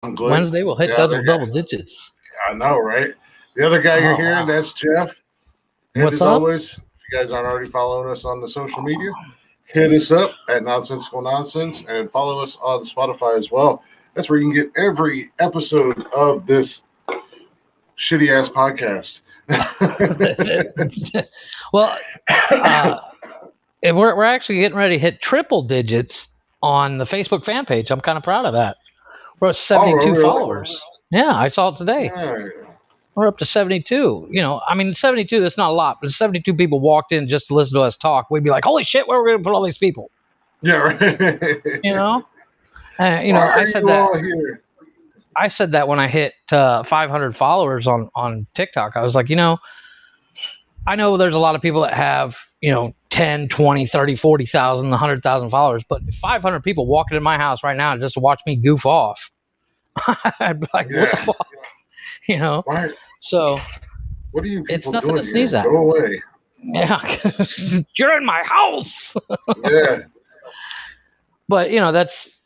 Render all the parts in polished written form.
Glenn. Wednesday we'll hit double digits. I know, right? The other guy you're hearing, wow. that's Jeff. And What's as up? always, if you guys aren't already following us on the social media, hit us up at Nonsensical Nonsense and follow us on Spotify as well. That's where you can get every episode of this shitty ass podcast. Well, we're actually getting ready to hit triple digits on the Facebook fan page. I'm kind of proud of that. We're at 72 followers. Yeah, I saw it today. We're up to 72. You know, I mean, 72, that's not a lot, but 72 people walked in just to listen to us talk. We'd be like, holy shit, where are we going to put all these people? Yeah, right. You know? I said that. I said that when I hit 500 followers on TikTok. I was like, I know there's a lot of people that have, 10, 20, 30, 40,000, 100,000 followers, but 500 people walking in my house right now just to watch me goof off. I'd be like, what the fuck? Why? So what are you people it's nothing doing to sneeze at. Go away. Yeah. You're in my house. Yeah. But, it's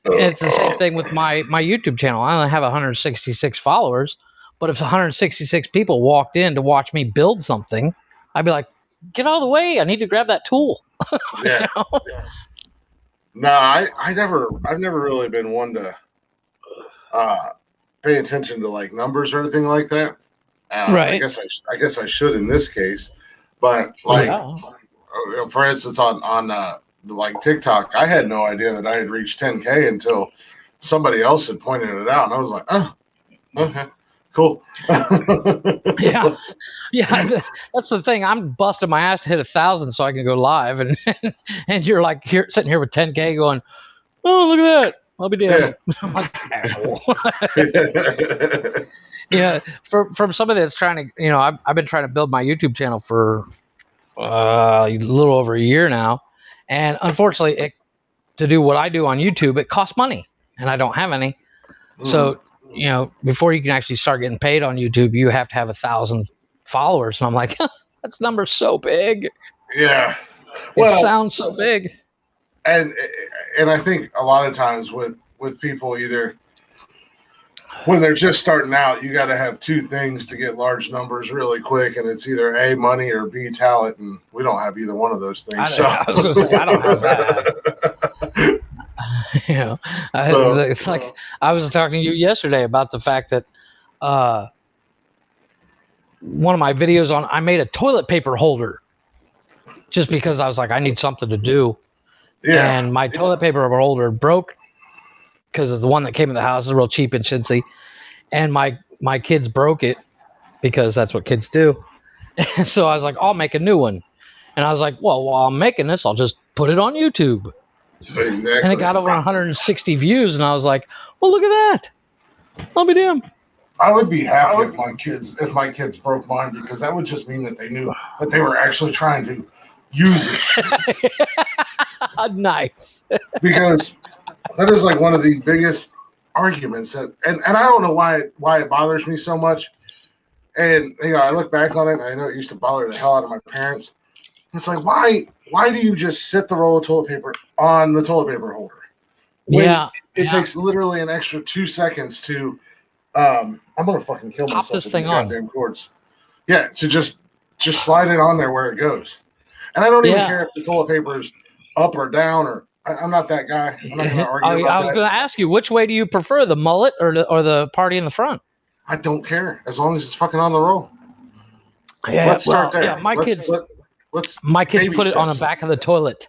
the same thing with my YouTube channel. I only have 166 followers, but if 166 people walked in to watch me build something, I'd be like, get out of the way. I need to grab that tool. Yeah. No, I've never really been one to pay attention to like numbers or anything like that. Right. I guess I should in this case, but like, for instance, on like TikTok, I had no idea that I had reached 10K until somebody else had pointed it out, and I was like, oh, okay, cool. Yeah, that's the thing. I'm busting my ass to hit 1,000 so I can go live, and you're like sitting here with 10K going, oh, look at that. I'll be damned. Yeah. I'm like, asshole. Yeah, from somebody that's trying to, I've been trying to build my YouTube channel for a little over a year now, and unfortunately, to do what I do on YouTube, it costs money, and I don't have any. So, before you can actually start getting paid on YouTube, you have to have 1,000 followers, and I'm like, that's number so big. Yeah, it sounds so big. And I think a lot of times with people, either when they're just starting out, you got to have two things to get large numbers really quick, and it's either A, money, or B, talent, and we don't have either one of those things. I was going to say, I don't have that. It's like I was talking to you yesterday about the fact that one of my videos I made a toilet paper holder just because I was like, I need something to do. Yeah. And my toilet paper holder broke because the one that came in the house is real cheap in Shinsegae. And my kids broke it because that's what kids do. And so I was like, I'll make a new one. And I was like, well, while I'm making this, I'll just put it on YouTube. Exactly. And it got over 160 views. And I was like, well, look at that. I'll be damned. I would be happy if my kids broke mine, because that would just mean that they knew that they were actually trying to use it. Nice. Because that is like one of the biggest arguments that, and I don't know why it bothers me so much. And I look back on it, and I know it used to bother the hell out of my parents. It's like, why do you just sit the roll of toilet paper on the toilet paper holder? It takes literally an extra 2 seconds to I'm gonna fucking kill myself with these thing goddamn cords. Yeah, to just slide it on there where it goes. And I don't even care if the toilet paper is up or down, or I'm not that guy. I'm not gonna argue about I was going to ask you, which way do you prefer, the mullet or the party in the front? I don't care, as long as it's fucking on the roll. Yeah, let's start there. Yeah, my kids put it on the back of the toilet.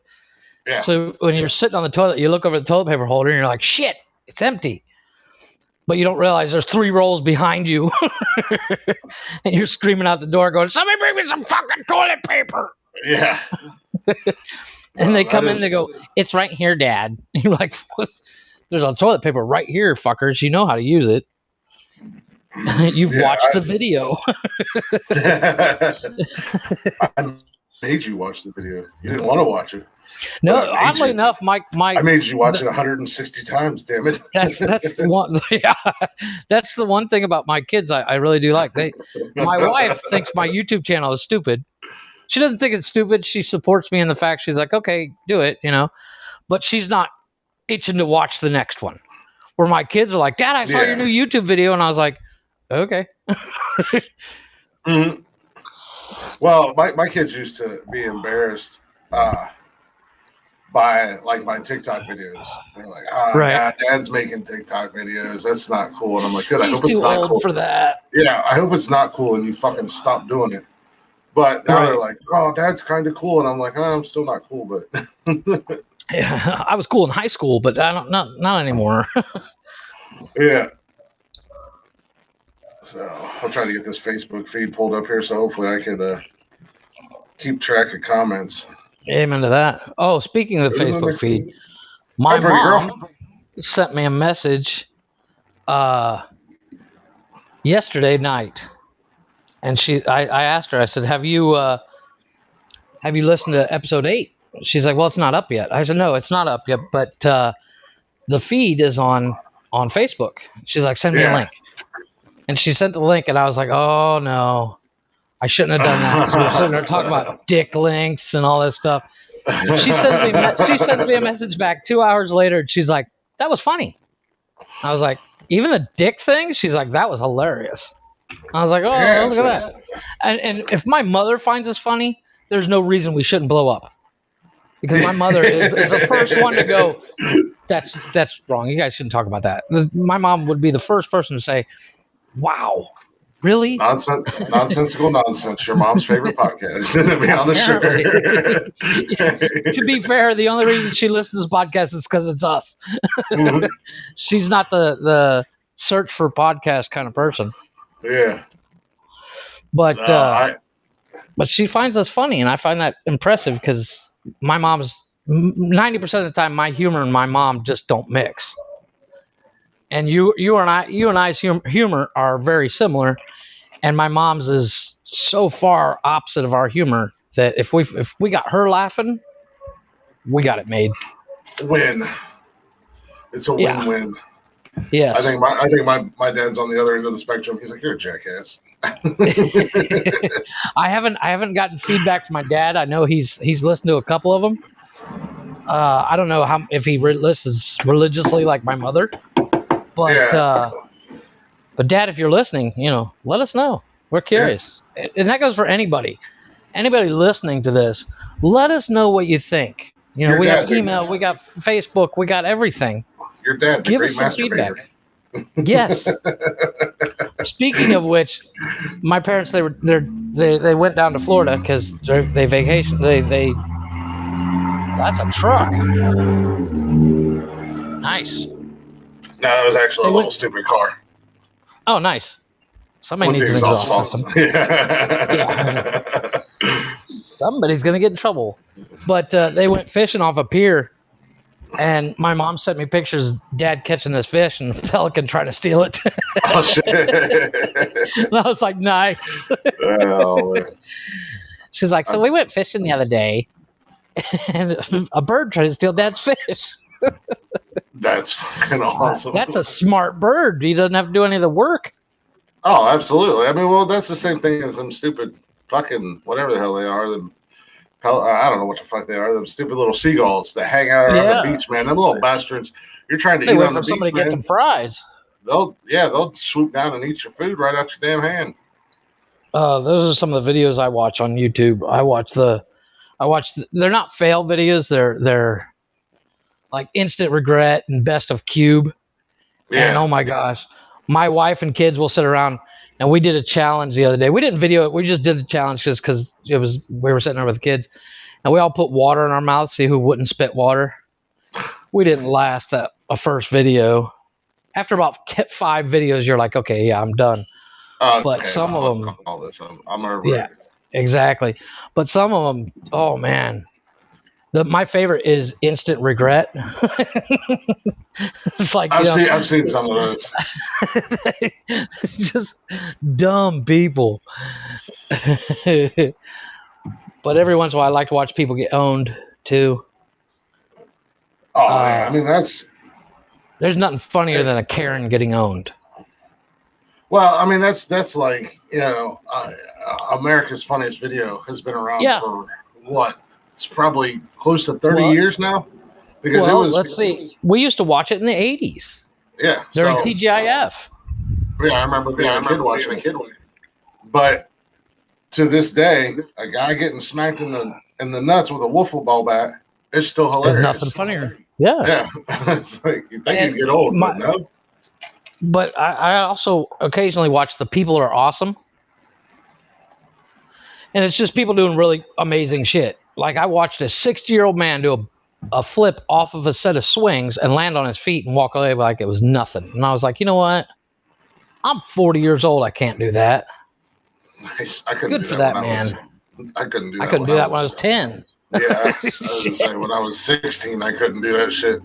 Yeah. So when you're sitting on the toilet, you look over the toilet paper holder and you're like, shit, it's empty. But you don't realize there's 3 rolls behind you. And you're screaming out the door going, somebody bring me some fucking toilet paper. Yeah. And they come in, they go, it's right here, Dad. And you're like, what? There's a toilet paper right here, fuckers. You know how to use it. You've watched the video. I made you watch the video. You didn't want to watch it. No, oddly enough, I made you watch it 160 times. Damn it! That's the one. Yeah, that's the one thing about my kids I really do like. My wife thinks my YouTube channel is stupid. She doesn't think it's stupid. She supports me in the fact she's like, okay, do it, But she's not itching to watch the next one. where my kids are like, Dad, I saw your new YouTube video. And I was like, okay. Mm-hmm. Well, my kids used to be embarrassed by like my TikTok videos. They're like, "Oh God, Dad's making TikTok videos. That's not cool." And I'm like, "Good. I He's hope it's too not old cool for that. Yeah, I hope it's not cool, and you fucking stop doing it." But now they're like, "Oh, Dad's kind of cool," and I'm like, "I'm still not cool." But yeah, I was cool in high school, but I don't not anymore. Yeah. So I'll try to get this Facebook feed pulled up here, so hopefully I can keep track of comments. Amen to that. Oh, speaking of the Facebook feed, my mom sent me a message yesterday night, and I asked her. I said, "Have you listened to episode 8?" She's like, "Well, it's not up yet." I said, "No, it's not up yet, but the feed is on Facebook." She's like, "Send me a link," and she sent the link, and I was like, "Oh no, I shouldn't have done that." So we're sitting there talking about dick links and all this stuff. She sends me a message back 2 hours later, and she's like, "That was funny." I was like, "Even the dick thing?" She's like, "That was hilarious." I was like, "Oh, look at that." And if my mother finds us funny, there's no reason we shouldn't blow up. Because my mother is the first one to go, that's wrong. You guys shouldn't talk about that. My mom would be the first person to say, "Wow, really?" Nonsensical nonsense. Your mom's favorite podcast. To be honest, to be fair, the only reason she listens to this podcast is because it's us. Mm-hmm. She's not the search for podcast kind of person. Yeah, but but she finds us funny, and I find that impressive because my mom's 90% of the time, my humor and my mom just don't mix. And you and I's humor are very similar, and my mom's is so far opposite of our humor that if we got her laughing, we got it made. Win. It's a win-win. Yes. I think my dad's on the other end of the spectrum. He's like, "You're a jackass." I haven't gotten feedback from my dad. I know he's listened to a couple of them. I don't know if he listens religiously like my mother, but but Dad, if you're listening, let us know. We're curious, and that goes for anybody listening to this. Let us know what you think. We have email, we got Facebook, we got everything. Your dad, give us some feedback. Yes. Speaking of which, my parents they went down to Florida because they vacation. They that's a truck. Nice. No, that was actually a little stupid car. Oh, nice. Somebody needs an exhaust system. Yeah. Somebody's gonna get in trouble. But they went fishing off a pier, and my mom sent me pictures of Dad catching this fish and the pelican trying to steal it. Oh, shit. And I was like, nice. Oh, she's like, so we went fishing the other day, and a bird tried to steal Dad's fish. That's fucking awesome. That's a smart bird. He doesn't have to do any of the work. Oh, absolutely. I mean, well, that's the same thing as them stupid fucking whatever the hell they are. I don't know what the fuck they are. Them stupid little seagulls that hang out around the beach, man. Them little bastards. You're trying to eat on the beach, somebody get some fries. They'll swoop down and eat your food right out your damn hand. Those are some of the videos I watch on YouTube. They're not fail videos. They're like instant regret and best of cube. Yeah. And oh my gosh, my wife and kids will sit around, and we did a challenge the other day. We didn't video it. We just did the challenge just because we were sitting there with the kids, and we all put water in our mouths, see who wouldn't spit water. We didn't last a first video. After about 5 videos, you're like, okay, yeah, I'm done. But some of them, all this, I'm over. Yeah, exactly. But some of them, oh man. My favorite is instant regret. It's like I've seen some of those. Just dumb people. But every once in a while, I like to watch people get owned too. Oh, I mean there's nothing funnier than a Karen getting owned. Well, I mean that's like America's Funniest Video has been around for what? It's probably close to 30 years now. Because let's see. We used to watch it in the 80s. Yeah. During TGIF. Yeah, I remember being a kid watching it. But to this day, a guy getting smacked in the nuts with a wiffle ball bat is still hilarious. There's nothing funnier. Yeah. It's like you think you get old, but no. But I also occasionally watch The People Are Awesome. And it's just people doing really amazing shit. Like I watched a 60-year-old man do a flip off of a set of swings and land on his feet and walk away like it was nothing. And I was like, you know what? I'm 40 years old. I can't do that. Nice. I couldn't do that, man. I couldn't do that. I couldn't do that when I was 10. Yeah. I was gonna say, when I was 16, I couldn't do that shit.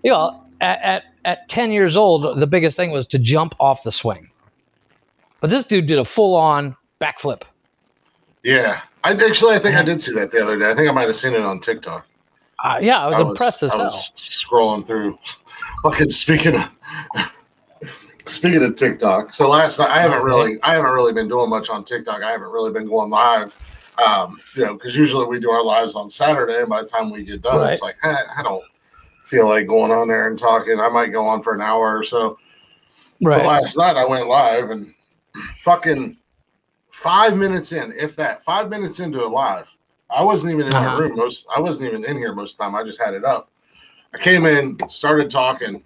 You know, at 10 years old, the biggest thing was to jump off the swing. But this dude did a full-on backflip. Yeah. I think I did see that the other day. I think I might have seen it on TikTok. Yeah, I was impressed as hell. I was scrolling through. Fucking speaking of TikTok. So last night I haven't really been doing much on TikTok. I haven't really been going live. Because usually we do our lives on Saturday, and by the time we get done, It's like I don't feel like going on there and talking. I might go on for an hour or so. Right. But last night I went live and fucking 5 minutes in, if that, 5 minutes into a live, I wasn't even in my room. I wasn't even in here most of the time. I just had it up. I came in, started talking.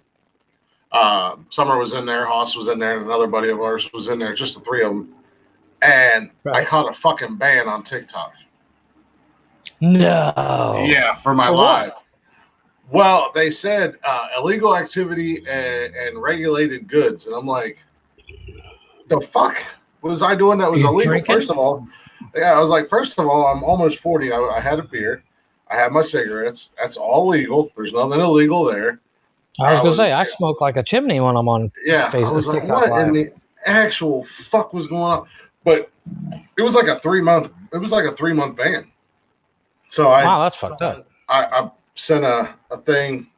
Summer was in there, Haas was in there, and another buddy of ours was in there, just the three of them. And I caught a fucking ban on TikTok. No. Yeah, for my live. Well, they said illegal activity and regulated goods. And I'm like, the fuck was I doing that was illegal? Drinking? First of all, I was like, first of all, I'm almost 40. I had a beer. I had my cigarettes. That's all legal. There's nothing illegal there. I was going to say, I smoke like a chimney when I'm on Facebook. I was like, what in the actual fuck was going on? But it was like a 3 month ban. So wow, that's fucked up. I sent a thing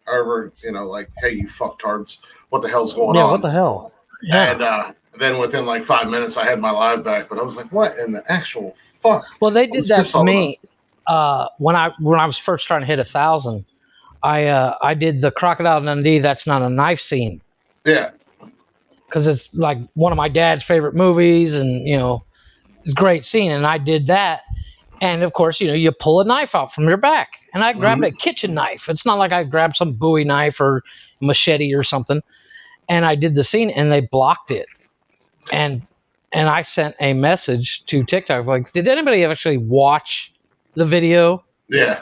over, like, hey, you fucktards, what the hell's going on? Yeah, what the hell? Yeah. And then within like 5 minutes, I had my live back. But I was like, what in the actual fuck? Well, they did that to me when I was first trying to hit 1,000. I did the Crocodile Dundee That's Not a Knife scene. Yeah. Because it's like one of my dad's favorite movies, and it's a great scene. And I did that, and of course, you pull a knife out from your back, and I grabbed a kitchen knife. It's not like I grabbed some Bowie knife or machete or something. And I did the scene, and they blocked it. And I sent a message to TikTok like, did anybody actually watch the video? Yeah.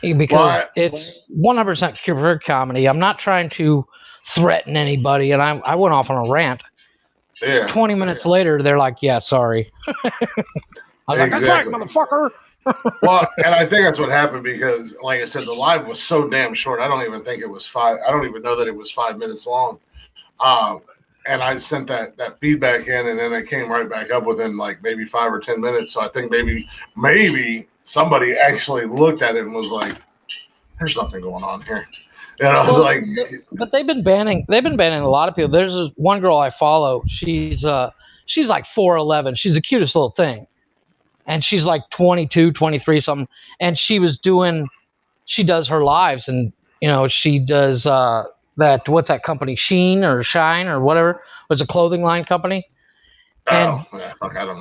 Because it's 100% pure comedy. I'm not trying to threaten anybody, and I went off on a rant. Yeah. 20 minutes later, they're like, yeah, sorry. I was like, that's right, motherfucker. Well, and I think that's what happened because, like I said, the live was so damn short. I don't even know that it was 5 minutes long. And I sent that feedback in, and then it came right back up within like maybe 5 or 10 minutes. So I think maybe somebody actually looked at it and was like, there's nothing going on here. And I was like, but they've been banning a lot of people. There's this one girl I follow. She's like 4'11". She's the cutest little thing. And she's like 22, 23 something. And she does her lives, and she does what's that company? Shine or whatever. It's a clothing line company. And fuck, I don't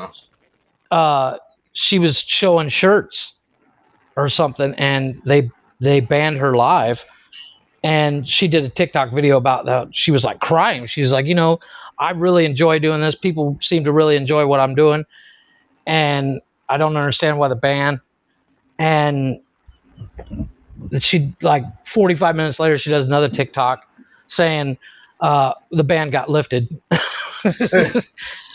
know. She was showing shirts or something, and they banned her live. And she did a TikTok video about that. She was like crying. She's like, I really enjoy doing this. People seem to really enjoy what I'm doing. And I don't understand why the ban. And she, like 45 minutes later, she does another TikTok saying the ban got lifted.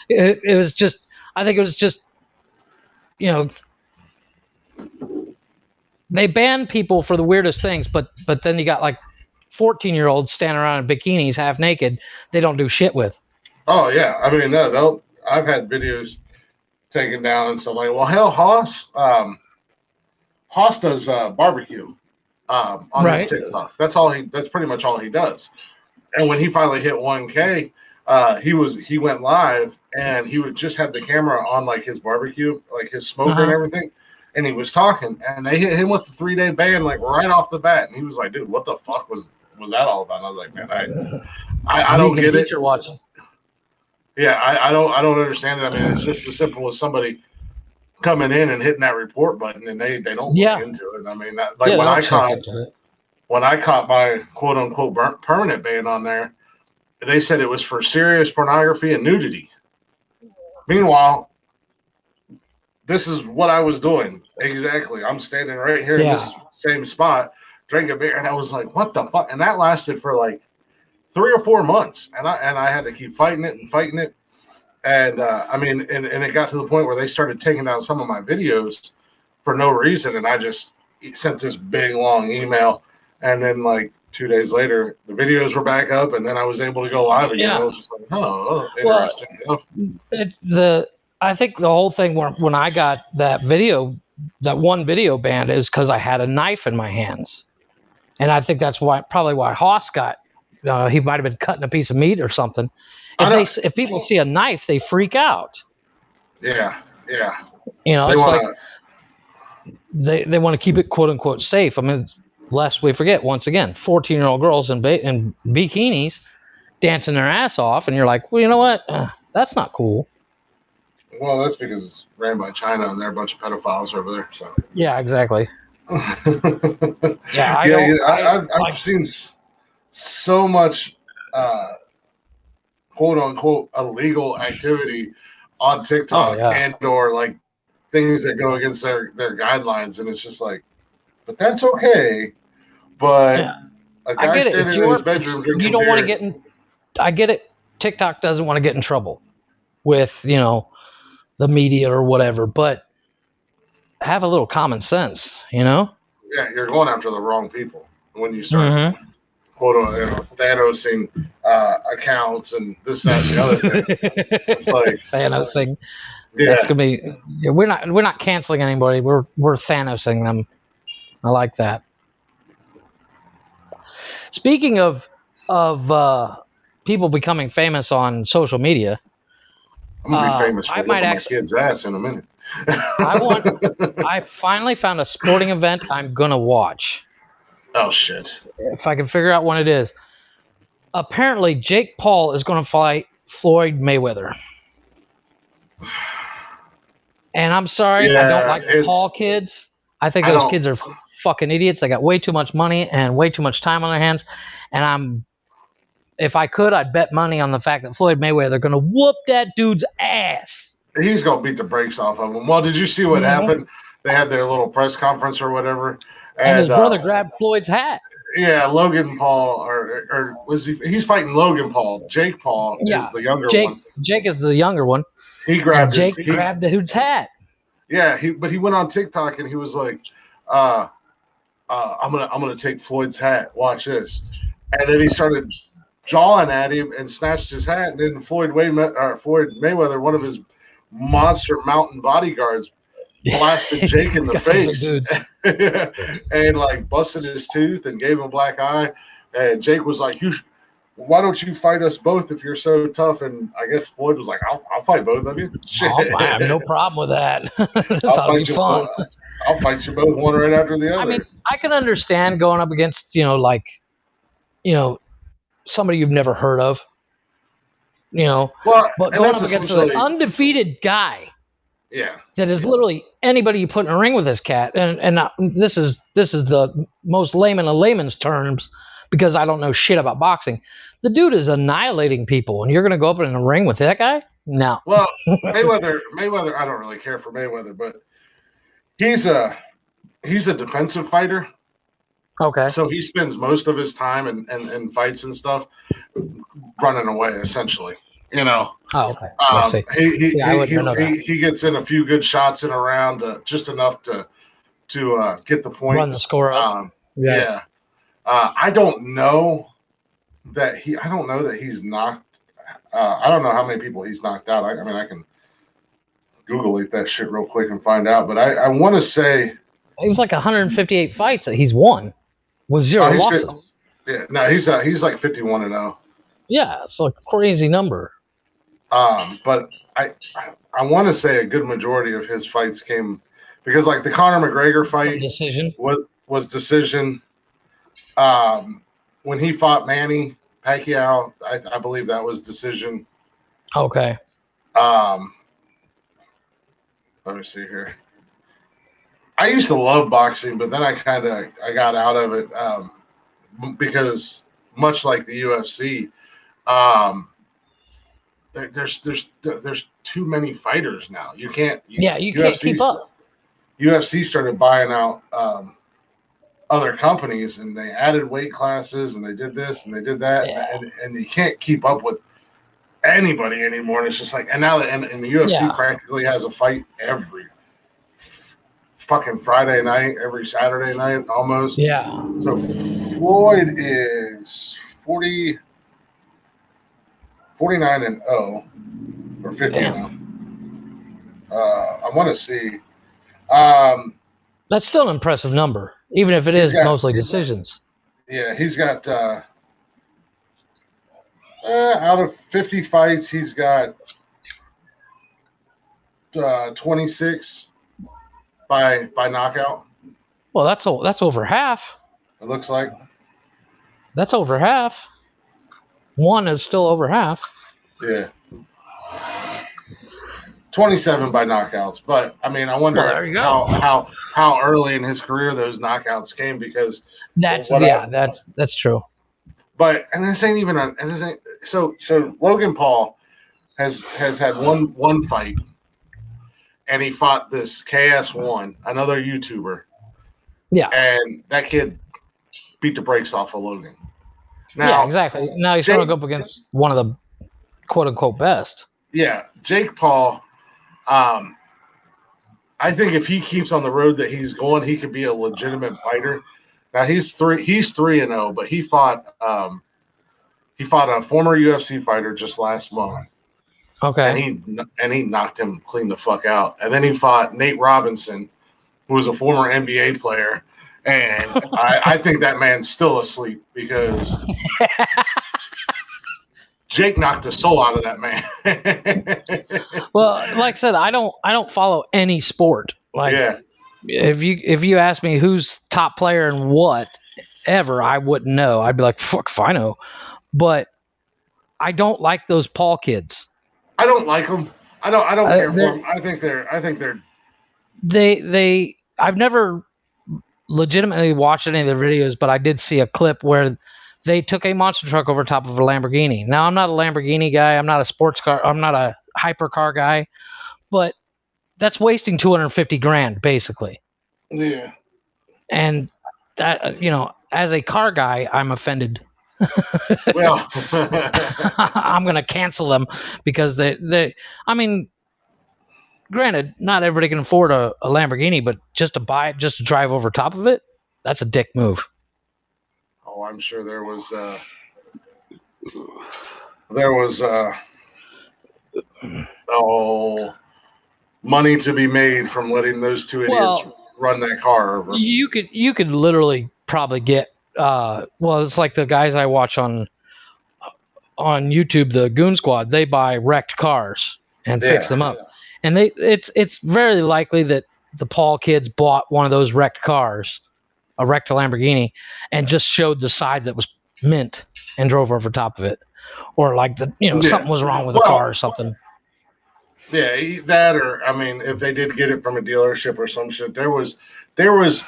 It was just, I think it was just, they ban people for the weirdest things, but then you got like 14-year-olds standing around in bikinis half naked they don't do shit with. Oh yeah, I mean I've had videos taken down and stuff like, well, hell, Haas does barbecue on his TikTok. That's pretty much all he does. And when he finally hit 1K, he went live, and he would just have the camera on like his barbecue, like his smoker and everything. And he was talking, and they hit him with the 3-day ban like right off the bat. And he was like, dude, what the fuck was was that all about? And I was like, man, I don't get it. Watching. Yeah, I don't understand it. I mean, it's just as simple as somebody coming in and hitting that report button, and they don't look into it. I mean, that, like when I caught my quote unquote permanent ban on there, they said it was for serious pornography and nudity. Meanwhile, this is what I was doing exactly. I'm standing right here in this same spot, drinking beer, and I was like, "What the fuck?" And that lasted for like 3 or 4 months, and I had to keep fighting it. And I mean, and it got to the point where they started taking down some of my videos for no reason, and I just sent this big long email, and then like 2 days later, the videos were back up, and then I was able to go live again. I was just like, oh interesting. Well, I think the whole thing when I got that one video banned is because I had a knife in my hands, and I think that's probably why Haas got. He might have been cutting a piece of meat or something. If people see a knife, they freak out. Yeah. They want to keep it quote unquote safe. I mean, lest we forget, once again, 14-year-old girls in bikinis dancing their ass off, and you're like, well, you know what? That's not cool. Well, that's because it's ran by China, and they're a bunch of pedophiles over there. So yeah, exactly. I've seen so much quote unquote illegal activity on TikTok and or like things that go against their guidelines, and it's just like, but that's okay. But a guy standing in his bedroom drinking you don't beer, want to get in. I get it. TikTok doesn't want to get in trouble with the media or whatever, but have a little common sense, Yeah, you're going after the wrong people when you start quote Thanosing accounts and this, that, and the other thing. It's like Thanosing. Yeah, that's gonna be. We're not canceling anybody. We're Thanosing them. I like that. Speaking of people becoming famous on social media, I'm gonna be famous for my kid's ass in a minute. I finally found a sporting event I'm gonna watch. Oh shit! If I can figure out when it is. Apparently, Jake Paul is going to fight Floyd Mayweather. And I'm sorry, I don't like the Paul kids. I think those kids are fucking idiots. They got way too much money and way too much time on their hands. And if I could, I'd bet money on the fact that Floyd Mayweather going to whoop that dude's ass. He's going to beat the brakes off of him. Well, did you see what happened? They had their little press conference or whatever. And his brother grabbed Floyd's hat. Yeah, Logan Paul, or was he? He's fighting Logan Paul. Jake Paul is the younger one. Jake is the younger one. He grabbed grabbed the dude's hat. Yeah, but he went on TikTok and he was like, I'm gonna take Floyd's hat. Watch this. And then he started jawing at him and snatched his hat. And then Floyd Mayweather, one of his monster mountain bodyguards, blasted Jake in the face and like busted his tooth and gave him a black eye. And Jake was like, why don't you fight us both if you're so tough? And I guess Floyd was like, I'll fight both of you. I have no problem with that. This ought to be fun. I'll fight you both, one right after the other. I mean, I can understand going up against, somebody you've never heard of, but going up against an undefeated guy. Yeah, that is literally anybody you put in a ring with this cat, and this is the most layman of layman's terms because I don't know shit about boxing. The dude is annihilating people, and you're going to go up in a ring with that guy? No. Well, Mayweather, I don't really care for Mayweather, but he's a defensive fighter. Okay. So he spends most of his time in fights and stuff running away, essentially. Oh, okay. He gets in a few good shots in a round, just enough to get the points. Run the score up. Yeah. I don't know that he's knocked. I don't know how many people he's knocked out. I mean, I can Google that shit real quick and find out. But I want to say he's like 158 fights that he's won with 0 losses. He's like 51-0. Yeah, it's like a crazy number. But I want to say a good majority of his fights came because like the Conor McGregor fight decision was decision. when he fought Manny Pacquiao, I believe that was decision. Okay. Let me see here. I used to love boxing, but then I got out of it because much like the UFC, there's too many fighters now. You can't. You can't keep up. UFC started buying out other companies, and they added weight classes, and they did this and they did that, and you can't keep up with anybody anymore. And it's just like, and now that and the UFC practically has a fight every fucking Friday night, every Saturday night, almost. Yeah. So Floyd is 49 and 0 or 50 and 0. I want to see. That's still an impressive number, even if it is mostly decisions. Yeah, he's got out of 50 fights, he's got 26 by knockout. Well, that's over half. It looks like that's over half. One is still over half. Yeah. 27 by knockouts, but I mean, I wonder how early in his career those knockouts came, because that's true. But and this ain't even so Logan Paul has had one fight, and he fought this KS1, another YouTuber. Yeah, and that kid beat the brakes off of Logan. Now, yeah, exactly. Now he's going to go up against one of the quote unquote best. Yeah, Jake Paul. I think if he keeps on the road that he's going, he could be a legitimate fighter. Now he's 3-0, but he fought a former UFC fighter just last month. Okay. And he knocked him clean the fuck out. And then he fought Nate Robinson, who was a former NBA player. And I think that man's still asleep, because Jake knocked the soul out of that man. Well, like I said, I don't follow any sport. Like, if you ask me who's top player and what ever, I wouldn't know. I'd be like, fuck if I know. But I don't like those Paul kids. I don't like them. I don't care for them. I think they're I've never legitimately watched any of their videos, but I did see a clip where they took a monster truck over top of a Lamborghini. Now, I'm not a Lamborghini guy. I'm not a sports car. I'm not a hypercar guy, but that's wasting $250,000 basically. Yeah. And that, as a car guy, I'm offended. Well, I'm going to cancel them because I mean, granted, not everybody can afford a Lamborghini, but just to buy it, just to drive over top of it, that's a dick move. Oh, I'm sure there was money to be made from letting those two idiots run that car over. You could literally probably get it's like the guys I watch on YouTube, the Goon Squad. They buy wrecked cars and fix them up, and it's very likely that the Paul kids bought one of those wrecked cars, a wrecked Lamborghini, and just showed the side that was mint and drove over top of it, or like something was wrong with the car or something. Yeah, that, or I mean, if they did get it from a dealership or some shit, there was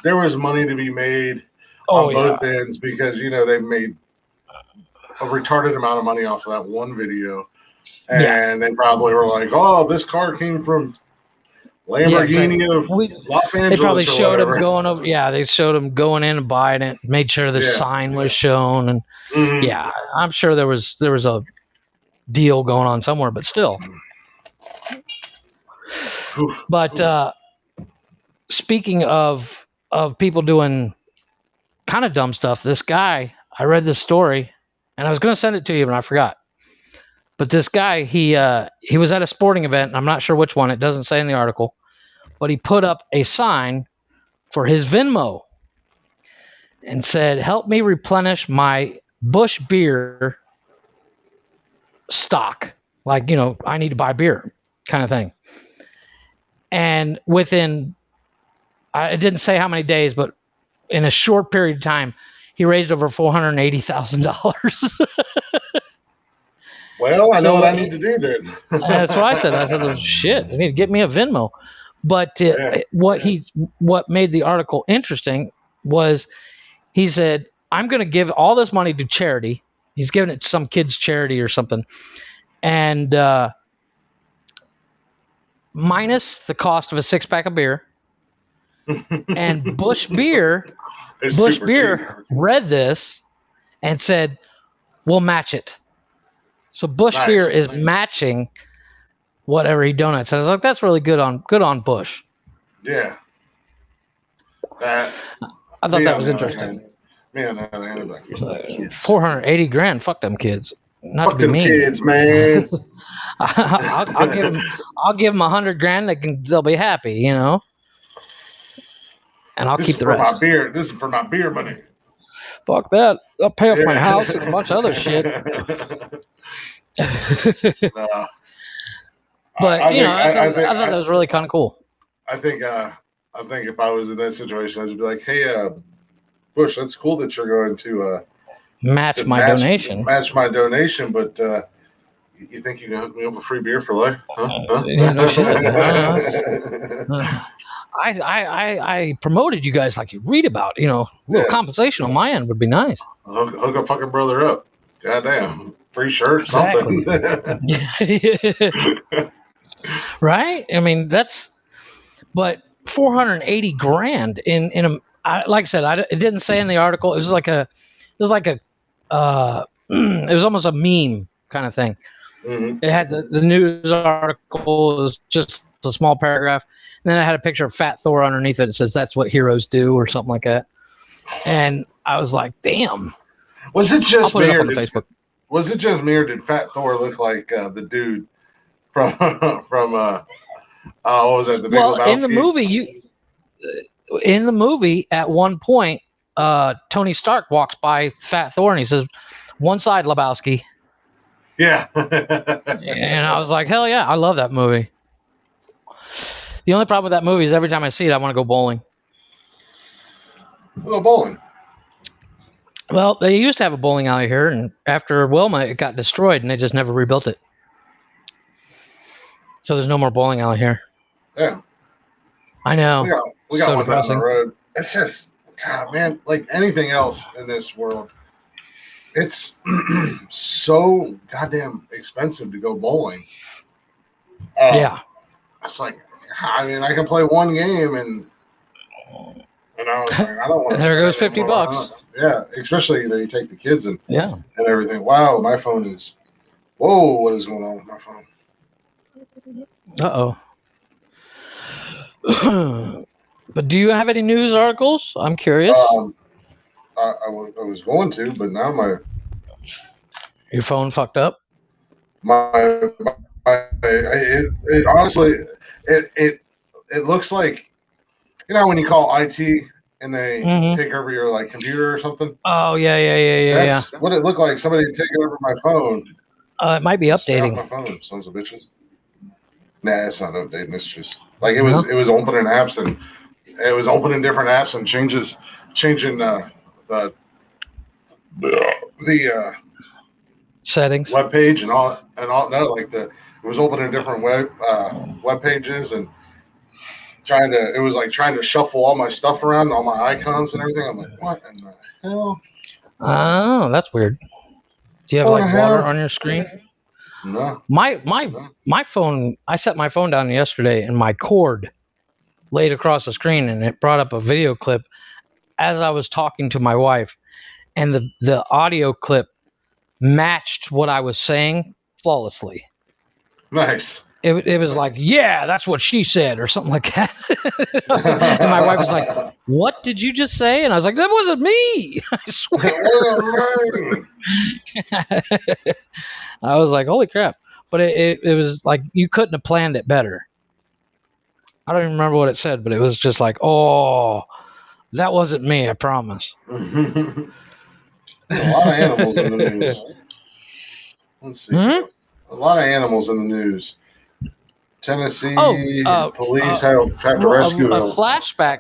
money to be made on both ends, because they made a retarded amount of money off of that one video, and they probably were like, "Oh, this car came from Lamborghini of Los Angeles." They probably showed him going over. Yeah, they showed him going in and buying it. Made sure the sign was shown, and I'm sure there was a deal going on somewhere, but still. But speaking of people doing kind of dumb stuff, this guy, I read this story, and I was going to send it to you, but I forgot. But this guy, he was at a sporting event, and I'm not sure which one. It doesn't say in the article, but he put up a sign for his Venmo and said, "Help me replenish my Busch beer stock. Like, I need to buy beer," kind of thing. And within, it didn't say how many days, but in a short period of time, he raised over $480,000. Well, I know what I need to do then. That's what I said. I said, oh, shit, I need to get me a Venmo. But what made the article interesting was he said, I'm going to give all this money to charity. He's giving it to some kid's charity or something. And minus the cost of a 6-pack of beer. And Busch Beer read this and said, we'll match it. So Busch Beer is matching whatever he donates. And I was like, that's really good on Busch. Yeah. I thought that was interesting. Man, 480 grand. Fuck them kids. Not fuck them kids, man. I'll give them 100 grand. They'll be happy, you know. And I'll keep the rest. This is for my beer money. Fuck that. I'll pay off my house and a bunch of other shit. But I thought that was really kind of cool. I think if I was in that situation, I'd be like, "Hey, Busch, that's cool that you're going to match my donation. Match my donation, but you think you can hook me up with free beer for life? Huh? No shit. I promoted you guys like you read about. You know, a little compensation on my end would be nice. Hook a fucking brother up. Goddamn, free shirt, something. Right? I mean, but 480 grand in a. Like I said, it didn't say in the article. It was it was almost a meme kind of thing. Mm-hmm. It had the news article. It was just a small paragraph. And then I had a picture of Fat Thor underneath it. It says, that's what heroes do, or something like that. And I was like, damn. Was it just me? Facebook. Was it just me, or did Fat Thor look like the dude from what was that? The Big Lebowski? In the movie, at one point, Tony Stark walks by Fat Thor and he says, "One side, Lebowski." Yeah. And I was like, hell yeah, I love that movie. The only problem with that movie is every time I see it, I want to go bowling. Go bowling. Well, they used to have a bowling alley here, and after Wilma, it got destroyed, and they just never rebuilt it. So there's no more bowling alley here. Yeah. I know. We got one down the road. It's just, God, man, like anything else in this world, it's so goddamn expensive to go bowling. Yeah. It's like, I mean, I can play one game and I was like, I don't want to. There goes $50. Yeah, especially that you take the kids and everything. Wow, my phone is. Whoa, what is going on with my phone? But do you have any news articles? I'm curious. I was going to, but now your phone fucked up. It honestly it looks like, you know, when you call IT and they take over your like computer or something. Oh yeah. That's what it looked like. Somebody taking over my phone. It might be updating. My phone, sons of bitches. Nah, it's not updating. It's just like it was opening apps and it was opening different apps and changing the settings, web page and all. No, like it was opening different web pages and trying to shuffle all my stuff around, all my icons and everything. I'm like, what in the hell? Oh, that's weird. Do you have like water on your screen? No. My phone. I set my phone down yesterday, and my cord laid across the screen, and it brought up a video clip as I was talking to my wife, and the audio clip matched what I was saying flawlessly. Nice. It was like, yeah, that's what she said, or something like that. And my wife was like, what did you just say? And I was like, that wasn't me. I swear. I was like, holy crap. But it was like, you couldn't have planned it better. I don't even remember what it said, but it was just like, oh, that wasn't me, I promise. A lot of animals in the news. Let's see. A lot of animals in the news. Tennessee police have to rescue a flashback.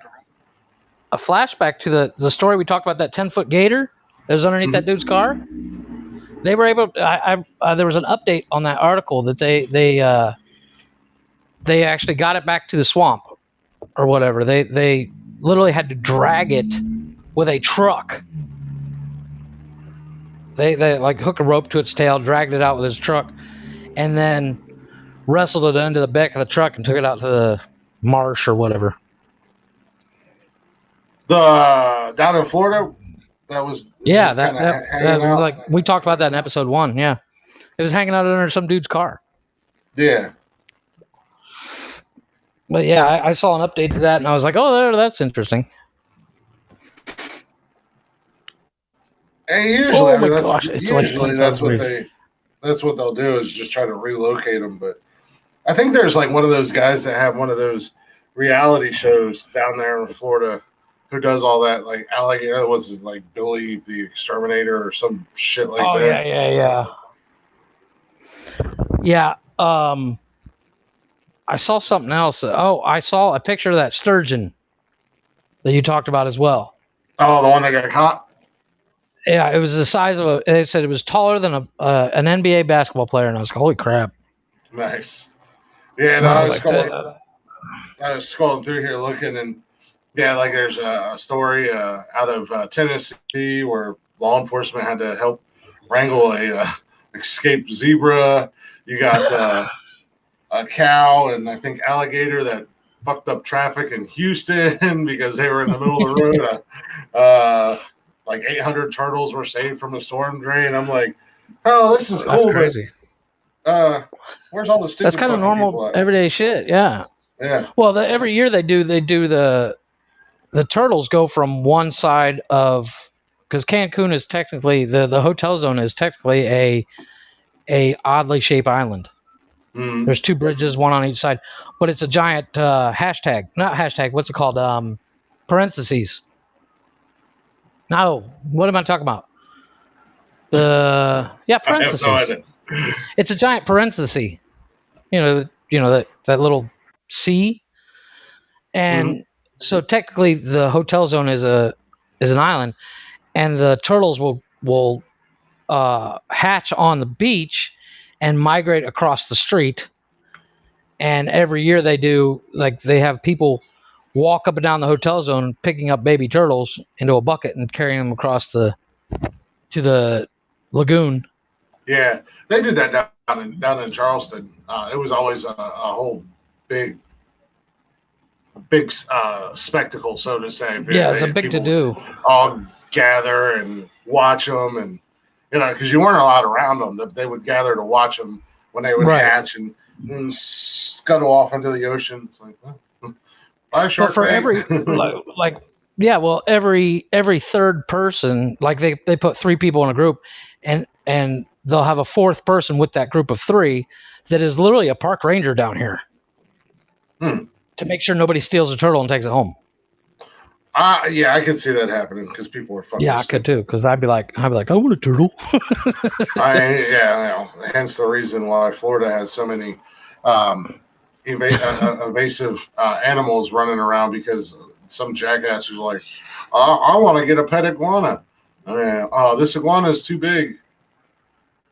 a flashback to the story we talked about, that 10-foot gator that was underneath that dude's car. They were able. There was an update on that article that they actually got it back to the swamp or whatever. They literally had to drag it with a truck. They like hook a rope to its tail, dragged it out with his truck, and then wrestled it into the back of the truck and took it out to the marsh or whatever. The down in Florida, that was that was like we talked about that in episode 1. Yeah, it was hanging out under some dude's car. Yeah. But yeah, I saw an update to that, and I was like, "Oh, that's interesting." And usually, oh my gosh, it's usually like that's what they'll do is just try to relocate them. But I think there's like one of those guys that have one of those reality shows down there in Florida who does all that, like alligator. What's his like Billy the Exterminator or some shit like that? Yeah. I saw something else. Oh, I saw a picture of that sturgeon that you talked about as well. Oh, the one that got caught. Yeah, it was the size of they said it was taller than an NBA basketball player, and I was like, holy crap. Nice. Yeah, no, I was scrolling through here looking, and yeah, like there's a story out of Tennessee where law enforcement had to help wrangle a escaped zebra. You got a cow and I think alligator that fucked up traffic in Houston because they were in the middle of the road. Like 800 turtles were saved from a storm drain. I'm like, oh, this is cool, but where's all the stupid? That's kind of normal everyday shit. Yeah. Yeah. Well, every year they do the turtles go from one side of, because Cancun is technically the hotel zone is technically a oddly shaped island. Mm. There's 2 bridges, one on each side, but it's a giant hashtag, not hashtag. What's it called? Parentheses. No, what am I talking about? Parentheses. It's a giant parenthesis. You know that little C. And so technically the hotel zone is an island, and the turtles will hatch on the beach and migrate across the street. And every year they do, like, they have people walk up and down the hotel zone picking up baby turtles into a bucket and carrying them across to the lagoon. Yeah, they did that down in Charleston. It was always a whole big spectacle, so to say. Yeah, it's a big to do. All gather and watch them, and because you weren't allowed around them, they would gather to watch them when they would hatch and scuttle off into the ocean. It's like, well, for every every third person, like they put 3 people in a group, and they'll have a 4th person with that group of 3 that is literally a park ranger down here to make sure nobody steals a turtle and takes it home. Yeah, I could see that happening because people are fucking. Yeah, I could too, because I'd be like, I want a turtle. Hence the reason why Florida has so many evasive animals running around, because some jackass who's like, I want to get a pet iguana. This iguana is too big.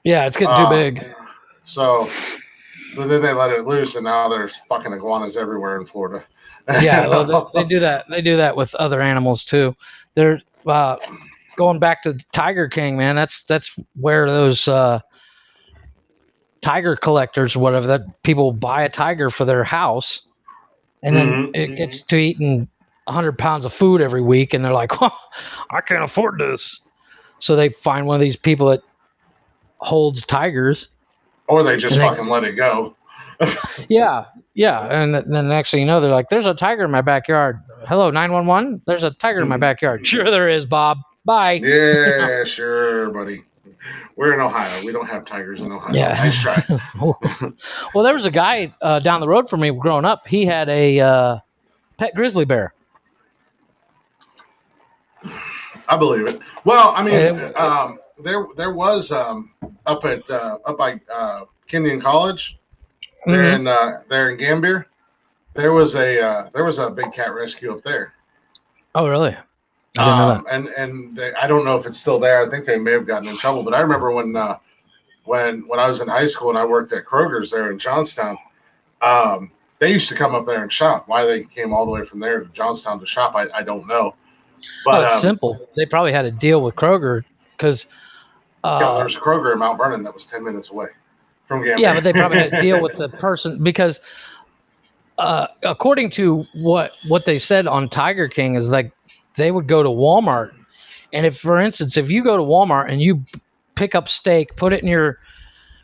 Yeah, it's getting too big. So then they let it loose, and now there's fucking iguanas everywhere in Florida. Yeah, well, they do that. They do that with other animals too. They're going back to Tiger King, man. That's where those tiger collectors or whatever, that people buy a tiger for their house, and then it gets to eating 100 pounds of food every week, and they're like, oh, I can't afford this. So they find one of these people that holds tigers, or they just fucking let it go. Yeah, and then next thing you know, they're like, "There's a tiger in my backyard." Hello, 911. There's a tiger in my backyard. Sure, there is, Bob. Bye. Yeah, sure, buddy. We're in Ohio. We don't have tigers in Ohio. Yeah. Nice try. Well, there was a guy down the road from me growing up. He had a pet grizzly bear. I believe it. Well, I mean, there was up by Kenyon College. There in Gambier, there was a big cat rescue up there. Oh, really? I didn't know that. And I don't know if it's still there. I think they may have gotten in trouble. But I remember when I was in high school and I worked at Kroger's there in Johnstown. They used to come up there and shop. Why they came all the way from there to Johnstown to shop, I don't know. But it's simple. They probably had a deal with Kroger because there was a Kroger in Mount Vernon that was 10 minutes away from Gambia. Yeah, but they probably had a deal with the person because according to what they said on Tiger King is like they would go to Walmart, and if, for instance, if you go to Walmart and you pick up steak, put it in your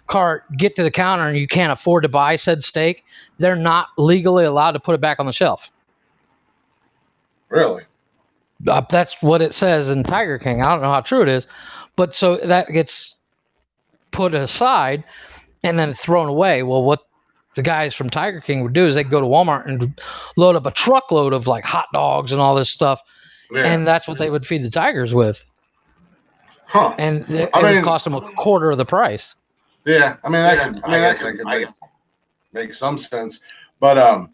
cart, get to the counter, and you can't afford to buy said steak, they're not legally allowed to put it back on the shelf. Really? That's what it says in Tiger King. I don't know how true it is, but so that gets put aside and then thrown away. Well, what the guys from Tiger King would do is they'd go to Walmart and load up a truckload of like hot dogs and all this stuff, and that's what they would feed the tigers with. Huh? And it would cost them a quarter of the price. Yeah, I mean that could make some sense, but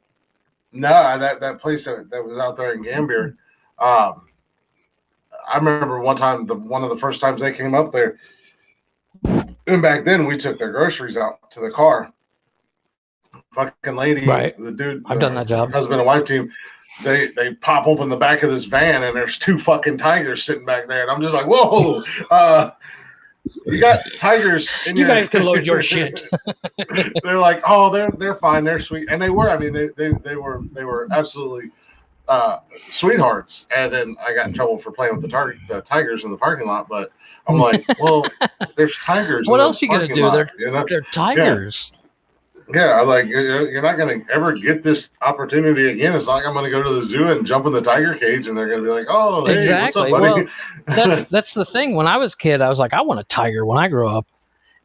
no, that place that was out there in Gambier, I remember one time one of the first times they came up there, and back then we took their groceries out to the car. Fucking lady, right? The dude, I've done that job. Husband and wife team. They pop open the back of this van and there's 2 fucking tigers sitting back there, and I'm just like, whoa. You got tigers in you guys can load your shit. They're like, oh, they're fine, they're sweet, and they were. I mean, they were absolutely sweethearts. And then I got in trouble for playing with the tigers in the parking lot. But I'm like, well, there's tigers. What else are you gonna do? Lot, they're tigers. Yeah, like you're not gonna ever get this opportunity again. It's not like I'm gonna go to the zoo and jump in the tiger cage, and they're gonna be like, "Oh, hey, exactly." What's up, buddy? Well, that's the thing. When I was a kid, I was like, "I want a tiger when I grow up,"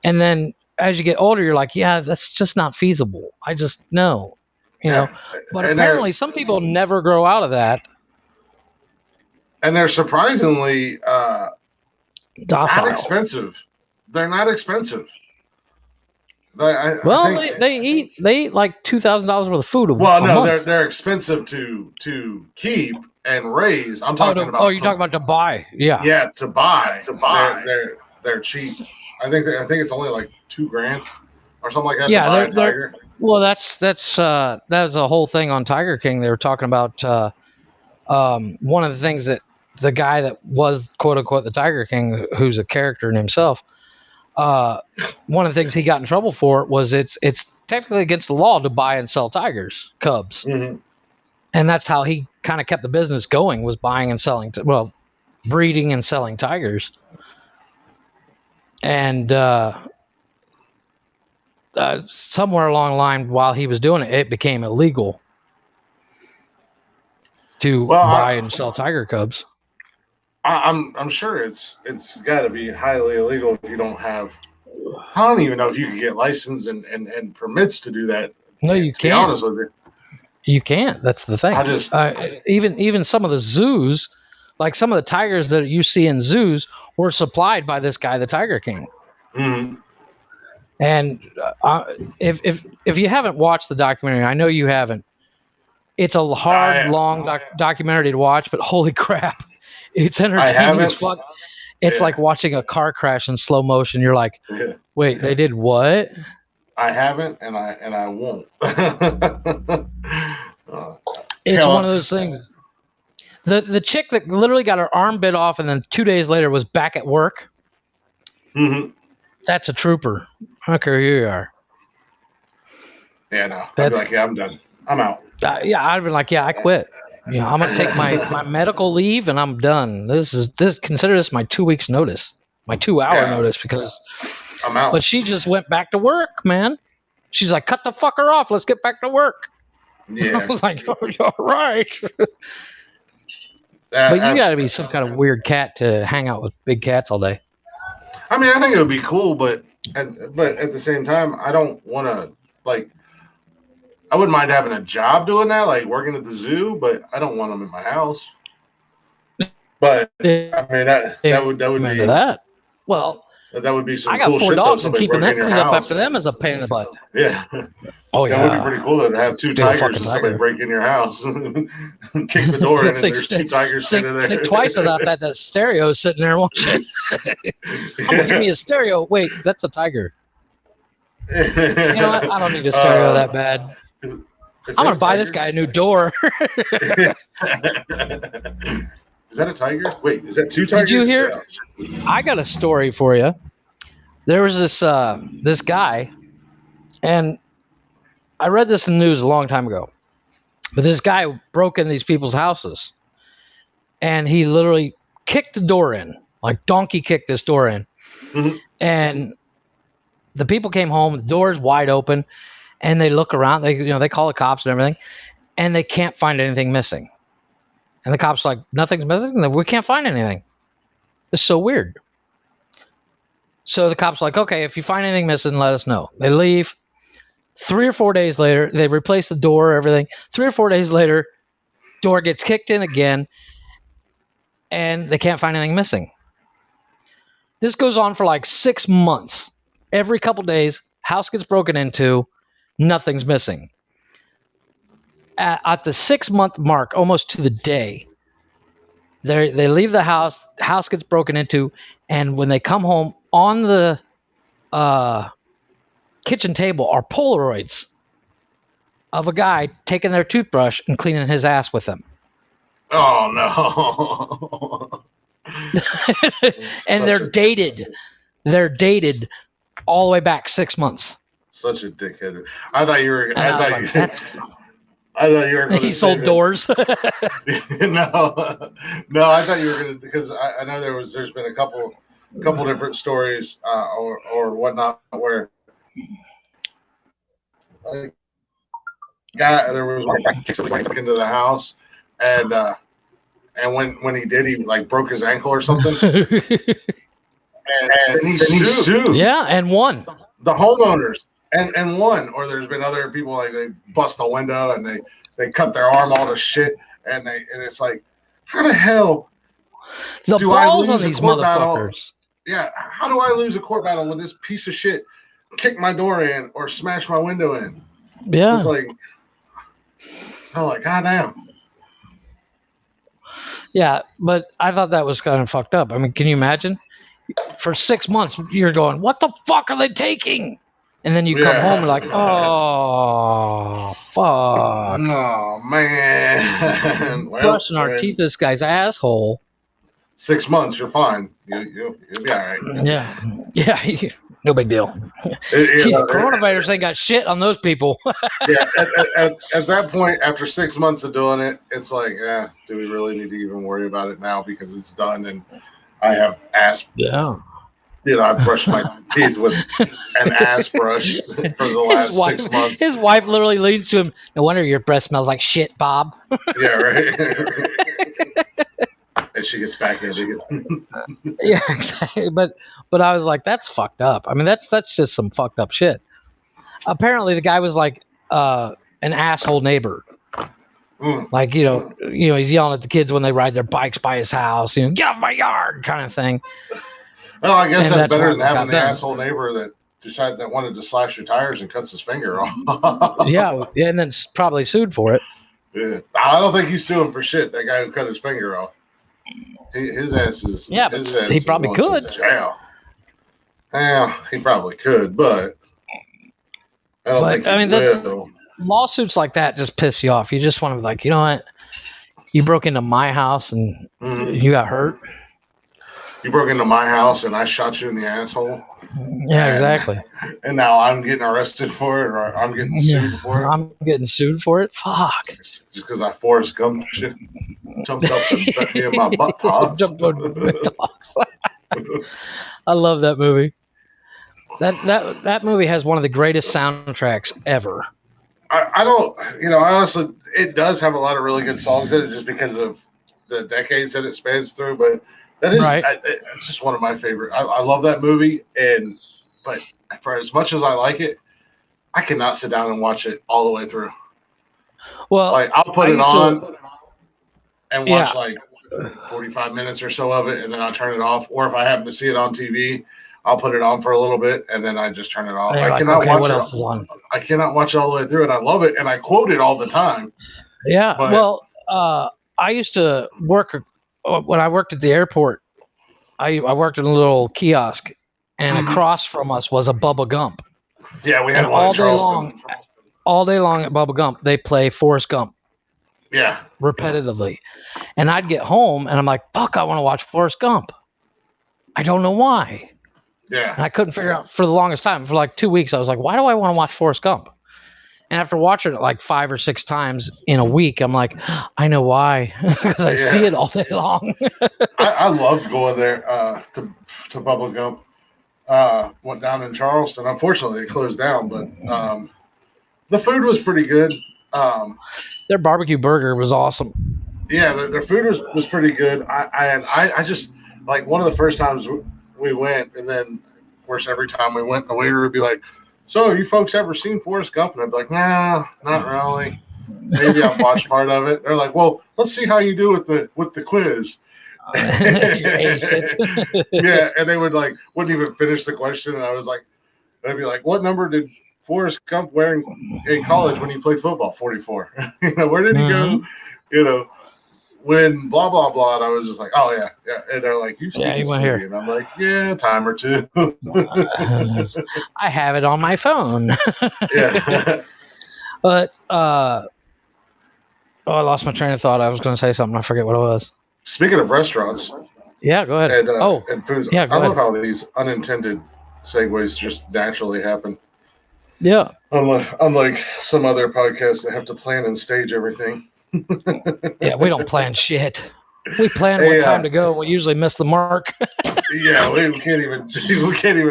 and then as you get older, you're like, "Yeah, that's just not feasible. I just know, know." But apparently, some people never grow out of that, and they're surprisingly docile. Not expensive. They're not expensive. They eat like $2,000 worth of food. Well, no, they're expensive to keep and raise. I'm talking about. Oh, you're talking about to buy? Yeah. Yeah, to buy. They're cheap. I think it's only like $2,000 or something like that. Yeah, to buy a tiger. Well, that's that was a whole thing on Tiger King. They were talking about one of the things that the guy that was quote unquote the Tiger King, who's a character in himself. One of the things he got in trouble for was it's technically against the law to buy and sell tigers, cubs, and that's how he kind of kept the business going, was buying and selling, breeding and selling tigers. And somewhere along the line, while he was doing it, it became illegal to buy and sell tiger cubs. I'm sure it's got to be highly illegal if you don't have. I don't even know if you can get licensed and permits to do that. No, you can't. Be honest with you, you can't. That's the thing. Even some of the zoos, like some of the tigers that you see in zoos, were supplied by this guy, the Tiger King. Mm-hmm. And if you haven't watched the documentary, I know you haven't. It's a hard, long documentary to watch, but holy crap. It's entertaining as fuck. It's like watching a car crash in slow motion. You're like, wait, they did what? I haven't, and I won't. It's one of those things. The chick that literally got her arm bit off and then 2 days later was back at work. Mm-hmm. That's a trooper. I don't care who you are. Yeah, no. I'd be like, yeah, I'm done. I'm out. I'd be like, yeah, I quit. I'm gonna take my medical leave and I'm done. Consider this my 2 weeks notice, my 2 hour notice, because I'm out. But she just went back to work, man. She's like, cut the fucker off. Let's get back to work. Yeah. I was like, oh, you're right. But you got to be some kind of weird cat to hang out with big cats all day. I mean, I think it would be cool, but at the same time, I don't want to I wouldn't mind having a job doing that, like working at the zoo, but I don't want them in my house. But I mean, that would be that. Well, That would be some I got cool 4 shit though. dogs, and Somebody keeping breaking them your cleaned up house. after them is a pain in the butt. Yeah. Oh yeah, that would be pretty cool though, to have 2 Big old tigers fucking and somebody tiger. break in your house, kick the door in, and there's 2 tigers sitting there. Think twice about that. That stereo sitting there, won't you? I'm gonna give me a stereo. Wait, that's a tiger. You know what? I don't need a stereo that bad. I'm gonna buy this guy a new door. Is that a tiger? Wait, is that 2 tigers? Did you hear? I got a story for you. There was this guy, and I read this in the news a long time ago. But this guy broke in these people's houses, and he literally kicked the door in, like donkey kicked this door in. Mm-hmm. And the people came home, the door's wide open, and they look around. They call the cops and everything, and they can't find anything missing. And the cops are like, nothing's missing. We can't find anything. It's so weird. So the cops are like, okay, if you find anything missing, let us know. They leave. 3 or 4 days later, they replace the door, everything. 3 or 4 days later, door gets kicked in again, and they can't find anything missing. This goes on for like 6 months. Every couple days, house gets broken into, nothing's missing. At the 6-month mark, almost to the day, they leave the house gets broken into, and when they come home, on the kitchen table are Polaroids of a guy taking their toothbrush and cleaning his ass with them. Oh no. And they're dated. They're dated all the way back 6 months. Such a dickhead. I thought you were. I thought you were. He sold doors. No, I thought you were gonna, because I know there's been a couple different stories or whatnot where there was like into the house, and when he did, he like broke his ankle or something, and he sued. Yeah, and won. The homeowners and won. Or there's been other people like they bust a window and they cut their arm all to shit, and it's like, how the hell the do balls I on lose these a court motherfuckers? Battle? Yeah, how do I lose a court battle when this piece of shit kick my door in or smash my window in? Yeah, it's like, I'm like, goddamn. Yeah, but I thought that was kind of fucked up. I mean, can you imagine? For 6 months, you're going, what the fuck are they taking? And then you come home and like, oh, fuck. Oh, man. Well, brushing our teeth, this guy's asshole. 6 months, you're fine. You'll be all right. Yeah. No big deal. Coronavirus ain't got shit on those people. Yeah, at that point, after 6 months of doing it, it's like, do we really need to even worry about it now, because it's done and I have ass. Yeah. I brushed my teeth with an ass brush for the last 6 months. His wife literally leads to him, no wonder your breath smells like shit, Bob. Yeah, right. And she gets back in. Yeah, exactly. But I was like, that's fucked up. I mean, that's just some fucked up shit. Apparently, the guy was like an asshole neighbor. Like, he's yelling at the kids when they ride their bikes by his house, get off my yard kind of thing. Well, I guess that's better than having the asshole neighbor that wanted to slash your tires and cuts his finger off. Yeah, and then probably sued for it. Yeah. I don't think he's suing for shit. That guy who cut his finger off. His ass is. Yeah, but he probably could. Jail. Yeah, he probably could, but I don't think he will. Lawsuits like that just piss you off. You just want to be like, you know what? You broke into my house and you got hurt. You broke into my house and I shot you in the asshole. Yeah, exactly. And now I'm getting arrested for it, or I'm getting sued for it. I'm getting sued for it. Fuck. Just because I Forrest Gumped shit, jumped up and bit me in my butt tops. I love that movie. That movie has one of the greatest soundtracks ever. I don't, I honestly, it does have a lot of really good songs in it, just because of the decades that it spans through. But that is, right. It's just one of my favorite. I love that movie, but for as much as I like it, I cannot sit down and watch it all the way through. Well, like I'll put it on and watch like 45 minutes or so of it, and then I'll turn it off. Or if I happen to see it on TV, I'll put it on for a little bit and then I just turn it off. I like, cannot okay, watch what it. else is on? I cannot watch it all the way through, and I love it, and I quote it all the time. Yeah, But, well, I used to work when I worked at the airport. I worked in a little kiosk, and across from us was a Bubba Gump. Yeah, we had and one in Charleston. All day long at Bubba Gump, they play Forrest Gump. Yeah. Repetitively. And I'd get home, and I'm like, fuck, I want to watch Forrest Gump. I don't know why. Yeah. And I couldn't figure out for the longest time. For like 2 weeks, I was like, why do I want to watch Forrest Gump? And after watching it like 5 or 6 times in a week, I'm like, I know why. Because I see it all day long. I loved going there to Bubba Gump. Went down in Charleston. Unfortunately, it closed down, but the food was pretty good. Their barbecue burger was awesome. Yeah, their food was pretty good. I just, like, one of the first times we went, and then, of course, every time we went, the waiter would be like, so, you folks ever seen Forrest Gump? And I'd be like, nah, not really. Maybe I've watched part of it. They're like, well, let's see how you do with the quiz. If you ace it. Yeah, and they wouldn't even finish the question, and I was like, they'd be like, what number did Forrest Gump wear in college when he played football? 44. Where did he go? When blah blah blah, and I was just like, oh yeah. And they're like, you've seen this movie, here. And I'm like, yeah, time or two. I have it on my phone. Yeah. But I lost my train of thought. I was going to say something. I forget what it was. Speaking of restaurants. Yeah, go ahead. And foods. Yeah, I love how these unintended segues just naturally happen. Yeah. Unlike some other podcasts that have to plan and stage everything. Yeah, we don't plan shit. We plan what time to go. We usually miss the mark. Yeah, we can't even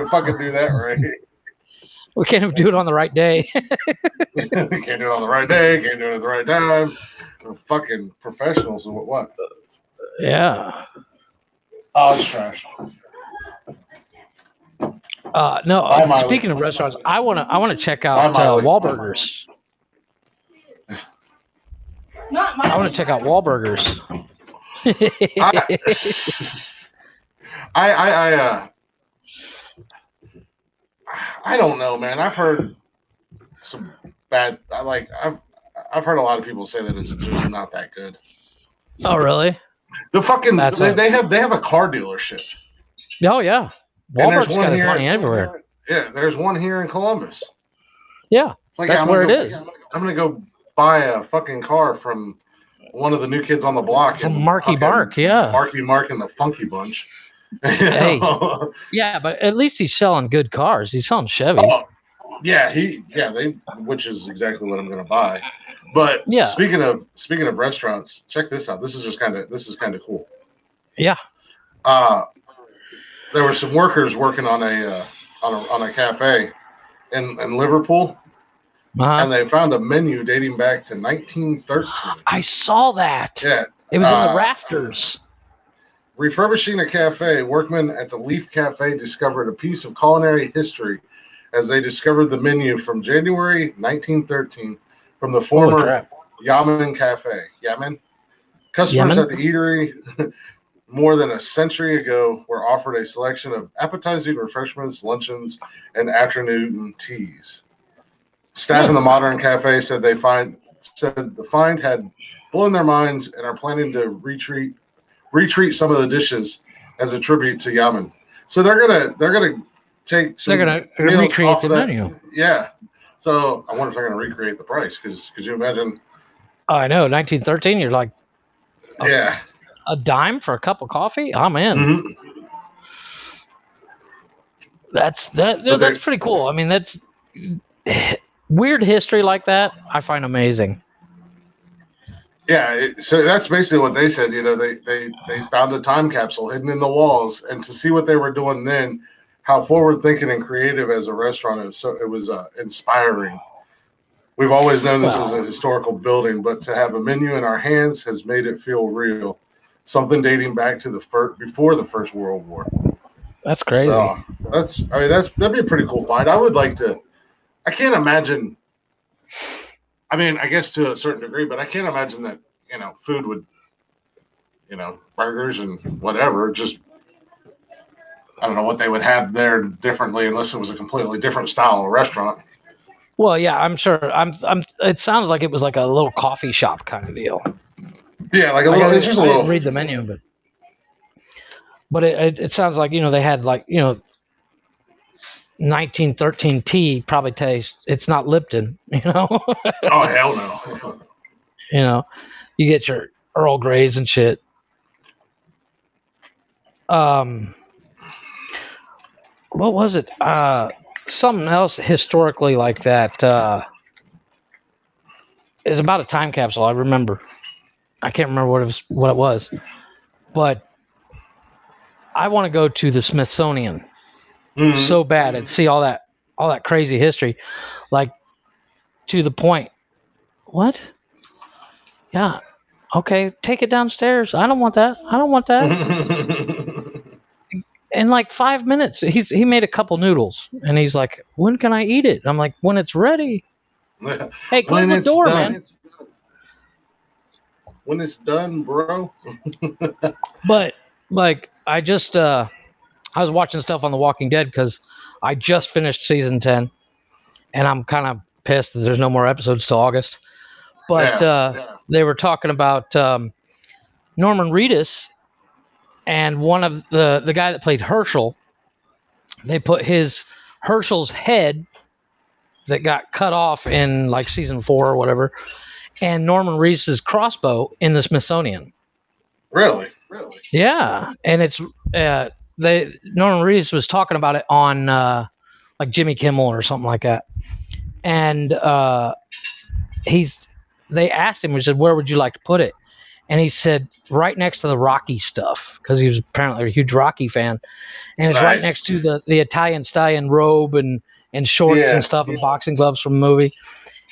fucking do that right. We can't even do it on the right day. We can't do it on the right day. Can't do it at the right time. We're fucking professionals. And what? Yeah. Oh, it's trash. No. Speaking of restaurants, I want to check out Wahlburgers. I want to check out Wahlburgers. I don't know, man. I've heard some bad. I've heard a lot of people say that it's just not that good. Oh, really? The fucking they have a car dealership. Oh yeah, Wahlburgers got his money everywhere. Yeah, there's one here in Columbus. Yeah, that's where it is. I'm gonna go buy a fucking car from one of the new kids on the block. From Marky Mark, yeah. Marky Mark and the Funky Bunch. Hey, yeah, but at least he's selling good cars. He's selling Chevy. Yeah, which is exactly what I'm gonna buy. But yeah. Speaking of restaurants, check this out. This is kind of cool. Yeah. There were some workers working on a cafe in Liverpool. And they found a menu dating back to 1913. I saw that. Yeah. It was in the rafters. Refurbishing a cafe, workmen at the Leaf Cafe discovered a piece of culinary history as they discovered the menu from January 1913 from the former Yamen Cafe. Yamen? Customers at the eatery more than a century ago were offered a selection of appetizing refreshments, luncheons, and afternoon teas. Staff in the modern cafe said the find had blown their minds and are planning to retreat some of the dishes as a tribute to Yamen. So they're gonna take some. They're gonna recreate the menu. Yeah. So I wonder if they're gonna recreate the price because could you imagine? Oh, I know, 1913. You're like, a dime for a cup of coffee. I'm in. Mm-hmm. That's pretty cool. I mean, that's weird history like that. I find amazing. Yeah, so that's basically what they said. You know, they found a time capsule hidden in the walls, and to see what they were doing then, how forward thinking and creative as a restaurant is. So it was inspiring. We've always known this is a historical building, but to have a menu in our hands has made it feel real. Something dating back to before the First World War. That's crazy. So that'd be a pretty cool find. I would like to. I can't imagine. I mean, I guess to a certain degree, but I can't imagine that, food would, burgers and whatever, just I don't know what they would have there differently unless it was a completely different style of restaurant. Well, yeah, I'm sure. It sounds like it was like a little coffee shop kind of deal. Yeah, like a little. It's just a I little. didn't read the menu, but it sounds like they had like 1913 tea probably tastes. It's not Lipton, Oh hell no. You get your Earl Greys and shit. What was it? Something else historically like that. Is about a time capsule. I remember. I can't remember what it was, but I want to go to the Smithsonian so bad and see all that crazy history, like to the point. What? Yeah. Okay, take it downstairs. I don't want that. I don't want that. In like 5 minutes, he made a couple noodles, and he's like, "When can I eat it?" I'm like, "When it's ready." Hey, close the door, man. When it's done, bro. But like, I just I was watching stuff on The Walking Dead because I just finished season 10, and I'm kind of pissed that there's no more episodes till August. But they were talking about Norman Reedus and one of the guy that played Herschel. They put Herschel's head that got cut off in like season 4 or whatever, and Norman Reedus's crossbow in the Smithsonian. Really? Yeah, and it's Norman Reedus was talking about it on like Jimmy Kimmel or something like that, and they asked him, he said, "Where would you like to put it?" And he said, "Right next to the Rocky stuff," because he was apparently a huge Rocky fan, and it's right next to the Italian stallion robe and shorts and stuff and boxing gloves from the movie.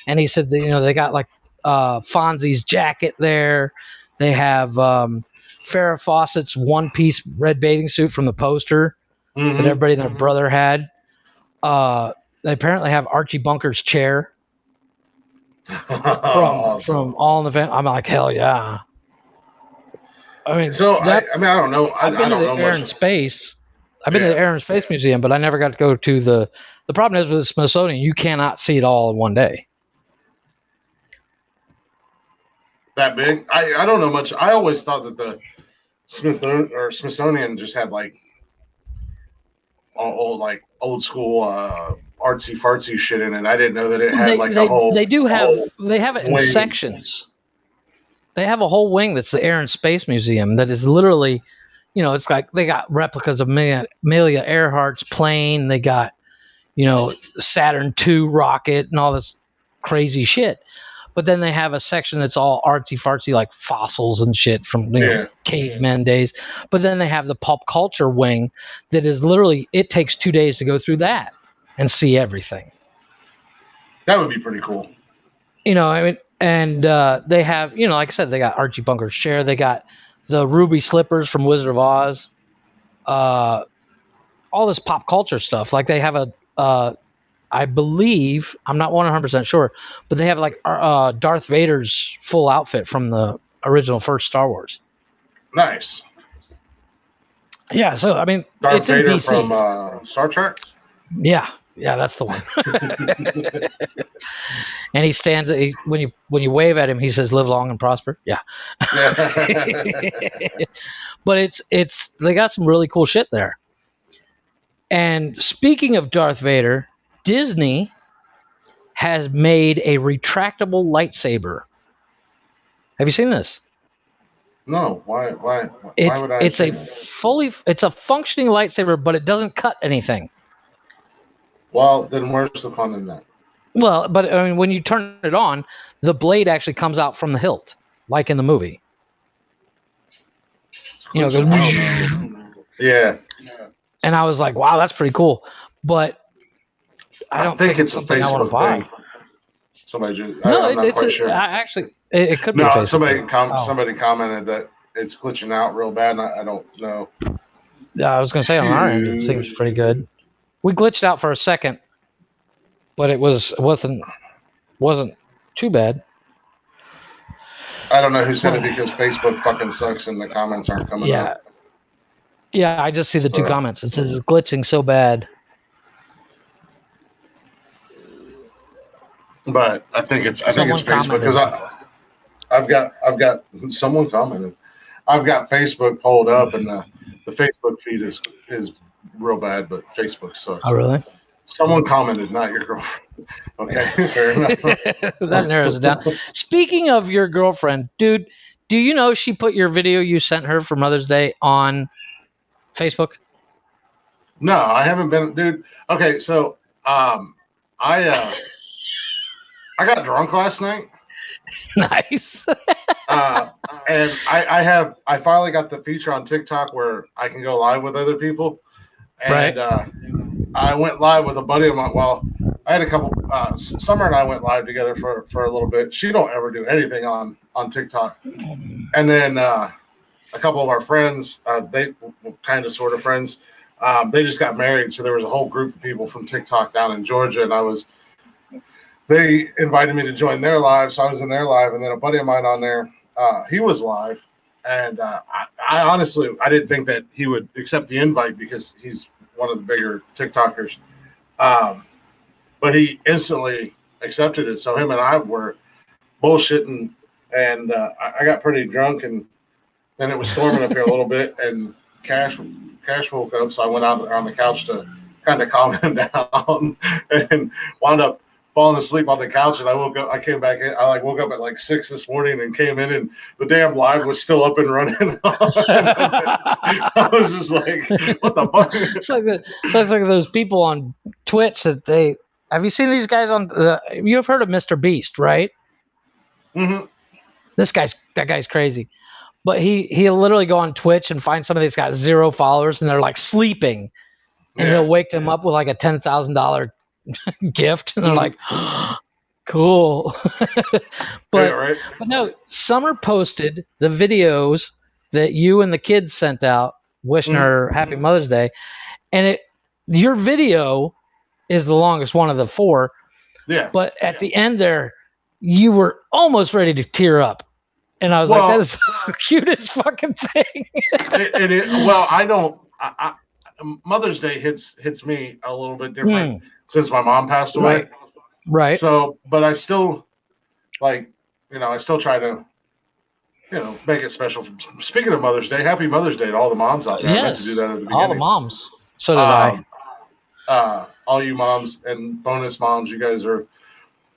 And he said that, they got like Fonzie's jacket there. They have Farrah Fawcett's one-piece red bathing suit from the poster that everybody and their brother had. They apparently have Archie Bunker's chair from All in the Family. I'm like, hell yeah. I mean, I don't know. I've been to the Air and Space. I've been to the Air and Space Museum, but I never got to go to the problem is with the Smithsonian, you cannot see it all in one day. That big? I don't know much. I always thought that the Smithsonian just had like old school artsy fartsy shit in it. I didn't know that it had a whole. They do have. They have it in sections. They have a whole wing that's the Air and Space Museum that is literally, it's like they got replicas of Amelia Earhart's plane. They got, Saturn II rocket and all this crazy shit. But then they have a section that's all artsy fartsy, like fossils and shit from cavemen days. But then they have the pop culture wing that is literally, it takes 2 days to go through that and see everything. That would be pretty cool. And they have, like I said, they got Archie Bunker's chair. They got the ruby slippers from Wizard of Oz. All this pop culture stuff. Like they have I believe, I'm not 100% sure, but they have like Darth Vader's full outfit from the original first Star Wars. Nice. Yeah, so I mean, Darth Vader from Star Trek? Yeah, that's the one. And he stands when you wave at him, he says, "Live long and prosper." Yeah. But it's they got some really cool shit there. And speaking of Darth Vader, Disney has made a retractable lightsaber. Have you seen this? No. Why would I? It's a functioning lightsaber, but it doesn't cut anything. Well, then where's the fun in that? Well, but I mean, when you turn it on, the blade actually comes out from the hilt, like in the movie. It goes. Yeah. And I was like, "Wow, that's pretty cool," but I don't think it's something I want to buy. Thing. Somebody just I'm not quite sure. It could be. No, somebody commented that it's glitching out real bad, and I don't know. Yeah, I was going to say on our end, it seems pretty good. We glitched out for a second, but it wasn't too bad. I don't know who said it because Facebook fucking sucks and the comments aren't coming up. Yeah, I just see the two comments. It says it's glitching so bad. But I think it's Someone Facebook because commented. I've got someone commented. I've got Facebook pulled up, and the Facebook feed is real bad, but Facebook sucks. Oh, really? Someone commented, not your girlfriend. Okay, fair enough. That narrows it down. Speaking of your girlfriend, dude, do you know she put your video you sent her for Mother's Day on Facebook? No, I haven't been, dude. Okay, so I got drunk last night. Nice. And I finally got the feature on TikTok where I can go live with other people, and Right. I went live with a buddy of mine. Well, I had a couple. Summer and I went live together for a little bit. She don't ever do anything on TikTok, and then a couple of our friends, they kind of sort of friends, they just got married, so there was a whole group of people from TikTok down in Georgia, and they invited me to join their live, so I was in their live, and then a buddy of mine on there, he was live, and I honestly I didn't think that he would accept the invite because he's one of the bigger TikTokers, um, but he instantly accepted it. So him and I were bullshitting, and I got pretty drunk, and then it was storming up here a little bit, and Cash woke up, so I went out on the couch to kind of calm him down, and wound up falling asleep on the couch. And I woke up. I came back in. I woke up at like 6 this morning and came in, and the damn live was still up and running. I was just like, "What the fuck?" That's like those people on Twitch that they. Have you seen these guys on? You have heard of Mr. Beast, right? Mm-hmm. That guy's crazy. But he'll literally go on Twitch and find somebody that's got 0 followers and they're like sleeping, and he'll wake them up with like a $10,000 gift, and they're like, cool. But no, Summer posted the videos that you and the kids sent out wishing her happy Mother's Day, and your video is the longest one of the 4. Yeah. But at the end there, you were almost ready to tear up. And I was like, that is the cutest fucking thing. Well, I don't. Mother's Day hits me a little bit different since my mom passed away. Right. So, but I still I still try to, make it special. Speaking of Mother's Day, happy Mother's Day to all the moms out there. Yes. I meant to do that at the beginning. All the moms. So did I. All you moms and bonus moms, you guys are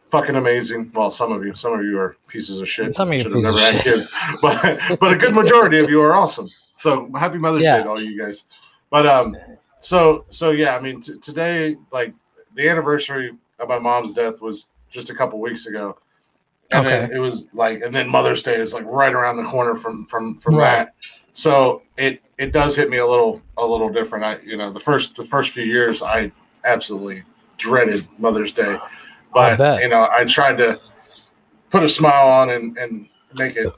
fucking amazing. Well, some of you are pieces of shit. Some of you should have never had kids, but a good majority of you are awesome. So happy Mother's Day to all you guys. But so yeah, I mean today, like the anniversary of my mom's death was just a couple weeks ago, and then it was like, and then Mother's Day is like right around the corner from that. So it does hit me a little different. The first few years I absolutely dreaded Mother's Day. But I tried to put a smile on and make it,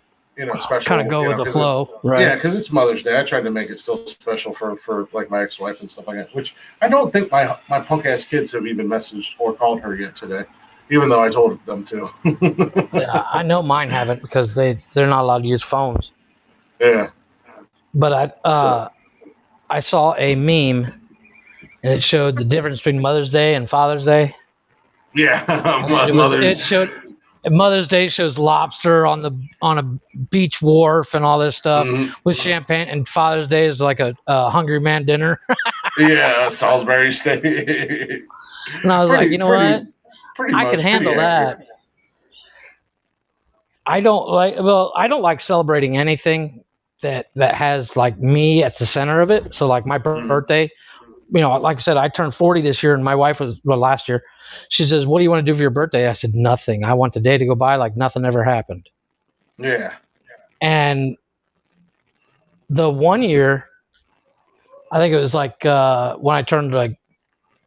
special. Kind of go with the flow, right? Yeah, because it's Mother's Day. I tried to make it still special for like my ex-wife and stuff like that. Which I don't think my punk ass kids have even messaged or called her yet today, even though I told them to. Yeah, I know mine haven't because they're not allowed to use phones. Yeah. But I saw a meme, and it showed the difference between Mother's Day and Father's Day. Yeah, it showed Mother's Day shows lobster on a beach wharf and all this stuff with champagne, and Father's Day is like a hungry man dinner. Yeah, Salisbury steak. And I was like, you know what? I can handle that. I don't like celebrating anything that has like me at the center of it. So like my birthday, like I said, I turned 40 this year, and my wife was last year. She says, "What do you want to do for your birthday?" I said, "Nothing. I want the day to go by like nothing ever happened." Yeah. And the one year, I think it was like when I turned like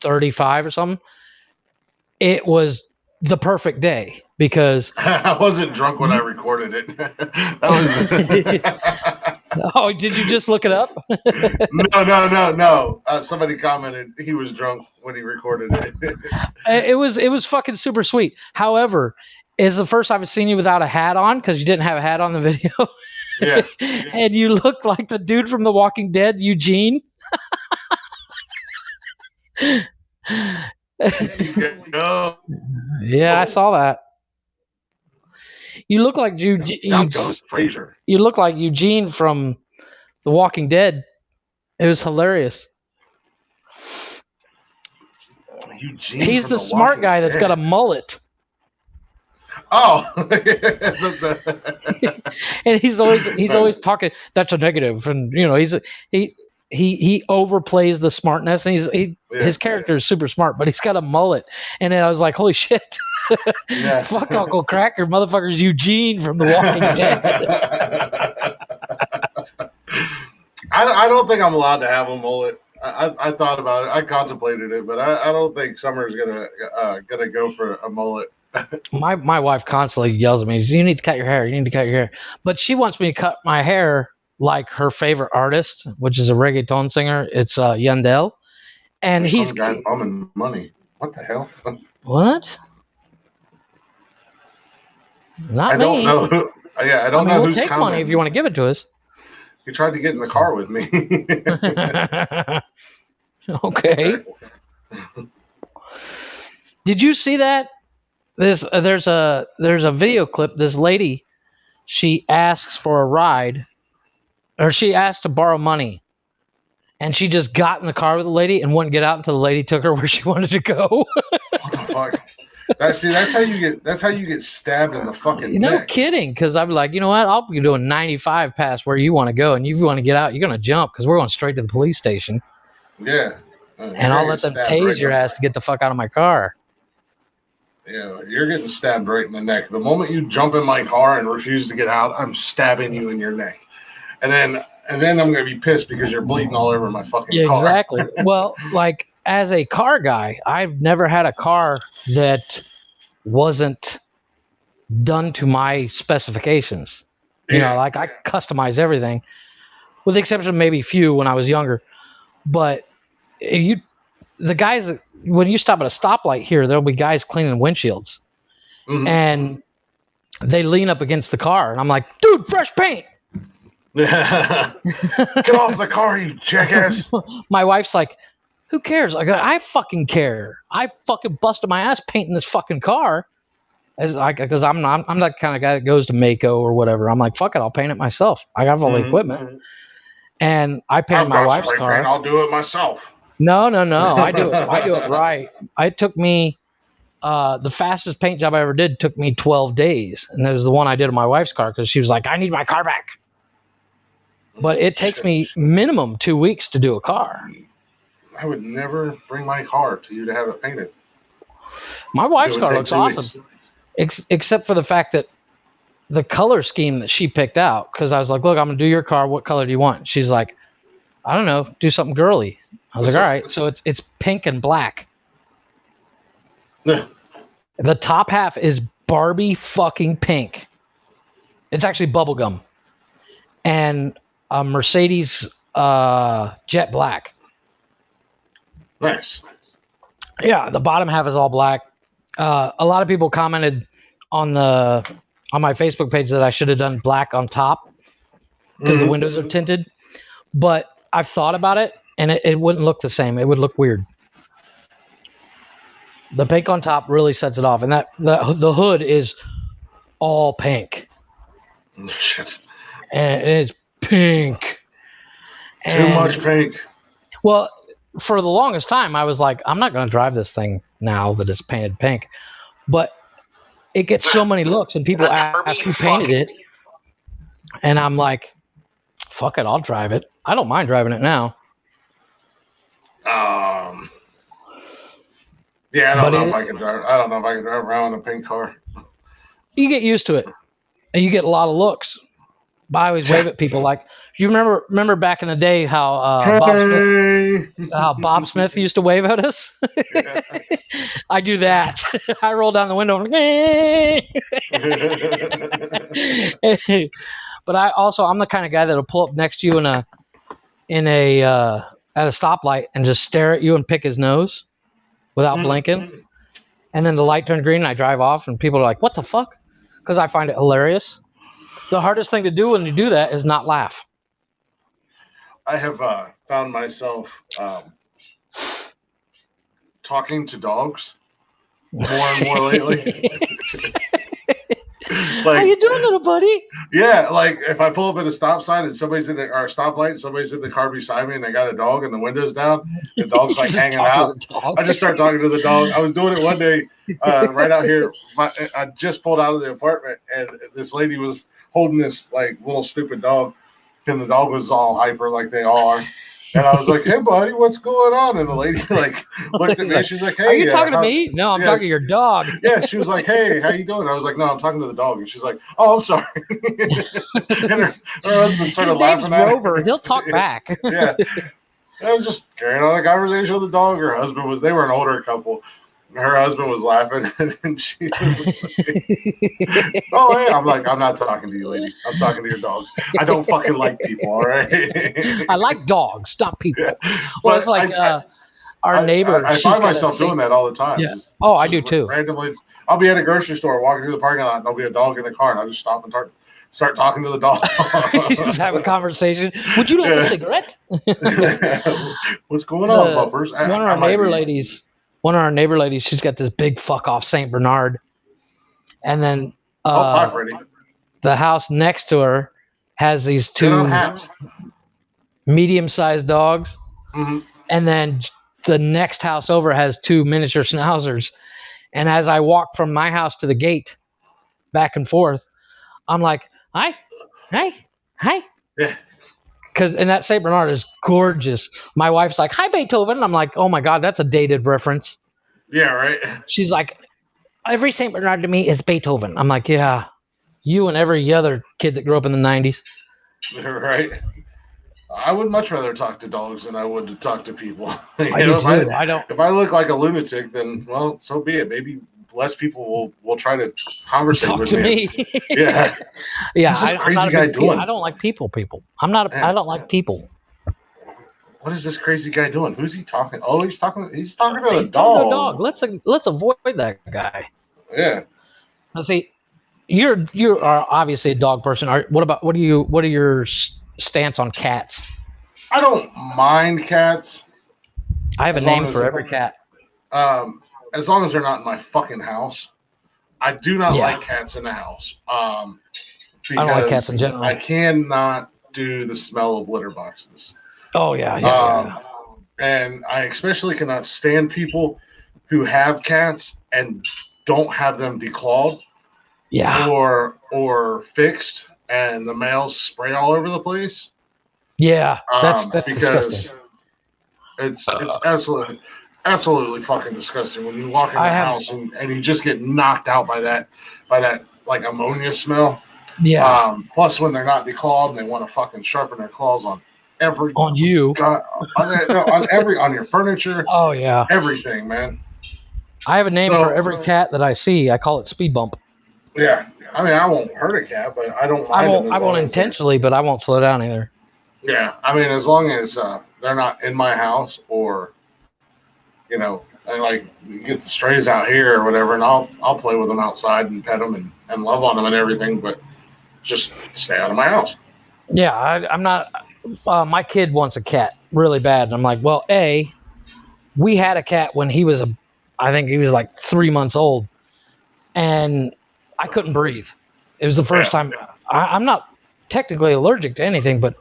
35 or something, it was the perfect day because I wasn't drunk when I recorded it. That was. Oh, did you just look it up? No. Somebody commented he was drunk when he recorded it. It was fucking super sweet. However, it's the first time I've seen you without a hat on because you didn't have a hat on the video. Yeah. And you look like the dude from The Walking Dead, Eugene. Go. Yeah, I saw that. You look like Down goes Fraser. You look like Eugene from The Walking Dead. It was hilarious. Eugene. He's from the smart guy that's got a mullet. Oh. And he's always talking. That's a negative, and he overplays the smartness, and his character is super smart, but he's got a mullet. And then I was like, holy shit. Yeah. Fuck Uncle Cracker, motherfucker's Eugene from The Walking Dead. I don't think I'm allowed to have a mullet. I thought about it. I contemplated it, but I don't think Summer's gonna go for a mullet. My wife constantly yells at me, you need to cut your hair, you need to cut your hair. But she wants me to cut my hair like her favorite artist, which is a reggaeton singer. It's Yandel. And There's he's some guy bumming money. What the hell? What? Not I me. don't know. Yeah, I don't know we'll who's take coming. money if you want to give it to us. He tried to get in the car with me. Okay. Did you see that? There's a video clip. This lady, she asks for a ride, or she asked to borrow money, and she just got in the car with the lady and wouldn't get out until the lady took her where she wanted to go. What the fuck? That's how you get stabbed in the fucking neck. No kidding. Because I'm like, you know what? I'll be doing 95 past where you want to go, and you want to get out, you're gonna jump because we're going straight to the police station. Yeah. And I'll let them tase your ass to get the fuck out of my car. Yeah, you're getting stabbed right in the neck. The moment you jump in my car and refuse to get out, I'm stabbing you in your neck. And then I'm gonna be pissed because you're bleeding all over my fucking car. Exactly. Well, like as a car guy, I've never had a car that wasn't done to my specifications. You know, like I customize everything, with the exception of maybe few when I was younger. But the guys, when you stop at a stoplight here, there'll be guys cleaning windshields, and they lean up against the car, and I'm like, dude, fresh paint. Get off the car, you jackass. My wife's like, who cares? I fucking care. I fucking busted my ass painting this fucking car, because I'm not the kind of guy that goes to Mako or whatever. I'm like, fuck it, I'll paint it myself. I got all the equipment, and I painted my wife's car. Paint, I'll do it myself. No. I do it right. It took me the fastest paint job I ever did took me 12 days, and it was the one I did on my wife's car because she was like, I need my car back. But it takes me minimum 2 weeks to do a car. I would never bring my car to you to have it painted. My wife's car looks awesome, except for the fact that the color scheme that she picked out, because I was like, look, I'm going to do your car. What color do you want? She's like, I don't know, do something girly. I was like, all right, so it's pink and black. The top half is Barbie fucking pink. It's actually bubblegum. And a Mercedes jet black. Nice. Yeah, the bottom half is all black. A lot of people commented on my Facebook page that I should have done black on top because the windows are tinted. But I've thought about it, and it wouldn't look the same. It would look weird. The pink on top really sets it off, and that the hood is all pink. Shit. And it's pink. Too much pink. Well, for the longest time, I was like, I'm not going to drive this thing now that it's painted pink. But it gets so many looks, and people ask who painted it. And I'm like, fuck it, I'll drive it. I don't mind driving it now. Yeah, I don't know if I can drive around in a pink car. You get used to it, and you get a lot of looks. But I always wave at people like, you remember back in the day how Bob Smith used to wave at us? Yeah. I do that. I roll down the window. But I'm the kind of guy that'll pull up next to you at a stoplight and just stare at you and pick his nose without blinking. And then the light turned green and I drive off and people are like, what the fuck? Because I find it hilarious. The hardest thing to do when you do that is not laugh. I have found myself talking to dogs more and more lately. How you doing, little buddy? Yeah, like if I pull up at a stop sign and somebody's in the or a stoplight and somebody's in the car beside me and they got a dog and the window's down, the dog's like hanging out. I just start talking to the dog. I was doing it one day right out here. I just pulled out of the apartment and this lady was holding this like little stupid dog, and the dog was all hyper like they all are. And I was like, "Hey, buddy, what's going on?" And the lady like looked at me. She's like, "Hey, are you talking to me?" No, I'm talking to your dog. Yeah, she was like, "Hey, how you doing?" I was like, "No, I'm talking to the dog." And she's like, "Oh, I'm sorry." And her husband started laughing at Rover. He'll talk back. Yeah, I was just carrying on a conversation with the dog. Her husband was—they were an older couple. Her husband was laughing, and she was like, "Oh, hey." I'm like, "I'm not talking to you, lady. I'm talking to your dog. I don't fucking like people, all right?" I like dogs, not people. Yeah. Well, but it's like our neighbor. I find myself doing that all the time. Yeah. I do too. Randomly, I'll be at a grocery store walking through the parking lot, and there'll be a dog in the car, and I'll just stop and start talking to the dog. Just have a conversation. Would you like a cigarette? What's going on, puppers? One of our neighbor ladies, she's got this big fuck off Saint Bernard, and then bye, Freddie. The house next to her has these two medium-sized dogs, and then the next house over has two miniature schnauzers. And as I walk from my house to the gate, back and forth, I'm like, "Hi." Yeah. And that Saint Bernard is gorgeous. My wife's like, "Hi, Beethoven." I'm like, "Oh my God, that's a dated reference." Yeah, right. She's like, "Every Saint Bernard to me is Beethoven." I'm like, "Yeah, you and every other kid that grew up in the 90s. Right. I would much rather talk to dogs than I would to talk to people. I do too. If I look like a lunatic, then well, so be it. Maybe less people will try to conversate with me. Yeah. Yeah. What's this crazy guy doing? I don't like people. I don't like people. What is this crazy guy doing? Who's he talking? Oh, he's talking to a dog. Talking to a dog. Let's avoid that guy. Yeah. Let's see. You are obviously a dog person. What are your stance on cats? I don't mind cats. I have a name for every cat. As long as they're not in my fucking house. I do not like cats in the house. I don't like cats in general. I cannot do the smell of litter boxes. Oh yeah. And I especially cannot stand people who have cats and don't have them declawed. Yeah. Or fixed, and the males spray all over the place. Yeah, that's because disgusting. It's absolutely fucking disgusting when you walk in the house and you just get knocked out by that like ammonia smell. Yeah. Plus, when they're not declawed and they want to fucking sharpen their claws on you, on your furniture. Oh yeah, everything, man. I have a name for every cat that I see. I call it Speed Bump. Yeah, I mean, I won't hurt a cat, but I don't mind. I won't intentionally, but I won't slow down either. Yeah, I mean, as long as they're not in my house, or like you get the strays out here or whatever, and I'll play with them outside and pet them and love on them and everything, but just stay out of my house. Yeah, I'm not. My kid wants a cat really bad, and I'm like, well, we had a cat when he was I think he was like 3 months old, and I couldn't breathe. It was the first time. I'm not technically allergic to anything, but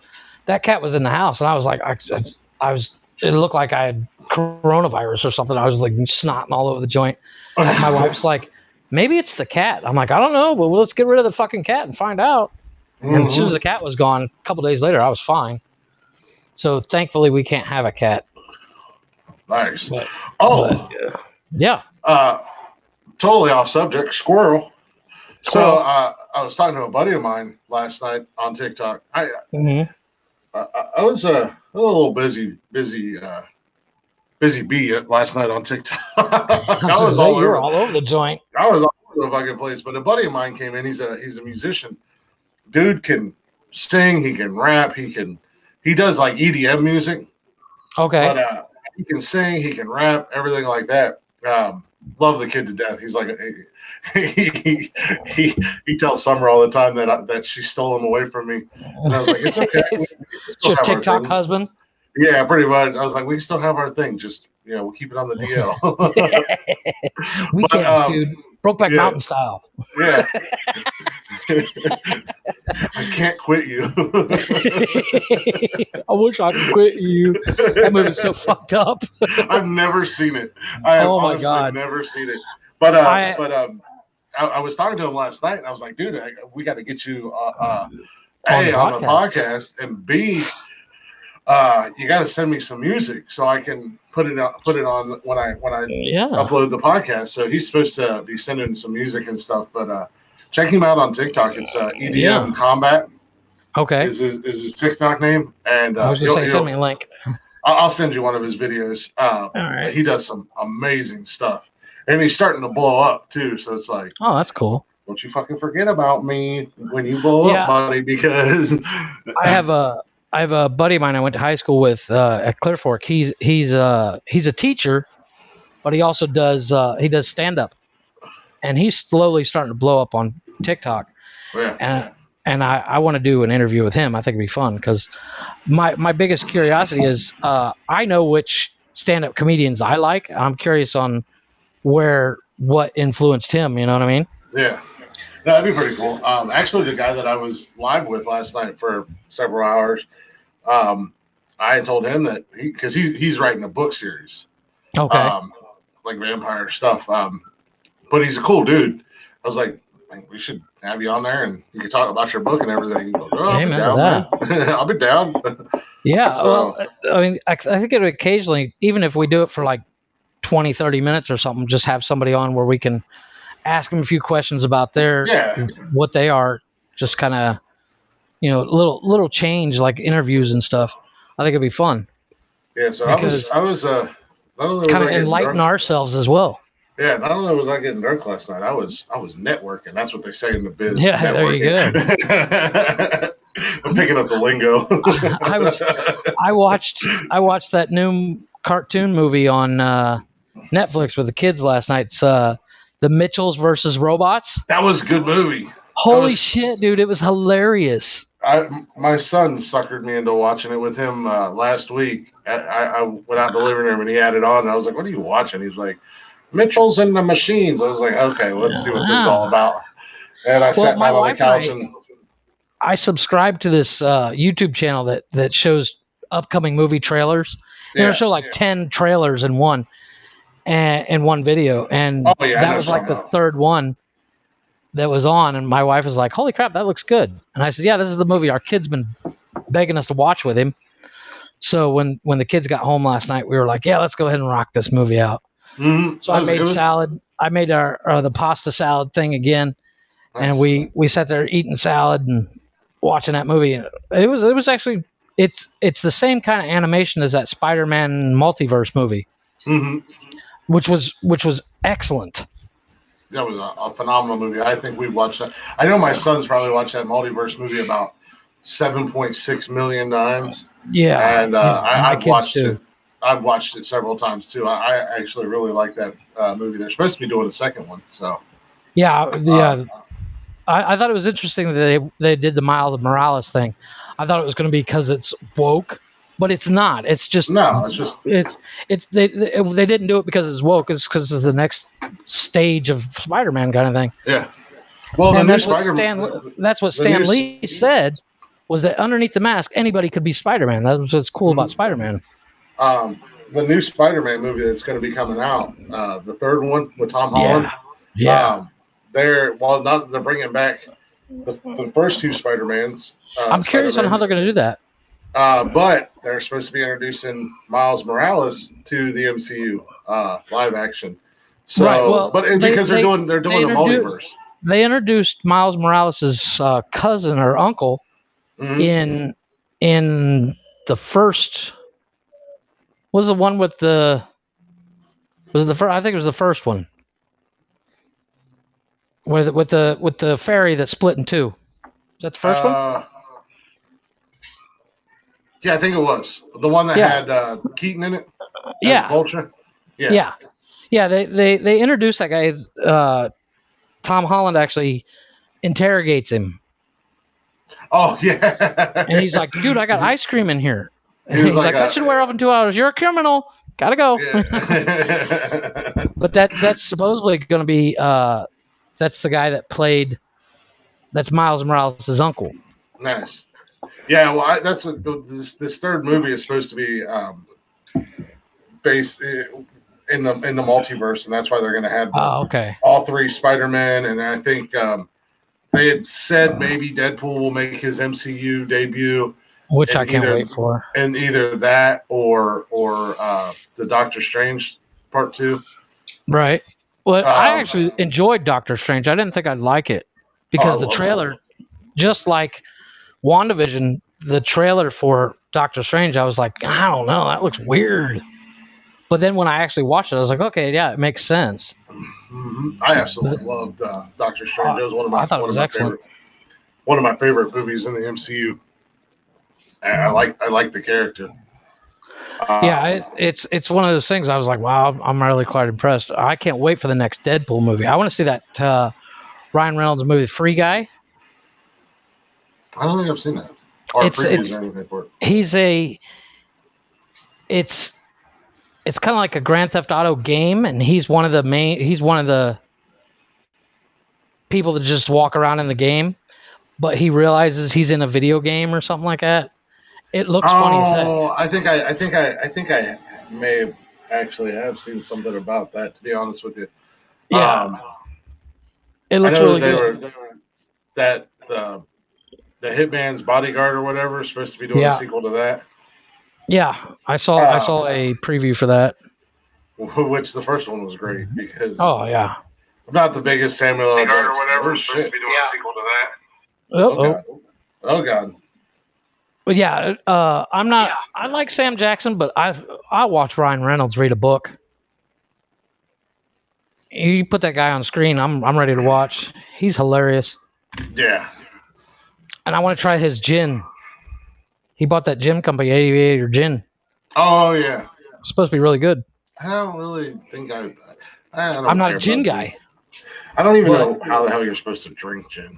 that cat was in the house, and I was like, it looked like I had coronavirus or something. I was like snotting all over the joint. My wife's like, maybe it's the cat. I'm like, I don't know, but let's get rid of the fucking cat and find out. And as soon as the cat was gone, a couple days later, I was fine. So thankfully, we can't have a cat. Nice. Yeah. Totally off subject. Squirrel. So I was talking to a buddy of mine last night on TikTok. I was a little busy bee last night on TikTok. I was all over the joint. I was all over the fucking place. But a buddy of mine came in. He's a musician. Dude can sing. He can rap. He does like EDM music. Okay. But he can sing. He can rap. Everything like that. Love the kid to death. He's like he tells Summer all the time that she stole him away from me, and I was like, it's okay. We still Your have our TikTok thing. husband. Yeah, pretty much. I was like, we still have our thing. Just we'll keep it on the DL. Weekends, dude. Brokeback yeah, Mountain style. Yeah. I can't quit you. I wish I could quit you. That movie's so fucked up. I've never seen it. I have my honestly God. never seen it. But I was talking to him last night, and I was like, dude, we got to get you A, on the podcast, and B, you got to send me some music so I can put it on when I upload the podcast. So he's supposed to be sending some music and stuff, but check him out on TikTok. It's EDM Combat. Okay. Is his TikTok name? And I was going to say, send me a link. I'll send you one of his videos. All right. He does some amazing stuff, and he's starting to blow up too. So it's like, oh, that's cool. Don't you fucking forget about me when you blow up, buddy, because I have a buddy of mine I went to high school with at Clear Fork. He's a teacher, but he also does stand up, and he's slowly starting to blow up on TikTok. Yeah. And I want to do an interview with him. I think it'd be fun because my biggest curiosity is I know which stand up comedians I like. I'm curious on what influenced him. You know what I mean? Yeah. No, that'd be pretty cool. Actually, the guy that I was live with last night for several hours, I told him that because he's writing a book series, like vampire stuff. But he's a cool dude. I was like, we should have you on there and you can talk about your book and everything. He goes, I'll be down, man. I'll be down. Yeah. So, well, I mean, I think it would occasionally, even if we do it for like 20, 30 minutes or something, just have somebody on where we can ask them a few questions about what they are, just kind of, little change like interviews and stuff. I think it'd be fun. Yeah. So I was kind of enlighten ourselves as well. Yeah, not only was I getting drunk last night, I was networking. That's what they say in the biz. Yeah, networking. There you go. I'm picking up the lingo. I watched that new cartoon movie on Netflix with the kids last night. It's The Mitchells versus Robots. That was a good movie. Holy shit, dude! It was hilarious. My son suckered me into watching it with him last week. I went out in the living room and he had it on, and I was like, "What are you watching?" He's like, Mitchell's and the Machines. I was like, okay, let's see what this is all about. And I sat down on the couch and I subscribe to this YouTube channel that shows upcoming movie trailers. It'll show like 10 trailers in one video. And that was like the third one that was on. And my wife was like, holy crap, that looks good. And I said, yeah, this is the movie our kid's been begging us to watch with him. So when the kids got home last night, we were like, yeah, let's go ahead and rock this movie out. Mm-hmm. So I made salad. I made the pasta salad thing again, and we sat there eating salad and watching that movie. It was actually it's the same kind of animation as that Spider-Man multiverse movie, which was excellent. That was a phenomenal movie. I think we watched that. I know my son's probably watched that multiverse movie about 7.6 million times. Yeah, and I've watched it. I've watched it several times too. I actually really like that movie. They're supposed to be doing a second one, so yeah. I thought it was interesting that they did the Miles Morales thing. I thought it was going to be because it's woke, but it's not. It's just they didn't do it because it's woke. It's because it's the next stage of Spider-Man kind of thing. Yeah. Well, and that's what Stan Lee said, was that underneath the mask anybody could be Spider-Man. That's what's cool about Spider-Man. The new Spider-Man movie that's going to be coming out, the third one with Tom Holland. Yeah. They're bringing back the first two Spider-Mans. I'm curious on how they're going to do that. But they're supposed to be introducing Miles Morales to the MCU live action. So, right, well, because they're doing a multiverse. They introduced Miles Morales' cousin or uncle in the first. Was the one with the? Was it the first? I think it was the first one. With the ferry that split in two. Is that the first one? Yeah, I think it was the one that had Keaton in it. Yeah, Vulture. Yeah. They introduced that guy Tom Holland actually interrogates him. Oh yeah. And he's like, dude, I got ice cream in here. And He was he's like, like that should wear off in 2 hours. You're a criminal. Gotta go. Yeah. But that's supposedly going to be that's the guy that played. That's Miles Morales' uncle. Nice. Yeah, well, that's what this third movie is supposed to be based in the multiverse, and that's why they're going to have all three Spider-Man, and I think they had said maybe Deadpool will make his MCU debut, which I can't wait for. And either that or the Doctor Strange Part 2. Right. Well, I actually enjoyed Doctor Strange. I didn't think I'd like it because the trailer, just like WandaVision, the trailer for Doctor Strange, I was like, I don't know, that looks weird. But then when I actually watched it, I was like, okay, yeah, it makes sense. Mm-hmm. I absolutely loved Doctor Strange. It was one of my I thought it was excellent. One of my favorite movies in the MCU. I like the character. Yeah, it's one of those things. I was like, wow, I'm really quite impressed. I can't wait for the next Deadpool movie. I want to see that Ryan Reynolds movie, Free Guy. I don't think I've seen that. Or previews or anything for it. It's kind of like a Grand Theft Auto game, and he's one of the people that just walk around in the game, but he realizes he's in a video game or something like that. It looks funny as heck. Oh, I think I may have actually have seen something about that, to be honest with you. Yeah. It looks really good. The Hitman's Bodyguard or whatever is supposed to be doing a sequel to that. Yeah, I saw a preview for that. Which the first one was great because I'm not the biggest Samuel L. Jackson or whatever is supposed to be doing a sequel to that. Oh God. But yeah, I'm not. Yeah. I like Sam Jackson, but I watch Ryan Reynolds read a book. You put that guy on screen, I'm ready to watch. He's hilarious. Yeah. And I want to try his gin. He bought that gin company, 88 or gin. Oh yeah. It's supposed to be really good. I don't really think I'm not a gin guy. I don't even know how the hell you're supposed to drink gin.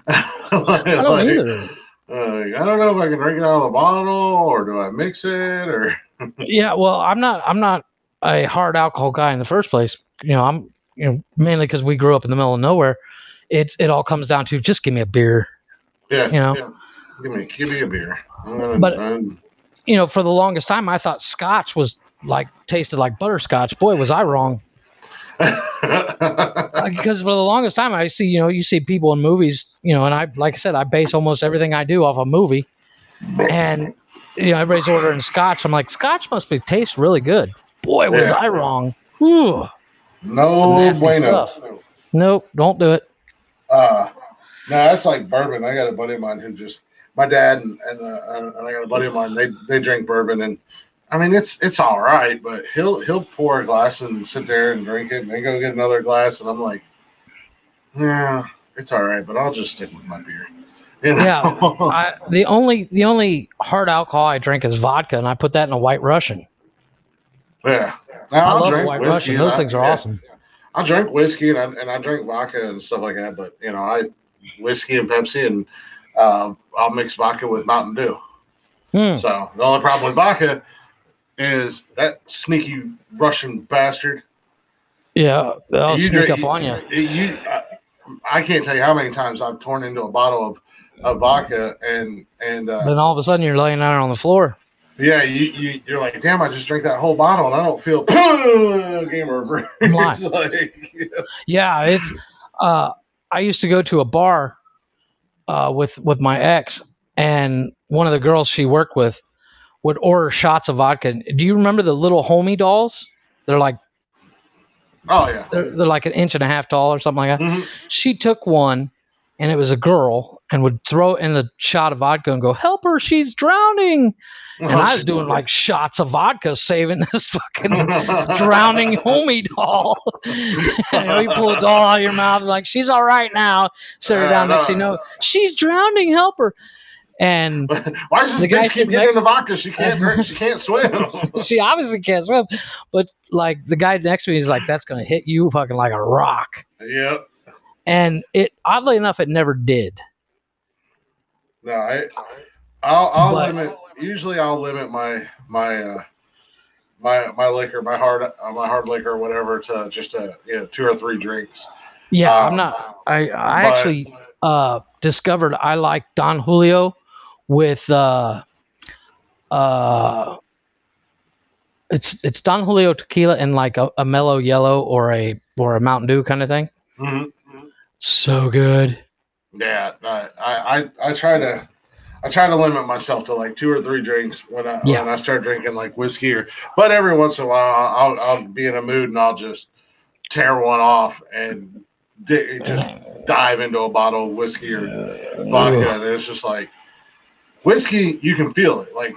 I don't either. I don't know if I can drink it out of the bottle or do I mix it or. Yeah, well, I'm not a hard alcohol guy in the first place. I'm mainly because we grew up in the middle of nowhere. It all comes down to just give me a beer. Yeah. Yeah. Give me a beer. But for the longest time, I thought Scotch was tasted like butterscotch. Boy, was I wrong. Because for the longest time, I see, you see people in movies, and like I said, I base almost everything I do off a movie. And, everybody's ordering Scotch. I'm like, Scotch taste really good. Boy, was I wrong. Whew. No bueno. Stuff. Nope, don't do it. No, that's like bourbon. I got a buddy of mine who my dad and I got a buddy of mine, they drink bourbon, and I mean it's all right, but he'll pour a glass and sit there and drink it and then go get another glass, and I'm like, yeah, it's all right, but I'll just stick with my beer. Yeah, the only hard alcohol I drink is vodka, and I put that in a White Russian. Yeah, I love a White Russian. Those things are awesome. I drink whiskey and I drink vodka and stuff like that, but I whiskey and Pepsi, and I'll mix vodka with Mountain Dew. So the only problem with vodka is that sneaky Russian bastard. Yeah, they'll sneak up on you. I can't tell you how many times I've torn into a bottle of vodka and then all of a sudden you're laying out on the floor. Yeah, you're like, damn! I just drank that whole bottle and I don't feel game over. It's yeah, it's. I used to go to a bar with my ex, and one of the girls she worked with would order shots of vodka. Do you remember the little homie dolls? They're like, oh yeah, they're like an inch and a half tall or something like that. Mm-hmm. She took one, and it was a girl, and would throw it in the shot of vodka and go, "Help her, she's drowning." And I was doing like shots of vodka, saving this fucking drowning homie doll. You pull a doll out of your mouth, like, she's all right now. Sit her down next to you. She's drowning, help her. And why does this bitch keep getting the vodka? She can't swim. She obviously can't swim. But like the guy next to me is like, that's gonna hit you fucking like a rock. Yep. and it oddly enough it never did. No, I'll But limit. Usually, I'll limit my liquor, my hard liquor, or whatever, to just 2 or 3 drinks. yeah, I'm not. I But actually discovered I like Don Julio with uh it's Don Julio tequila and like a mellow yellow or a Mountain Dew kind of thing. mm-hmm. So good. Yeah, I try to limit myself to like 2 or 3 drinks when I start drinking like whiskey, but every once in a while I'll be in a mood and I'll just tear one off and just dive into a bottle of whiskey or vodka. And it's just like whiskey, you can feel it. Like,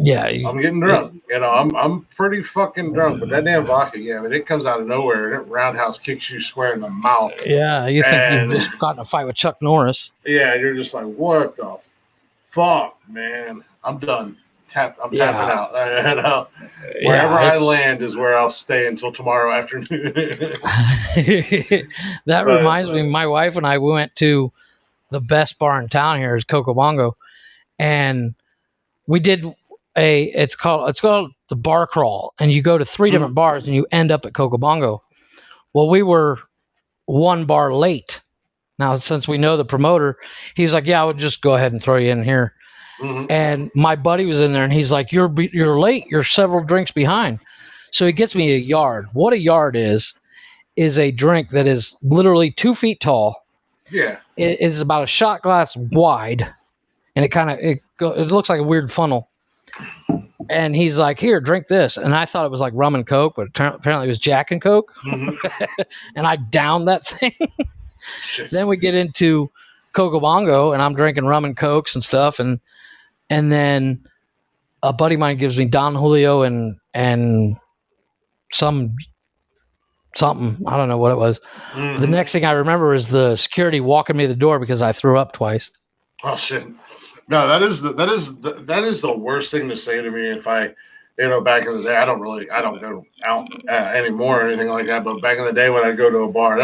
yeah, I'm getting drunk. I'm pretty fucking drunk, but that damn vodka, yeah, but it comes out of nowhere and it roundhouse kicks you square in the mouth. Yeah, you think And you've just gotten a fight with Chuck Norris. yeah, you're just like, what the fuck, man? I'm done. I'm tapping out. Wherever I land is where I'll stay until tomorrow afternoon. That reminds me, my wife and I, we went to the best bar in town here is Coco Bongo, and we did it's called the bar crawl, and you go to 3 different bars and you end up at Coco Bongo. Well, we were 1 bar late. Now, since we know the promoter, he's like, yeah, I would just go ahead and throw you in here. Mm-hmm. And my buddy was in there, and he's like, you're late. You're several drinks behind. So he gets me a yard. What a yard is a drink that is literally 2 feet tall. Yeah. It is about a shot glass wide, and it looks like a weird funnel. And he's like, here, drink this. And I thought it was like rum and Coke, but apparently it was Jack and Coke. Mm-hmm. And I downed that thing. Then we get into Coco Bongo, and I'm drinking rum and Cokes and stuff. And then a buddy of mine gives me Don Julio and something. I don't know what it was. Mm-hmm. The next thing I remember is the security walking me to the door because I threw up twice. Oh, shit. No, that is the worst thing to say to me. If I, back in the day, I don't go out anymore or anything like that. But back in the day when I'd go to a bar,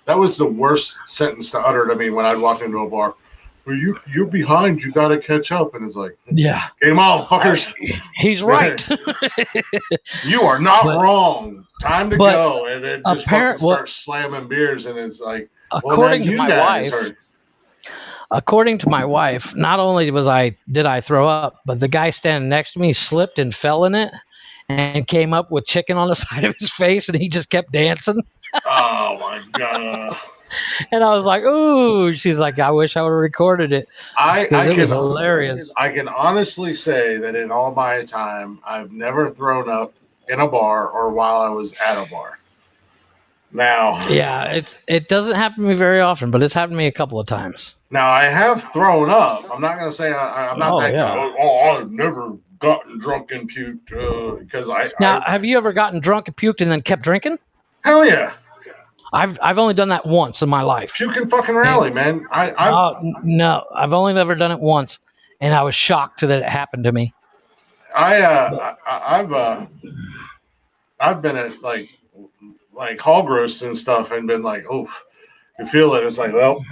that was the worst sentence to utter to me when I'd walk into a bar. Well, you're behind. You got to catch up. And it's like, yeah, game on, fuckers. He's right. You are not wrong. Time to go. And then just fucking start slamming beers. And it's like, according to my wife, not only did I throw up, but the guy standing next to me slipped and fell in it and came up with chicken on the side of his face, and he just kept dancing. Oh, my God. And I was like, ooh. She's like, I wish I would have recorded it. It was hilarious. I can honestly say that in all my time, I've never thrown up in a bar or while I was at a bar. Now, yeah, it doesn't happen to me very often, but it's happened to me a couple of times. Now, I have thrown up. I'm not going to say I'm not that guy. Oh, I've never gotten drunk and puked because have you ever gotten drunk and puked and then kept drinking? Hell yeah. I've only done that once in my life. Puking fucking rally, man. No, I've only ever done it once, and I was shocked that it happened to me. I've been at like hog roasts and stuff and been like, oh, you feel it. It's like, well,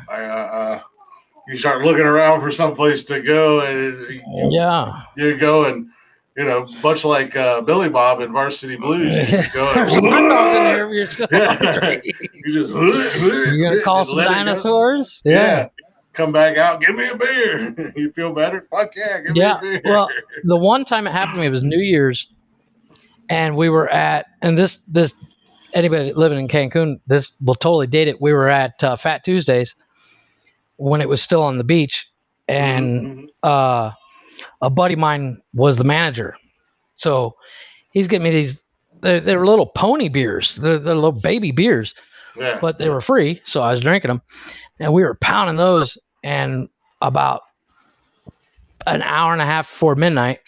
you start looking around for some place to go, and you go and much like Billy Bob in Varsity Blues, you go. There's some hot dogs in there. You're still you just you're gonna call some dinosaurs. Yeah. Come back out. Give me a beer. You feel better? Fuck yeah. Give me a beer. Well, the one time it happened to me was New Year's, and we were at this. Anybody living in Cancun, this will totally date it. We were at Fat Tuesdays when it was still on the beach, and a buddy of mine was the manager. So he's getting me these, they're little pony beers. They're little baby beers, but they were free. So I was drinking them, and we were pounding those. And about an hour and a half before midnight,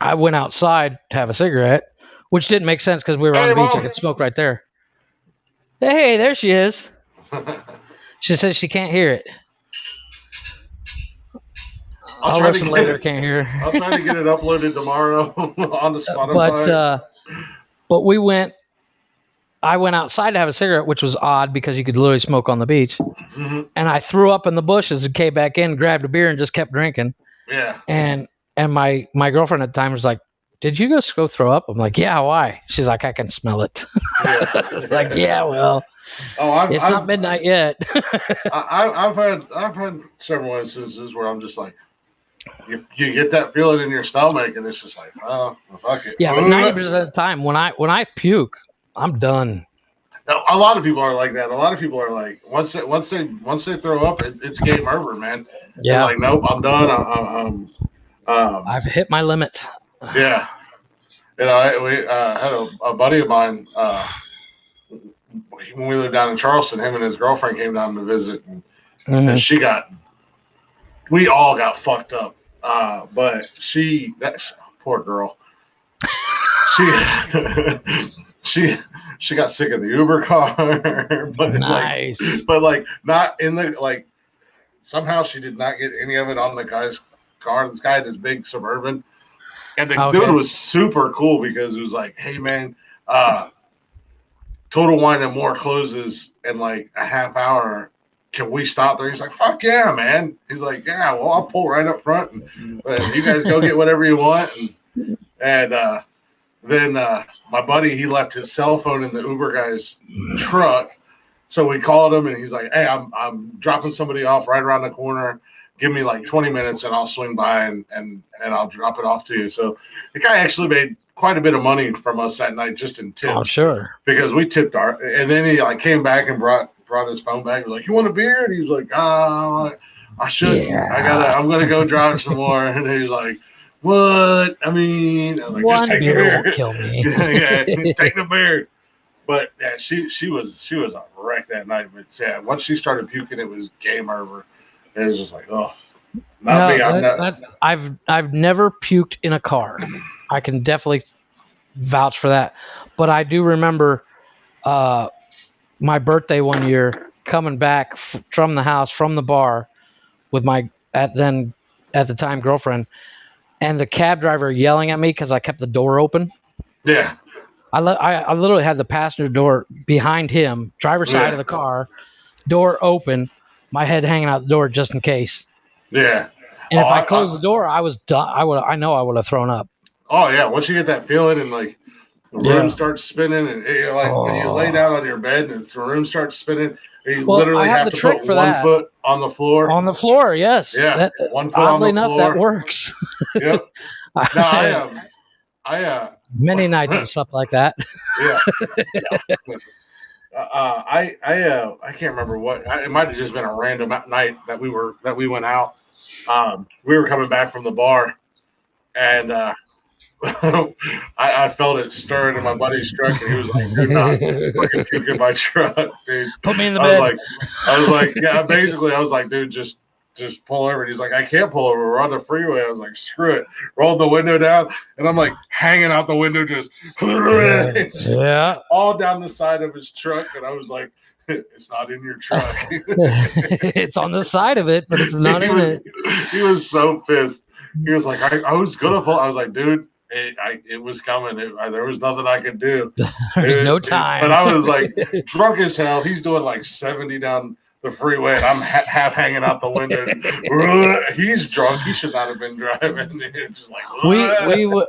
I went outside to have a cigarette, which didn't make sense because we were on the beach. I could smoke right there. Hey, there she is. She says she can't hear it. I'll listen later. Can't hear her. I'll try to get it uploaded tomorrow on the Spotify. But we went I went outside to have a cigarette, which was odd because you could literally smoke on the beach. Mm-hmm. And I threw up in the bushes and came back in, grabbed a beer, and just kept drinking. Yeah. And my girlfriend at the time was like, "Did you just go throw up?" I'm like, "Yeah, why?" She's like, "I can smell it." Yeah. Like, yeah, well, it's not midnight yet. I've had several instances where I'm just like, you get that feeling in your stomach, and it's just like, oh, well, fuck it. Yeah, but 90% of the time when I puke, I'm done. A lot of people are like that. A lot of people are like, once they throw up, it's game over, man. Yeah. They're like, nope, I'm done. I've hit my limit. Yeah. We had a buddy of mine when we lived down in Charleston. Him and his girlfriend came down to visit, and we all got fucked up. But that poor girl, she got sick of the Uber car, but nice. like not in the like. Somehow she did not get any of it on the guy's car. This guy had this big Suburban, and the dude was super cool because it was like, "Hey man, Total Wine and More closes in like a half hour. Can we stop there?" He's like, "Fuck yeah, man." He's like, "Yeah, well, I'll pull right up front, and you guys go get whatever you want." And then my buddy, he left his cell phone in the Uber guy's truck. So we called him, and he's like, "Hey, I'm dropping somebody off right around the corner. Give me like 20 minutes, and I'll swing by and I'll drop it off to you." So the guy actually made quite a bit of money from us that night just in tips. Oh, sure. Because we tipped and then he like came back and brought his phone back. He was like, "You want a beer?" And he was like, I shouldn't. Yeah. I'm gonna go drive some more." And he was like, "What? I mean, I was like, one just take beer the beer. Won't kill me." Yeah, take the beer. But yeah, she was a wreck that night. But yeah, once she started puking, it was game over. It was just like, oh, not me. I've never puked in a car. I can definitely vouch for that. But I do remember my birthday one year coming back from the house from the bar with my at the time girlfriend, and the cab driver yelling at me because I kept the door open. Yeah. I literally had the passenger door behind him, driver's side of the car, door open, my head hanging out the door just in case. Yeah. And if I closed the door, I was done. I would have thrown up. Oh yeah, once you get that feeling and like the room starts spinning, and when you lay down on your bed and the room starts spinning, you literally have to put one foot on the floor. On the floor, yes. Yeah, one foot on the floor. Oddly enough, that works. Yep. No, I many nights and stuff like that. Yeah. I can't remember what. It might have just been a random night that we went out. We were coming back from the bar, and I felt it stirring in my buddy's truck, and he was like, "Do not fucking puke in my truck, dude." Put me in the bed. I was like, yeah. Basically, I was like, "Dude, just pull over." And he's like, "I can't pull over. We're on the freeway." I was like, "Screw it." Rolled the window down, and I'm like hanging out the window, just all down the side of his truck. And I was like, "It's not in your truck." It's on the side of it, but it's not in it. He was so pissed. He was like, I was gonna pull. I was like, "Dude, it was coming. There was nothing I could do. There's no time." But I was like drunk as hell. He's doing like 70 down the freeway, and I'm half hanging out the window. He's drunk. He should not have been driving. Just like,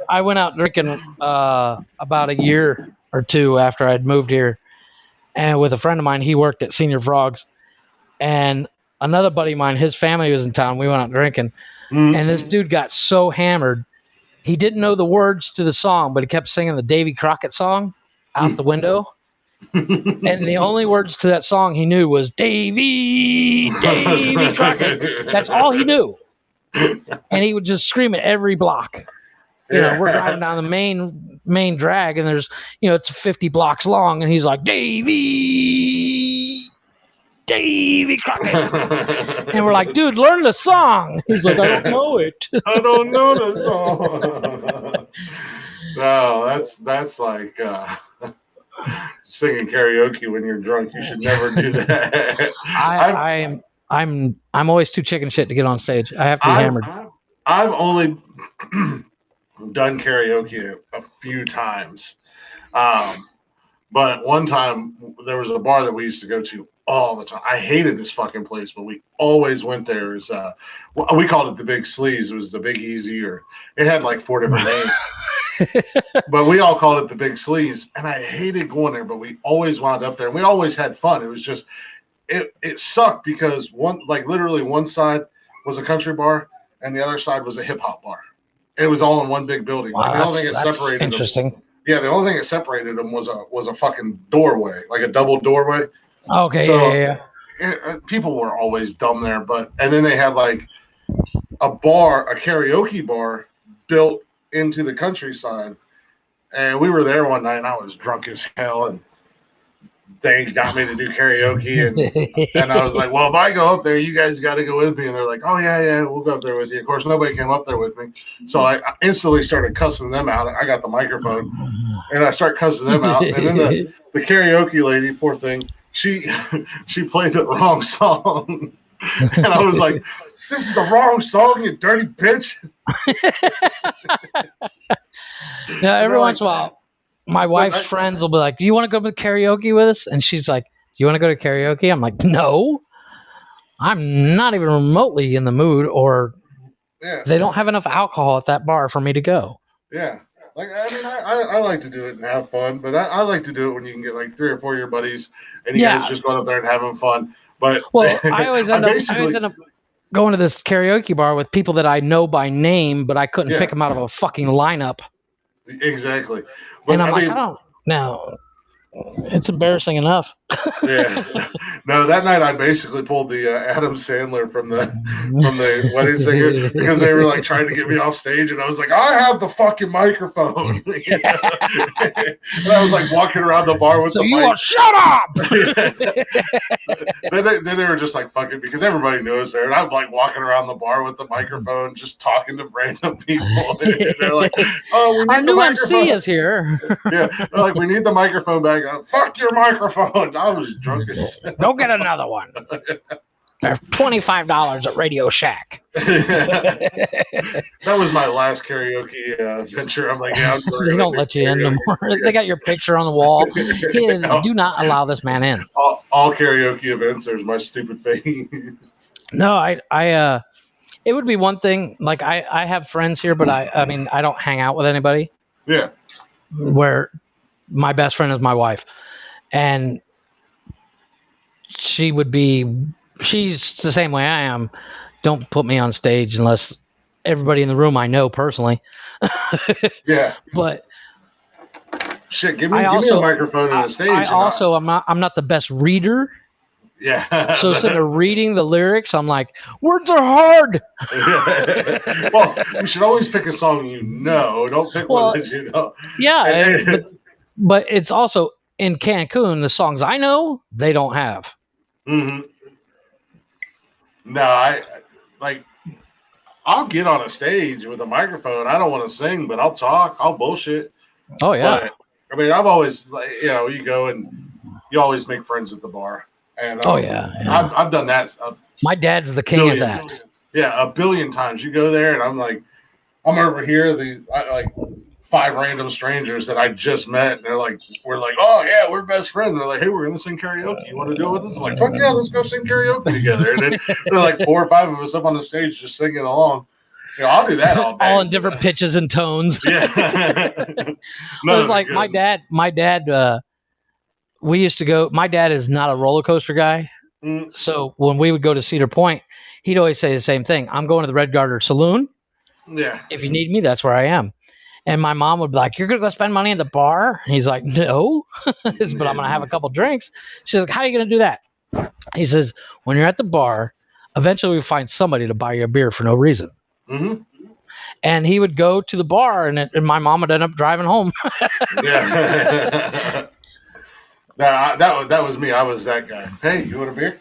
I went out drinking about a year or two after I'd moved here, and with a friend of mine. He worked at Senior Frogs, and another buddy of mine, his family was in town. We went out drinking, and this dude got so hammered, he didn't know the words to the song, but he kept singing the Davy Crockett song out the window. And the only words to that song he knew was Davy Crockett. That's all he knew. And he would just scream at every block. You know, we're driving down the main drag, and there's, it's 50 blocks long, and he's like, Davy Crockett. And we're like, "Dude, learn the song." He's like, "I don't know it." I don't know the song. No, that's like singing karaoke when you're drunk. You should never do that. I'm always too chicken shit to get on stage. I have to be hammered. I've only done karaoke a few times. But one time there was a bar that we used to go to all the time. I hated this fucking place, but we always went there. It was, we called it the Big Sleaze. It was the Big Easy, or it had like 4 different names. But we all called it the Big Sleaze. And I hated going there, but we always wound up there. And we always had fun. It was just, it sucked because literally one side was a country bar and the other side was a hip hop bar. It was all in one big building. Wow, and the only thing that separated interesting. them, the only thing that separated them was a fucking doorway, like a double doorway. Okay, so people were always dumb there, and then they had like a karaoke bar built into the countryside, and we were there one night and I was drunk as hell, and they got me to do karaoke, and I was like, well, if I go up there, you guys got to go with me. And they're like, oh yeah, we'll go up there with you. Of course, nobody came up there with me, so I instantly started cussing them out. I got the microphone and I start cussing them out, and then the karaoke lady, poor thing, she played the wrong song, and I was like, this is the wrong song, you dirty bitch. Now, every once in a while, my wife's friends will be like, do you want to go to karaoke with us? And she's like, do you want to go to karaoke? I'm like, no, I'm not even remotely in the mood, or they don't have enough alcohol at that bar for me to go. Yeah. Like, I mean, I like to do it and have fun, but I like to do it when you can get like 3 or 4 of your buddies and you guys just going up there and having fun. But I always end up going to this karaoke bar with people that I know by name, but I couldn't pick them out of a fucking lineup. Exactly. But and I'm I don't know. It's embarrassing enough. Yeah. No, that night I basically pulled the Adam Sandler from the wedding singer, because they were like trying to get me off stage, and I was like, I have the fucking microphone. And I was like walking around the bar with the mic. Will shut up. then they were just like fucking, because everybody knew us there, and I'm like walking around the bar with the microphone, just talking to random people. And they're like, oh, we need our new MC is here. Yeah, they're like, we need the microphone back. Fuck your microphone. I was drunk as Go get another one. They're $25 at Radio Shack. That was my last karaoke venture. I'm like, they don't let you in anymore. They got your picture on the wall. Do not allow this man in. All karaoke events, there's my stupid face. No, I it would be one thing. Like I have friends here, but I mean, I don't hang out with anybody. Yeah. Where my best friend is my wife, and she's the same way I am. Don't put me on stage unless everybody in the room I know personally. Yeah. But shit, give me a microphone on the stage. I'm not the best reader. Yeah. So instead of reading the lyrics, I'm like, words are hard. Well, you should always pick a song you know. Don't pick one that you know. Yeah. But it's also in Cancun, the songs I know, they don't have. Mm-hmm. No, I'll get on a stage with a microphone. I don't want to sing, but I'll talk. I'll bullshit. Oh, yeah. But, I mean, I've always, you go and you always make friends at the bar. And yeah. I've done that. My dad's the king of that. Yeah, a billion times. You go there and I'm over here, like 5 random strangers that I just met, and we're like, oh yeah, we're best friends. And they're like, hey, we're gonna sing karaoke. You want to do it with us? I'm like, fuck yeah, let's go sing karaoke together. And then there are like 4 or 5 of us up on the stage just singing along. I'll do that all day. All in different pitches and tones. Yeah. It was like my dad. We used to go. My dad is not a roller coaster guy, so when we would go to Cedar Point, he'd always say the same thing. I'm going to the Red Garter Saloon. Yeah. If you need me, that's where I am. And my mom would be like, you're going to go spend money at the bar? And he's like, no, but I'm going to have a couple drinks. She's like, how are you going to do that? He says, when you're at the bar, eventually we find somebody to buy you a beer for no reason. Mm-hmm. And he would go to the bar, and my mom would end up driving home. Yeah. that was me. I was that guy. Hey, you want a beer?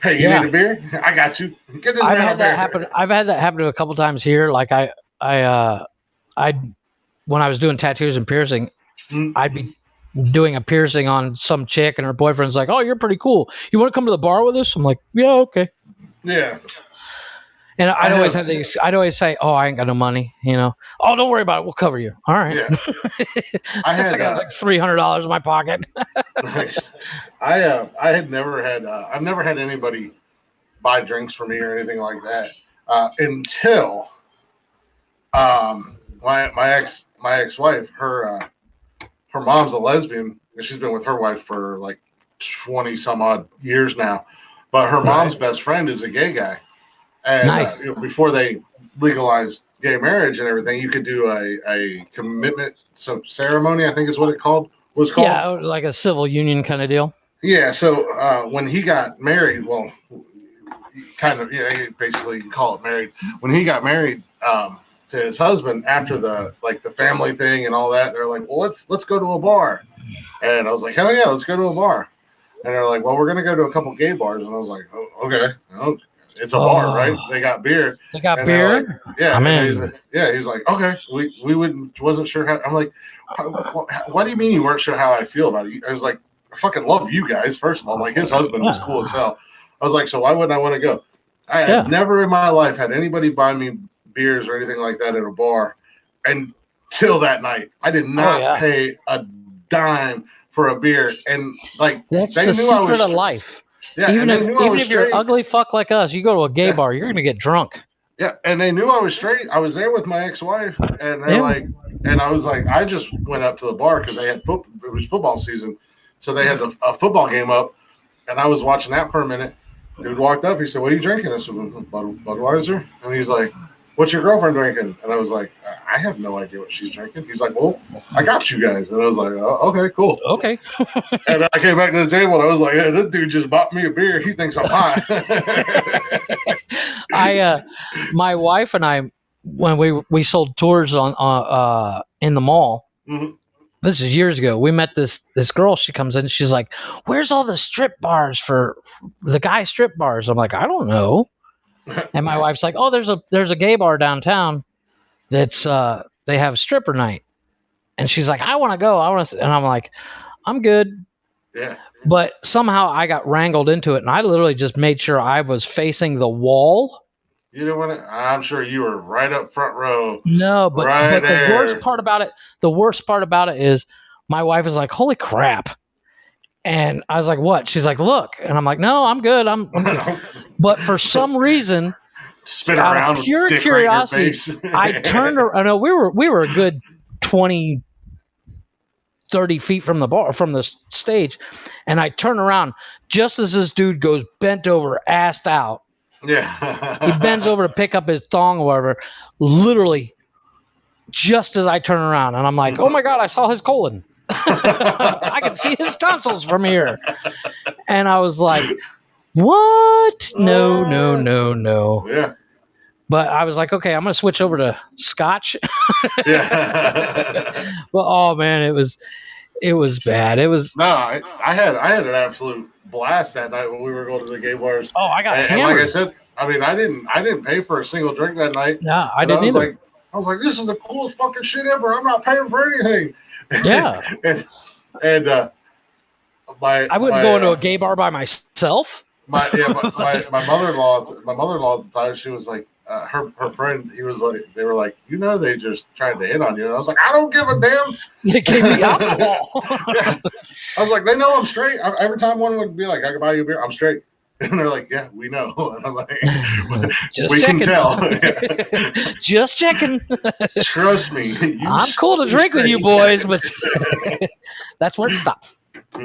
Hey, you need a beer? I got you. Get this I've man had a beer. that happen. I've had that happen a couple times here. Like I when I was doing tattoos and piercing, I'd be doing a piercing on some chick, and her boyfriend's like, "Oh, you're pretty cool. You want to come to the bar with us?" I'm like, "Yeah, okay." Yeah. And I'd always say, "Oh, I ain't got no money," "Oh, don't worry about it. We'll cover you." All right. Yeah. I got like $300 in my pocket. Nice. I had never had I've never had anybody buy drinks for me or anything like that until my ex-wife, her mom's a lesbian, and she's been with her wife for like 20 some odd years now. But her mom's best friend is a gay guy. And Nice. Before they legalized gay marriage and everything, you could do a commitment ceremony, I think is what it was called. Yeah, like a civil union kind of deal. Yeah, so when he got married, well, kind of, yeah, basically you can call it married. When he got married to his husband, after the family thing and all that, they're like, well, let's go to a bar. And I was like, hell yeah, let's go to a bar. And they're like, well, we're gonna go to a couple gay bars. And I was like, oh, okay, it's a bar, right? They got beer. They got beer. Like, yeah, he was like, okay, we wasn't sure how. I'm like, what do you mean you weren't sure how I feel about it? I was like, I fucking love you guys. First of all, like his husband was cool as hell. I was like, so why wouldn't I want to go? I had never in my life had anybody buy me beers or anything like that at a bar until that night. I did not pay a dime for a beer, and like that's the secret of life. Yeah, even if you're an ugly fuck like us, you go to a gay bar, you're gonna get drunk. Yeah, and they knew I was straight. I was there with my ex-wife, and they're like, and I was like, I just went up to the bar because they had it was football season, so they had a football game up, and I was watching that for a minute. Dude walked up, he said, "What are you drinking?" I said, "Budweiser," and he's like, "What's your girlfriend drinking?" And I was like, I have no idea what she's drinking. He's like, well, I got you guys. And I was like, oh, okay, cool. Okay. And I came back to the table and I was like, hey, this dude just bought me a beer. He thinks I'm high. My wife and I, when we sold tours on in the mall, this is years ago, we met this girl. She comes in, she's like, where's all the strip bars for the guy strip bars? I'm like, I don't know. And my wife's like, oh, there's a gay bar downtown that's they have stripper night. And she's like, I want to go. And I'm like, I'm good. Yeah. But somehow I got wrangled into it, and I literally just made sure I was facing the wall. You know what? I'm sure you were right up front row. No, but the worst part about it is my wife is like, holy crap. And I was like, what? She's like, look. And I'm like, no, I'm good. I'm good. But for some reason, spin around with pure curiosity, I turned around. I know we were a good 20, 30 feet from the stage, and I turn around just as this dude goes bent over, assed out. Yeah. He bends over to pick up his thong or whatever, literally just as I turn around, and I'm like, oh my God, I saw his colon. I can see his tonsils from here. And I was like, what? No. Yeah. But I was like, okay, I'm going to switch over to scotch. Yeah. But oh man, it was bad. It was I had an absolute blast that night when we were going to the gay bars. Oh, I got hammered. And like I said, I mean, I didn't pay for a single drink that night. No, I didn't either. I was like, this is the coolest fucking shit ever. I'm not paying for anything. Yeah. and I wouldn't go into a gay bar by myself. My mother-in-law at the time, she was like, her friend, he was like, they were like, they just tried to hit on you. And I was like, I don't give a damn. They gave me alcohol. Yeah. I was like, they know I'm straight. Every time one would be like, I can buy you a beer, I'm straight. And they're like, yeah, we know. And I'm like, we can tell. Just checking. Trust me. I'm cool to drink with you boys, but that's where it stops.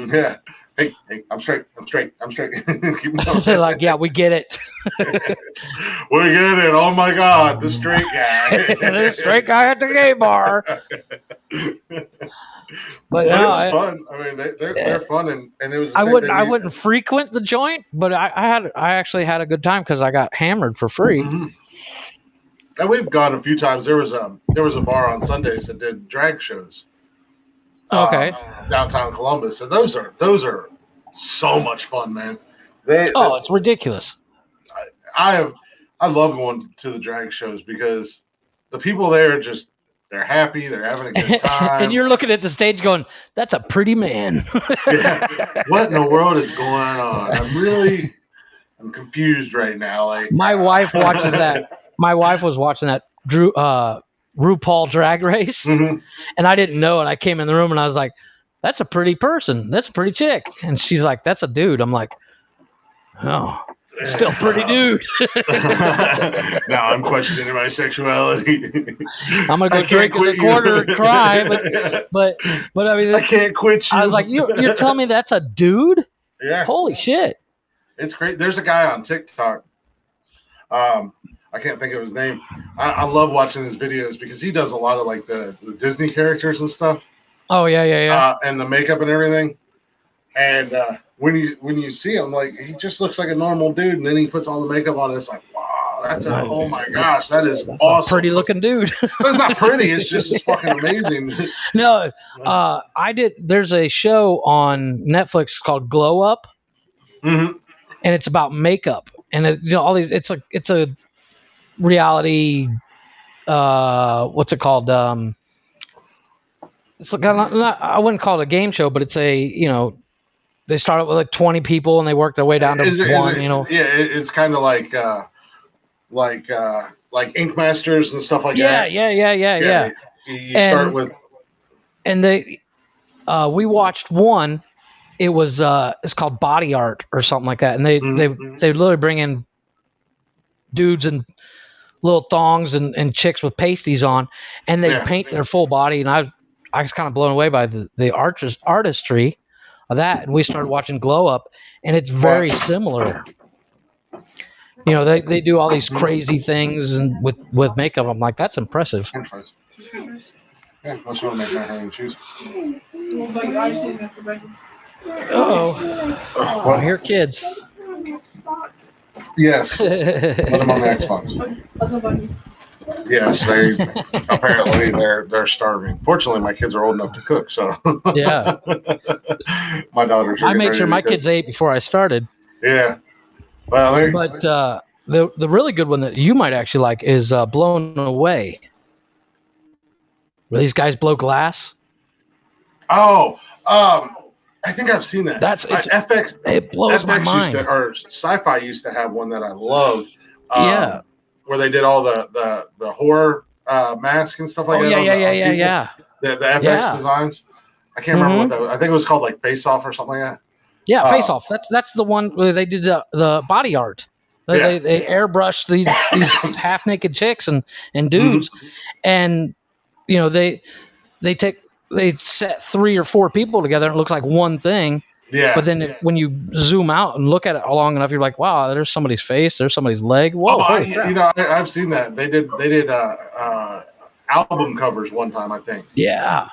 Yeah. Hey, I'm straight. Keep going. They're like, yeah, we get it. We get it. Oh my God, the straight guy. The straight guy at the gay bar. But it was fun. I mean, they're fun, and it was. I wouldn't frequent the joint, but I actually had a good time because I got hammered for free. Mm-hmm. And we've gone a few times. There was a bar on Sundays that did drag shows. Okay. Downtown Columbus, and those are so much fun, man. It's ridiculous. I love going to the drag shows because the people there they're happy, they're having a good time. And you're looking at the stage going, that's a pretty man. Yeah. What in the world is going on? I'm really I'm confused right now. Like my wife watches that. My wife was watching that RuPaul Drag Race, mm-hmm. and I didn't know. And I came in the room and I was like, "That's a pretty person. That's a pretty chick." And she's like, "That's a dude." I'm like, "Oh, still pretty dude." Now I'm questioning my sexuality. I'm gonna go drink in the corner and cry, but I mean, I can't quit you. I was like, "You're telling me that's a dude?" Yeah. Holy shit! It's great. There's a guy on TikTok. I can't think of his name. I love watching his videos because he does a lot of like the Disney characters and stuff. Oh yeah. And the makeup and everything. And when you see him, like he just looks like a normal dude, and then he puts all the makeup on. And it's like, wow, oh my gosh, that is awesome. Pretty looking dude. It's not pretty. It's just it's fucking amazing. No, I did. There's a show on Netflix called Glow Up, mm-hmm. and it's about makeup, and all these. It's a reality. What's it called? It's like I wouldn't call it a game show, but it's a they start out with like 20 people and they work their way down to one. Yeah, it's kind of like Ink Masters and stuff like that. Yeah. You start with, and we watched one. It was it's called Body Art or something like that, and they literally bring in dudes and little thongs and chicks with pasties on, and they paint their full body. And I was kind of blown away by the artistry of that. And we started watching Glow Up, and it's very similar. They do all these crazy things and with makeup. I'm like, that's impressive. Yeah, unless you want to make my honey cheese. Oh, I hear kids. Yes, put them on the Xbox. Yes, they apparently they're starving. Fortunately, my kids are old enough to cook, so yeah. My daughters. I make sure my kids ate before I started. Yeah, well, but the really good one that you might actually like is Blown Away. Where these guys blow glass. Oh, I think I've seen that. That's FX. It blows my mind. Or Sci-Fi used to have one that I loved. Yeah. Where they did all the horror mask and stuff like that. Yeah. The FX designs. I can't remember what that was. I think it was called like Face Off or something like that. Yeah, Face Off. That's the one where they did the body art. They airbrushed these half naked chicks and dudes, and they set 3 or 4 people together and it looks like one thing. Yeah. But then when you zoom out and look at it long enough, you're like, wow, there's somebody's face, there's somebody's leg. Whoa! I've seen that. They did album covers one time, I think. Yeah.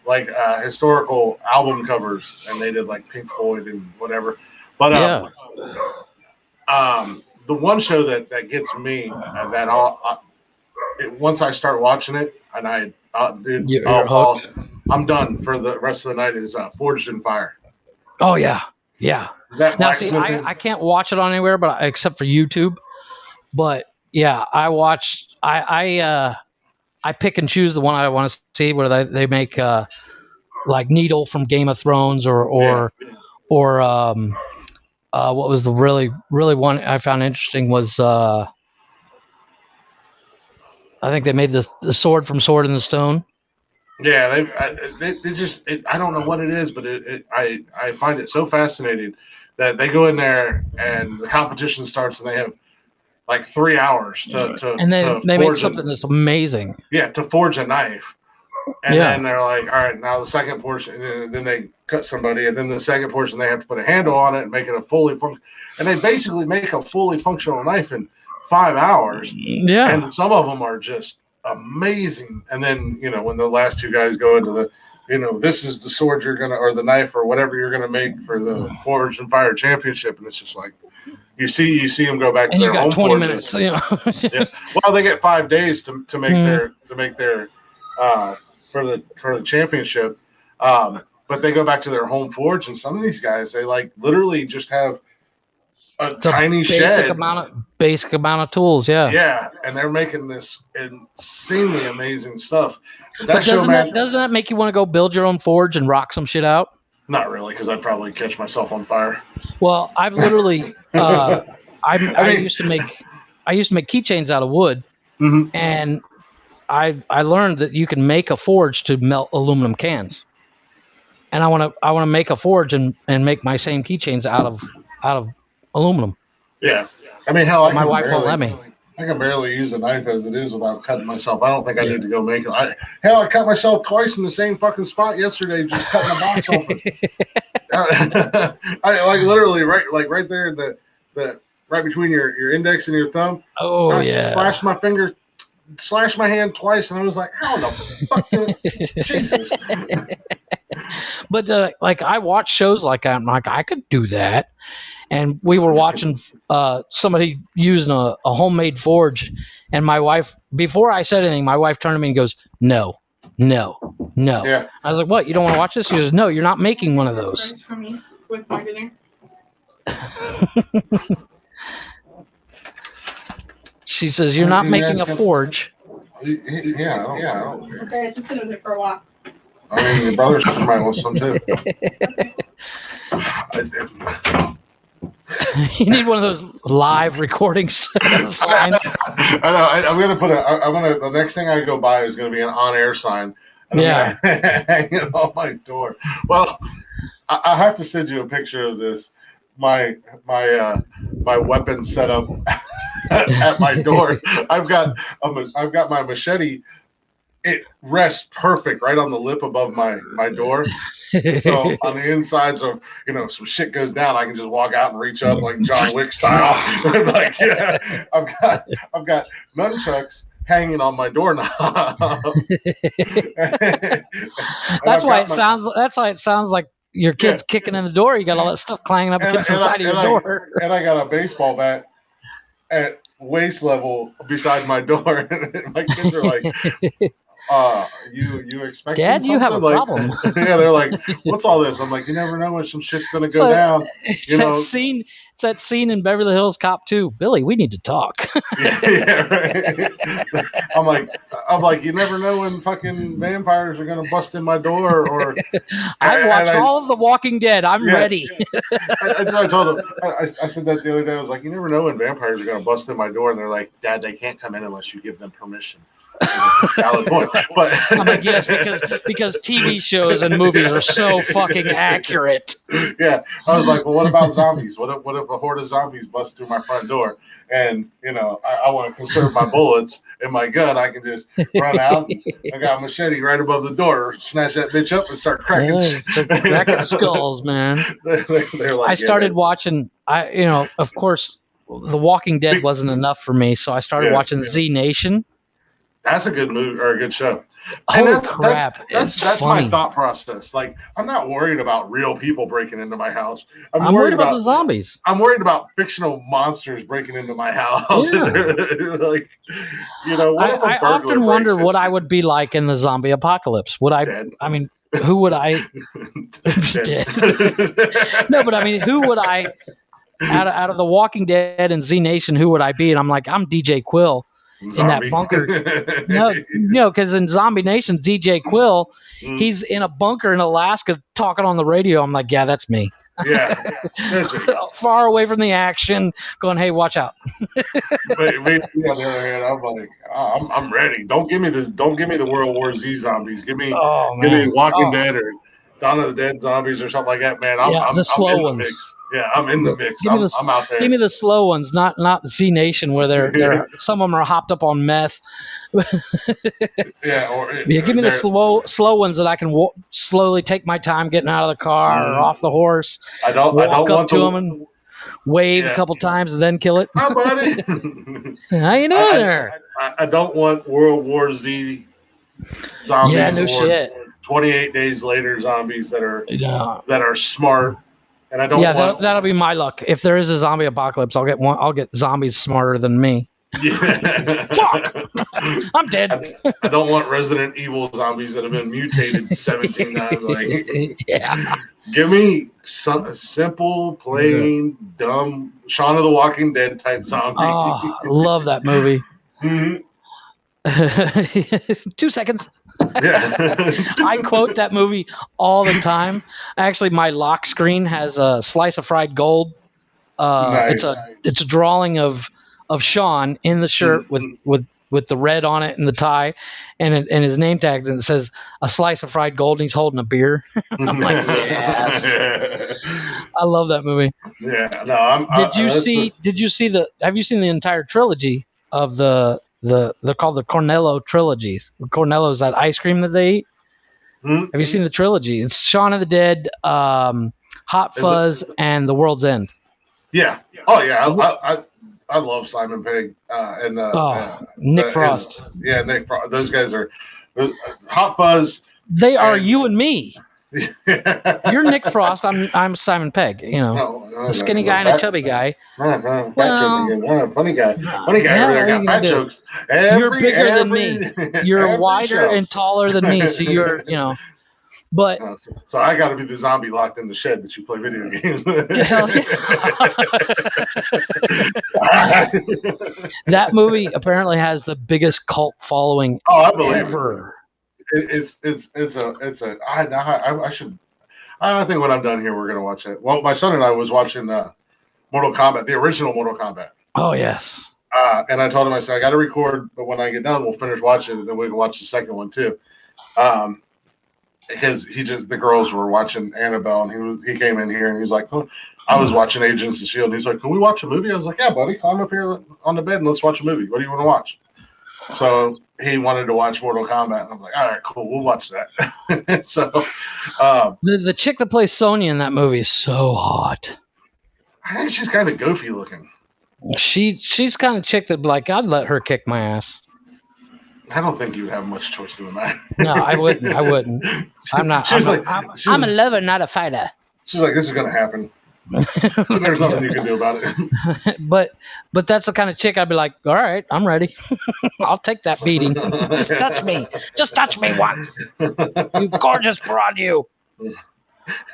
Like historical album covers, and they did like Pink Floyd and whatever. But the one show that gets me once I start watching it, and I'm done for the rest of the night is Forged in Fire. Oh yeah. Now see, I can't watch it on anywhere, but except for YouTube. But yeah, I watch. I pick and choose the one I want to see, where they make like Needle from Game of Thrones, or what was the really one I found interesting was I think they made the sword from Sword in the Stone. Yeah, they just I don't know what it is, but I find it so fascinating that they go in there and the competition starts and they have like 3 hours to they make something that's amazing. Yeah, to forge a knife, and then they're like, all right, now the second portion, and then they cut somebody, and then the second portion they have to put a handle on it and make it a fully and they basically make a fully functional knife in 5 hours. Yeah, and some of them are just amazing. And then when the last 2 guys go into the this is the sword you're gonna, or the knife or whatever you're gonna make for the Forged and Fire Championship, and it's just like you see them go back to their home 20 forges. minutes. Yeah. Well, they get 5 days to make their for the championship, but they go back to their home forge, and some of these guys, they like literally just have a tiny basic amount of tools. Yeah, and they're making this insanely amazing stuff. But doesn't that make you want to go build your own forge and rock some shit out? Not really, because I'd probably catch myself on fire. Well, I've literally I used to make keychains out of wood, and I learned that you can make a forge to melt aluminum cans, and I want to make a forge and make my same keychains out of aluminum. Yeah, I mean, hell, my wife won't let me. I can barely use a knife as it is without cutting myself. I don't think I need to go make it. I cut myself twice in the same fucking spot yesterday, just cutting a box open. I like literally right there in the right between your index and your thumb. Oh, I slashed my finger, slashed my hand twice, and I was like, how the fuck, Jesus. But like I watch shows like that, I'm like, I could do that. And we were watching somebody using a homemade forge, and my wife, before I said anything, my wife turned to me and goes, no. Yeah. I was like, what? You don't want to watch this? She goes, no, you're not making one of those. For me with my dinner. She says, you're not making a forge. Yeah. Okay, I just sit with it for a while. I mean, your brother might want some too. You need one of those live recording signs. I know. I'm gonna put the next thing I go buy is gonna be an on-air sign. And I'm gonna hang it on my door. Well, I have to send you a picture of this. My weapon setup at my door. I've got my machete. It rests perfect right on the lip above my door. So on the inside, so some shit goes down, I can just walk out and reach up like John Wick style. I'm like, yeah, I've got nunchucks hanging on my doorknob. That's why it sounds like your kid's kicking in the door. You got all that stuff clanging up against the side of your door. And I got a baseball bat at waist level beside my door. And my kids are like, you expect Dad, you have a problem. Yeah, they're like, what's all this? I'm like, you never know when some shit's gonna go down. It's that scene in Beverly Hills Cop 2. Billy, we need to talk. Yeah, right. I'm like, you never know when fucking vampires are gonna bust in my door. Or I've watched all of The Walking Dead. I'm ready. I told them. I said that the other day. I was like, you never know when vampires are gonna bust in my door, and they're like, Dad, they can't come in unless you give them permission. Valid point. But I'm like, yes, because TV shows and movies are so fucking accurate. Yeah, I was like, well, what about zombies? What if a horde of zombies bust through my front door? And I want to conserve my bullets in my gun. I can just run out. I got a machete right above the door, snatch that bitch up, and start cracking. Cracking skulls, man. They're like, I started watching. Of course, The Walking Dead wasn't enough for me, so I started watching Z Nation. That's a good movie or a good show. Oh, crap. That's my thought process. Like, I'm not worried about real people breaking into my house. I'm worried about the zombies. I'm worried about fictional monsters breaking into my house. Yeah. Like, what if I often wonder what I would be like in the zombie apocalypse. Dead. I mean, who would I? Dead. No, but I mean, who would I? Out of The Walking Dead and Z Nation, who would I be? And I'm like, I'm DJ Quill. Zombie. In that bunker. No, because in Zombie Nation, DJ Quill, he's in a bunker in Alaska talking on the radio. I'm like, yeah, that's me. Yeah. Far away from the action, going, hey, watch out. But me, on the other hand, I'm like, I'm ready. Don't give me this. Don't give me the World War Z zombies. Give me Walking Dead or Dawn of the Dead zombies or something like that, man. I'm the slow in ones. The mix. Yeah, I'm in the mix. I'm out there. Give me the slow ones, not the Z Nation where they're some of them are hopped up on meth. Give me the slow ones that I can slowly take my time getting out of the car or off the horse. I don't walk up to them and wave a couple times and then kill it. Hi, buddy. How you doing there? I don't want World War Z zombies. Yeah, no shit. 28 days later zombies that are smart. And I don't want... that'll be my luck. If there is a zombie apocalypse, I'll get zombies smarter than me. Yeah. Fuck! I'm dead. I don't want Resident Evil zombies that have been mutated 17 times. Like, give me some simple, plain, dumb Shaun of the Walking Dead type zombie. Oh, I love that movie. Mm-hmm. 2 seconds. Yeah. I quote that movie all the time. Actually, my lock screen has a slice of fried gold Nice. It's a drawing of Sean in the shirt with the red on it and the tie, and his name tag, and it says a slice of fried gold. And he's holding a beer. I'm like, yes. I love that movie. Yeah, no, Did you see have you seen the entire trilogy of they're called the Cornello trilogies. Cornello's that ice cream that they eat. Hmm? Have you seen the trilogy? It's Shaun of the Dead, Hot Fuzz, and The World's End. Yeah. Oh yeah. I love Simon Pegg and Nick Frost. Nick Frost. Those guys are Hot Fuzz. They are you and me. You're Nick Frost. I'm Simon Pegg. You know, a skinny guy and a chubby guy. Funny guy. Funny guy over there got fat jokes. You're bigger than me. You're wider and taller than me. So you're, but so I got to be the zombie locked in the shed that you play video games. Hell yeah. That movie apparently has the biggest cult following ever. I think when I'm done here, we're gonna watch it. Well, my son and I was watching Mortal Kombat, the original Mortal Kombat. Oh yes. And I told him, I said, I got to record, but when I get done, we'll finish watching it, and then we can watch the second one too. Because the girls were watching Annabelle, and he came in here and he was like, oh, I was watching Agents of S.H.I.E.L.D. And he's like, can we watch a movie? I was like, yeah, buddy, climb up here on the bed and let's watch a movie. What do you want to watch? So he wanted to watch Mortal Kombat, and I'm like, all right, cool, we'll watch that. So the chick that plays Sonya in that movie is so hot. I think she's kind of goofy looking. She's kind of chick that like I'd let her kick my ass. I don't think you have much choice in the matter. No, I wouldn't. I'm not. I'm a lover, not a fighter. She's like, this is gonna happen. There's nothing you can do about it. But that's the kind of chick I'd be like, all right, I'm ready. I'll take that beating. Just touch me. Just touch me once. You gorgeous broad, you.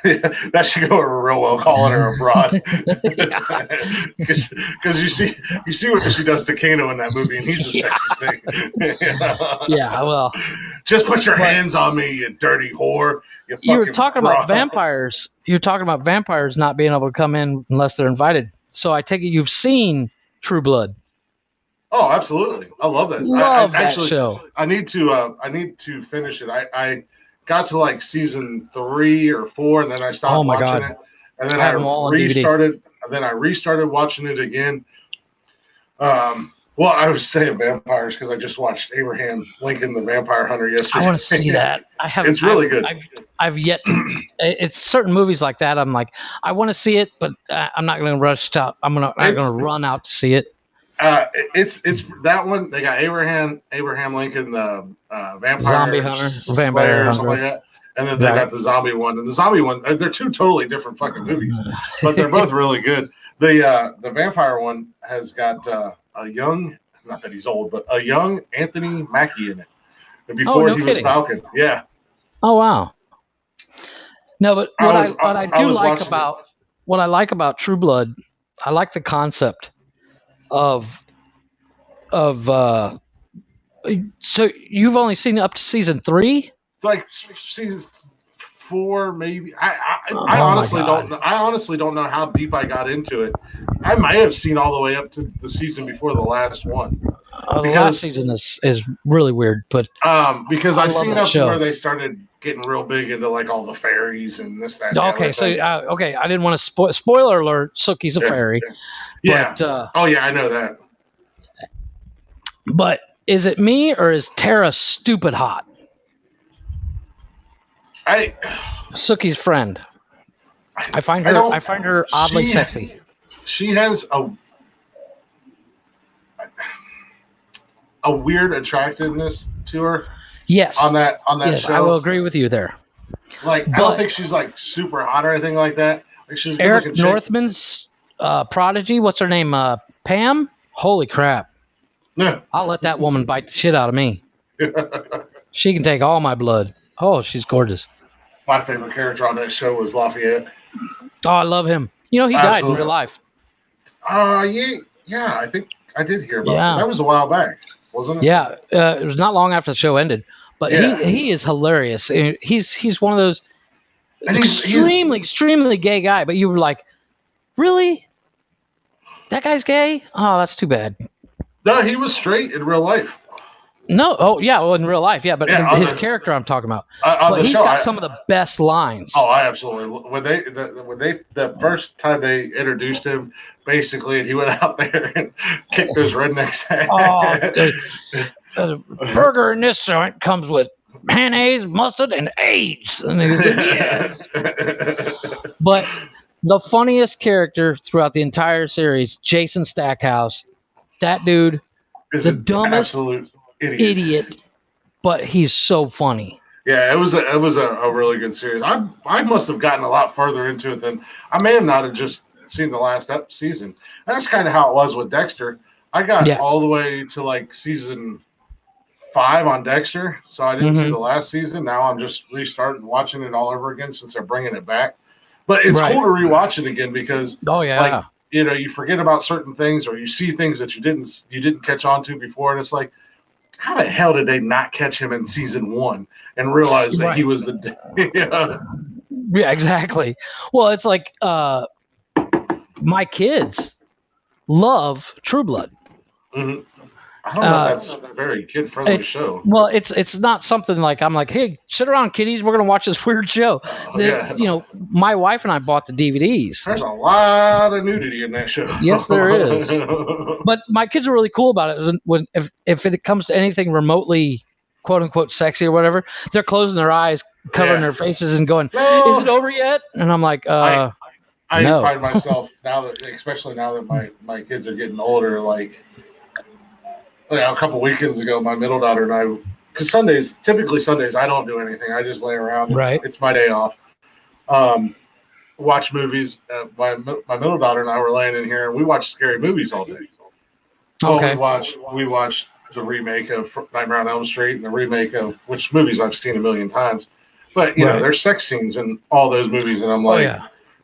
Yeah, that should go over real well, calling her a broad. Because you see what she does to Kano in that movie, and he's a sexist thing. Yeah, well, just put your hands on me, you dirty whore. You were talking about vampires. You're talking about vampires not being able to come in unless they're invited. So I take it you've seen True Blood. Oh, absolutely! I love that. Love that show. I need to finish it. I got to like season 3 or 4, and then I stopped watching it. And then I restarted. And then I restarted watching it again. Well, I was saying vampires because I just watched Abraham Lincoln, the Vampire Hunter, yesterday. I want to see that. It's really good. I've yet to. It's certain movies like that. I'm like, I want to see it, but I'm not going to rush out. I'm going to run out to see it. It's that one. They got Abraham Lincoln, the vampire zombie hunter, vampire or something like that, and then they got the zombie one. And the zombie one, they're two totally different fucking movies, but they're both really good. The vampire one has got a young, not that he's old, but a young Anthony Mackie in it. Before he was Falcon, yeah. Oh wow. No, but what I like about True Blood, I like the concept of so you've only seen up to season 3? Like season 4, maybe. I honestly don't know. I honestly don't know how deep I got into it. I might have seen all the way up to the season before the last one. The last season is really weird, but because I've seen up to where they started getting real big into like all the fairies and this that. Okay, so I didn't want to spoiler alert. Sookie's a fairy. Yeah. But, I know that. But is it me or is Tara stupid hot? Sookie's friend. I find her oddly sexy. She has a weird attractiveness to her. Yes. On that show. I will agree with you there. Like, I don't think she's like super hot or anything like that. Like, she's a Eric Northman's prodigy. What's her name? Pam? Holy crap. Yeah. I'll let that woman bite the shit out of me. She can take all my blood. Oh, she's gorgeous. My favorite character on that show was Lafayette. Oh, I love him. He died in real life. Yeah, I think I did hear about that. That was a while back, wasn't it? Yeah, it was not long after the show ended. But he is hilarious. He's one of those extremely gay guy. But you were like, really? That guy's gay? Oh, that's too bad. No, he was straight in real life. No, oh yeah, well in real life, yeah, but his character I'm talking about. On but the he's show, got some of the best lines. Oh, I absolutely. The first time they introduced him, basically, and he went out there and kicked those rednecks' ass. The burger in this joint comes with mayonnaise, mustard, and AIDS. And he goes, yes. But the funniest character throughout the entire series, Jason Stackhouse, that dude is the dumbest absolute idiot, but he's so funny. Yeah, it was a really good series. I must have gotten a lot further into it than I may have not have just seen the last season. And that's kind of how it was with Dexter. I got all the way to like season 5 on Dexter, so I didn't see the last season. Now I'm just restarting watching it all over again since they're bringing it back. But it's cool to rewatch it again because like, you forget about certain things or you see things that you didn't catch on to before, and it's like, how the hell did they not catch him in season 1 and realize that he was the Yeah, exactly. Well, it's like my kids love True Blood. Mm-hmm. I don't know if that's a very kid-friendly show. Well, it's not something like I'm like, hey, sit around, kiddies. We're gonna watch this weird show. My wife and I bought the DVDs. There's a lot of nudity in that show. Yes, there is. But my kids are really cool about it. If it comes to anything remotely, quote unquote, sexy or whatever, they're closing their eyes, covering their faces, and going, "Is it over yet?" And I'm like, I find myself especially now that my kids are getting older, like. A couple weekends ago, my middle daughter and I, because typically Sundays, I don't do anything. I just lay around. It's my day off. Watch movies. My middle daughter and I were laying in here, and we watched scary movies all day. Okay. Well, we watched the remake of Nightmare on Elm Street and the remake of which movies I've seen a million times. But, there's sex scenes in all those movies, and I'm like,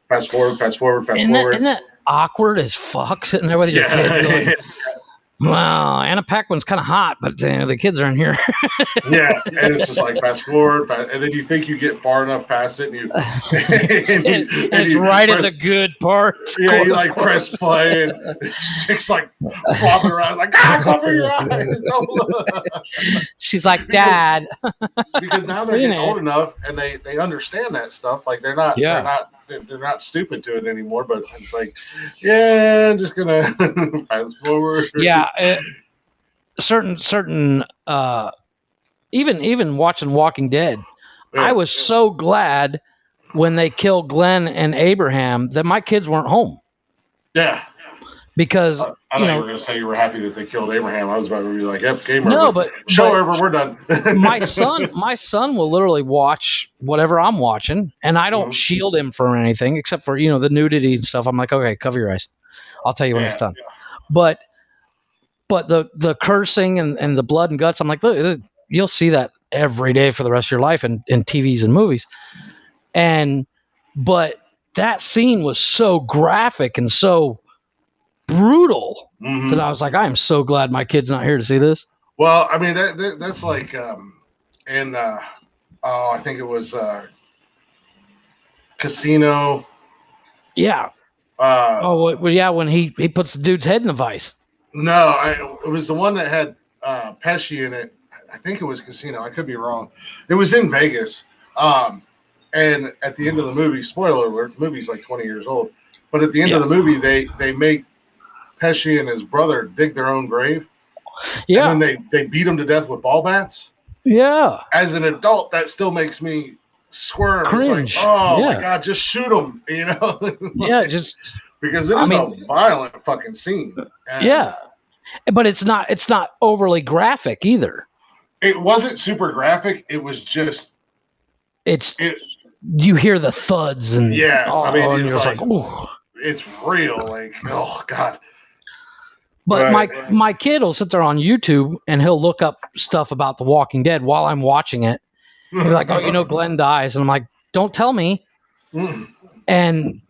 fast forward. Isn't that awkward as fuck sitting there with your kid going, wow, Anna Paquin's kind of hot, but the kids are in here. Yeah, and it's just like fast forward, and then you think you get far enough past it, and it's right at the good part. Yeah, you like press play, and chick's like flopping around, like cover your eyes. She's like, Dad, because now they're getting old enough, and they understand that stuff. Like they're not stupid to it anymore. But it's like, I'm just gonna fast forward. Yeah. Certain even watching Walking Dead, I was so glad when they killed Glenn and Abraham that my kids weren't home. Yeah, because I thought you were going to say you were happy that they killed Abraham. I was about to be like, "Yep, game over." No, but show over. We're done. my son will literally watch whatever I'm watching, and I don't shield him from anything except for the nudity and stuff. I'm like, okay, cover your eyes. I'll tell you when it's done. But the cursing and the blood and guts, I'm like, look, you'll see that every day for the rest of your life in TVs and movies. But that scene was so graphic and so brutal that I was like, I am so glad my kid's not here to see this. Well, I mean, that's like I think it was Casino. Yeah. When he puts the dude's head in the vice. No, it was the one that had Pesci in it. I think it was Casino. I could be wrong. It was in Vegas. And at the end of the movie, spoiler alert, the movie's like 20 years old. But at the end of the movie, they make Pesci and his brother dig their own grave. Yeah. And then they beat him to death with ball bats. Yeah. As an adult, that still makes me squirm. Cringe. It's like, my God, just shoot him, because it is a violent fucking scene. And but it's not overly graphic either. It wasn't super graphic. It was just you hear the thuds and it's like, ooh. It's real, like, oh God. But my kid will sit there on YouTube and he'll look up stuff about The Walking Dead while I'm watching it. He'll be like, Glenn dies, and I'm like, don't tell me. And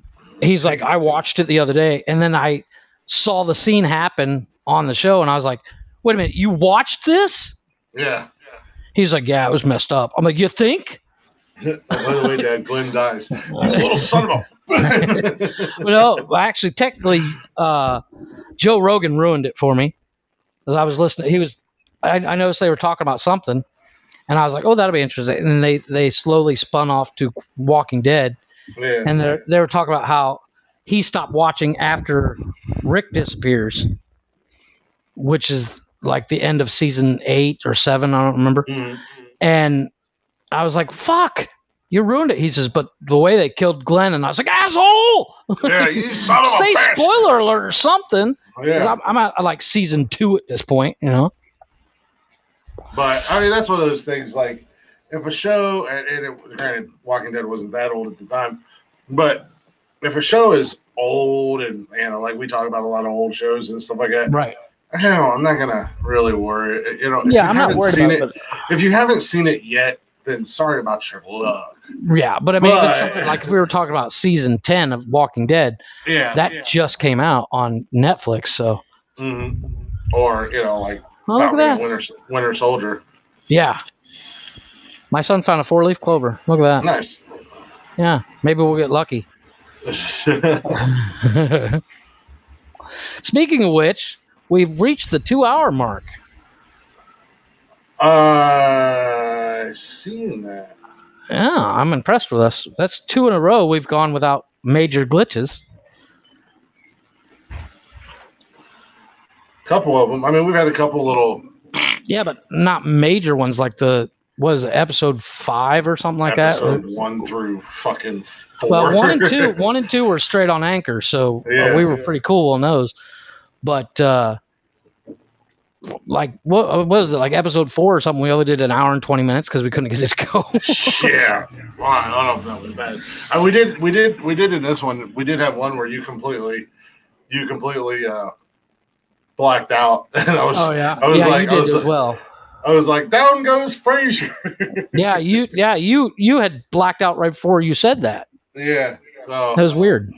he's like, I watched it the other day, and then I saw the scene happen on the show, and I was like, wait a minute, you watched this? Yeah. He's like, yeah, it was messed up. I'm like, you think? By the way, Dad, Glenn dies. You little son of a. No, actually, technically, Joe Rogan ruined it for me. As I was listening, I noticed they were talking about something, and I was like, "Oh, that'll be interesting." And then they slowly spun off to Walking Dead, Yeah. and they were talking about how he stopped watching after Rick disappears, which is like the end of season 8 or 7, I don't remember. Mm-hmm. And I was like, "Fuck, you ruined it." He says, "But the way they killed Glenn," and I was like, "Asshole!" Yeah, you son of a Say bitch. spoiler alert or something. Yeah. I'm at like season 2 at this point, you know. But I mean, that's one of those things. Like, if a show, granted, Walking Dead wasn't that old at the time, but if a show is old and like we talk about a lot of old shows and stuff like that, right? I'm not gonna really worry. Yeah, I'm not worried about it. If you haven't seen it yet, then sorry about your luck. Yeah, but I mean, it's something like if we were talking about season 10 of Walking Dead, that just came out on Netflix, so. Mm-hmm. Or like. Oh, look at that. Winter Soldier. Yeah. My son found a 4-leaf clover. Look at that. Nice. Yeah, maybe we'll get lucky. Speaking of which, we've reached the 2-hour mark. I've seen that. Yeah, I'm impressed with us. That's 2 in a row we've gone without major glitches. Couple of them. I mean, we've had a couple little. Yeah, but not major ones like episode 5 or something like episode that. Episode 1 through fucking 4. Well, 1 and 2 were straight on Anchor, so we were pretty cool on those. But like what was it, like episode 4 or something? We only did an hour and 20 minutes because we couldn't get it to go. Yeah, well, I don't know if that was bad. We did in this one. We did have one where you completely blacked out, and I was like, down goes Frasier. you had blacked out right before you said that. Yeah, so that was weird.